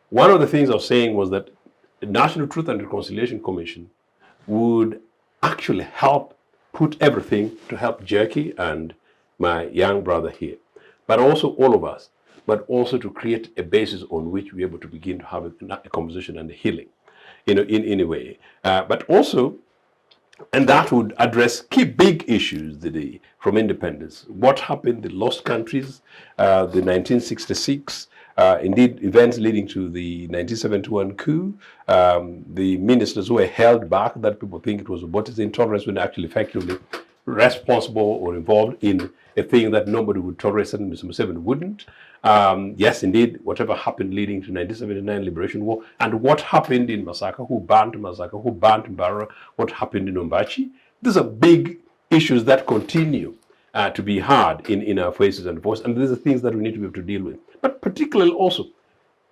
One of the things I was saying was that the National Truth and Reconciliation Commission would actually help put everything to help Jackie and my young brother here, but also all of us, but also to create a basis on which we're able to begin to have a conversation and a healing, in a way. But also, and that would address key big issues today from independence. What happened, the lost countries, the 1966, indeed events leading to the 1971 coup, the ministers who were held back, that people think it was what is intolerance when actually effectively responsible or involved in a thing that nobody would tolerate, and Mr. Musiime wouldn't. Yes, indeed, whatever happened leading to 1979 Liberation War, and what happened in Masaka, who banned Mbara, what happened in Umbachi. These are big issues that continue to be hard in our faces and voice, and these are things that we need to be able to deal with. But particularly also,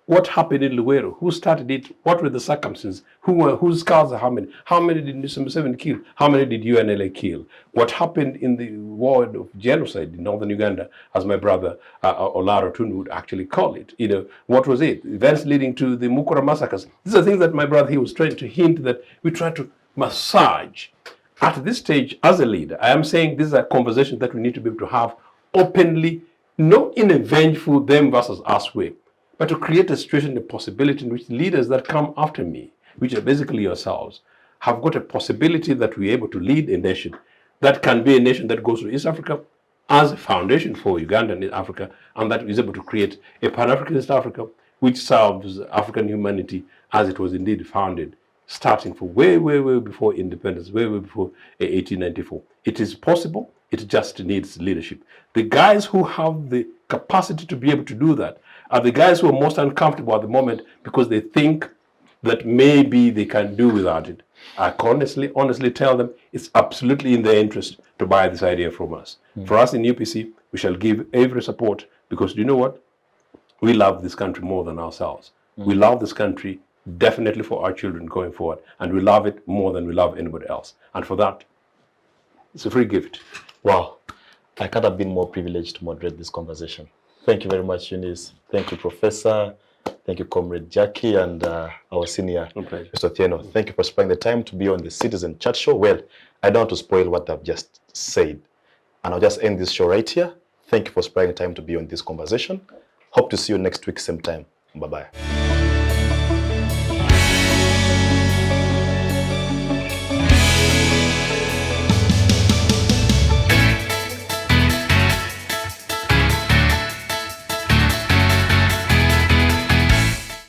what happened in Luwero? Who started it? What were the circumstances? Whose scars are how many? How many did Mr. Musiime kill? How many did UNLA kill? What happened in the war of genocide in northern Uganda, as my brother Otunnu would actually call it? What was it? Events leading to the Mukura massacres. These are things that my brother, he was trying to hint that we try to massage. At this stage, as a leader, I am saying this is a conversation that we need to be able to have openly, not in a vengeful them versus us way, but to create a situation, a possibility in which leaders that come after me, which are basically yourselves, have got a possibility that we're able to lead a nation that can be a nation that goes to East Africa as a foundation for Uganda and East Africa, and that is able to create a Pan-African East Africa which serves African humanity as it was indeed founded, starting from way, way, way before independence, way, way before 1894. It is possible, it just needs leadership. The guys who have the capacity to be able to do that are the guys who are most uncomfortable at the moment because they think that maybe they can do without it. I can honestly tell them it's absolutely in their interest to buy this idea from us. For us in UPC, we shall give every support because do you know what? We love this country more than ourselves. We love this country definitely for our children going forward, and we love it more than we love anybody else. And for that, it's a free gift. Wow. I can't have been more privileged to moderate this conversation. Thank you very much, Eunice. Thank you, Professor. Thank you, Comrade Jackie, and our senior, Mr. Ochieno. Thank you for spending the time to be on the Citizen Chat Show. Well, I don't want to spoil what I've just said, and I'll just end this show right here. Thank you for spending the time to be on this conversation. Hope to see you next week, same time. Bye-bye.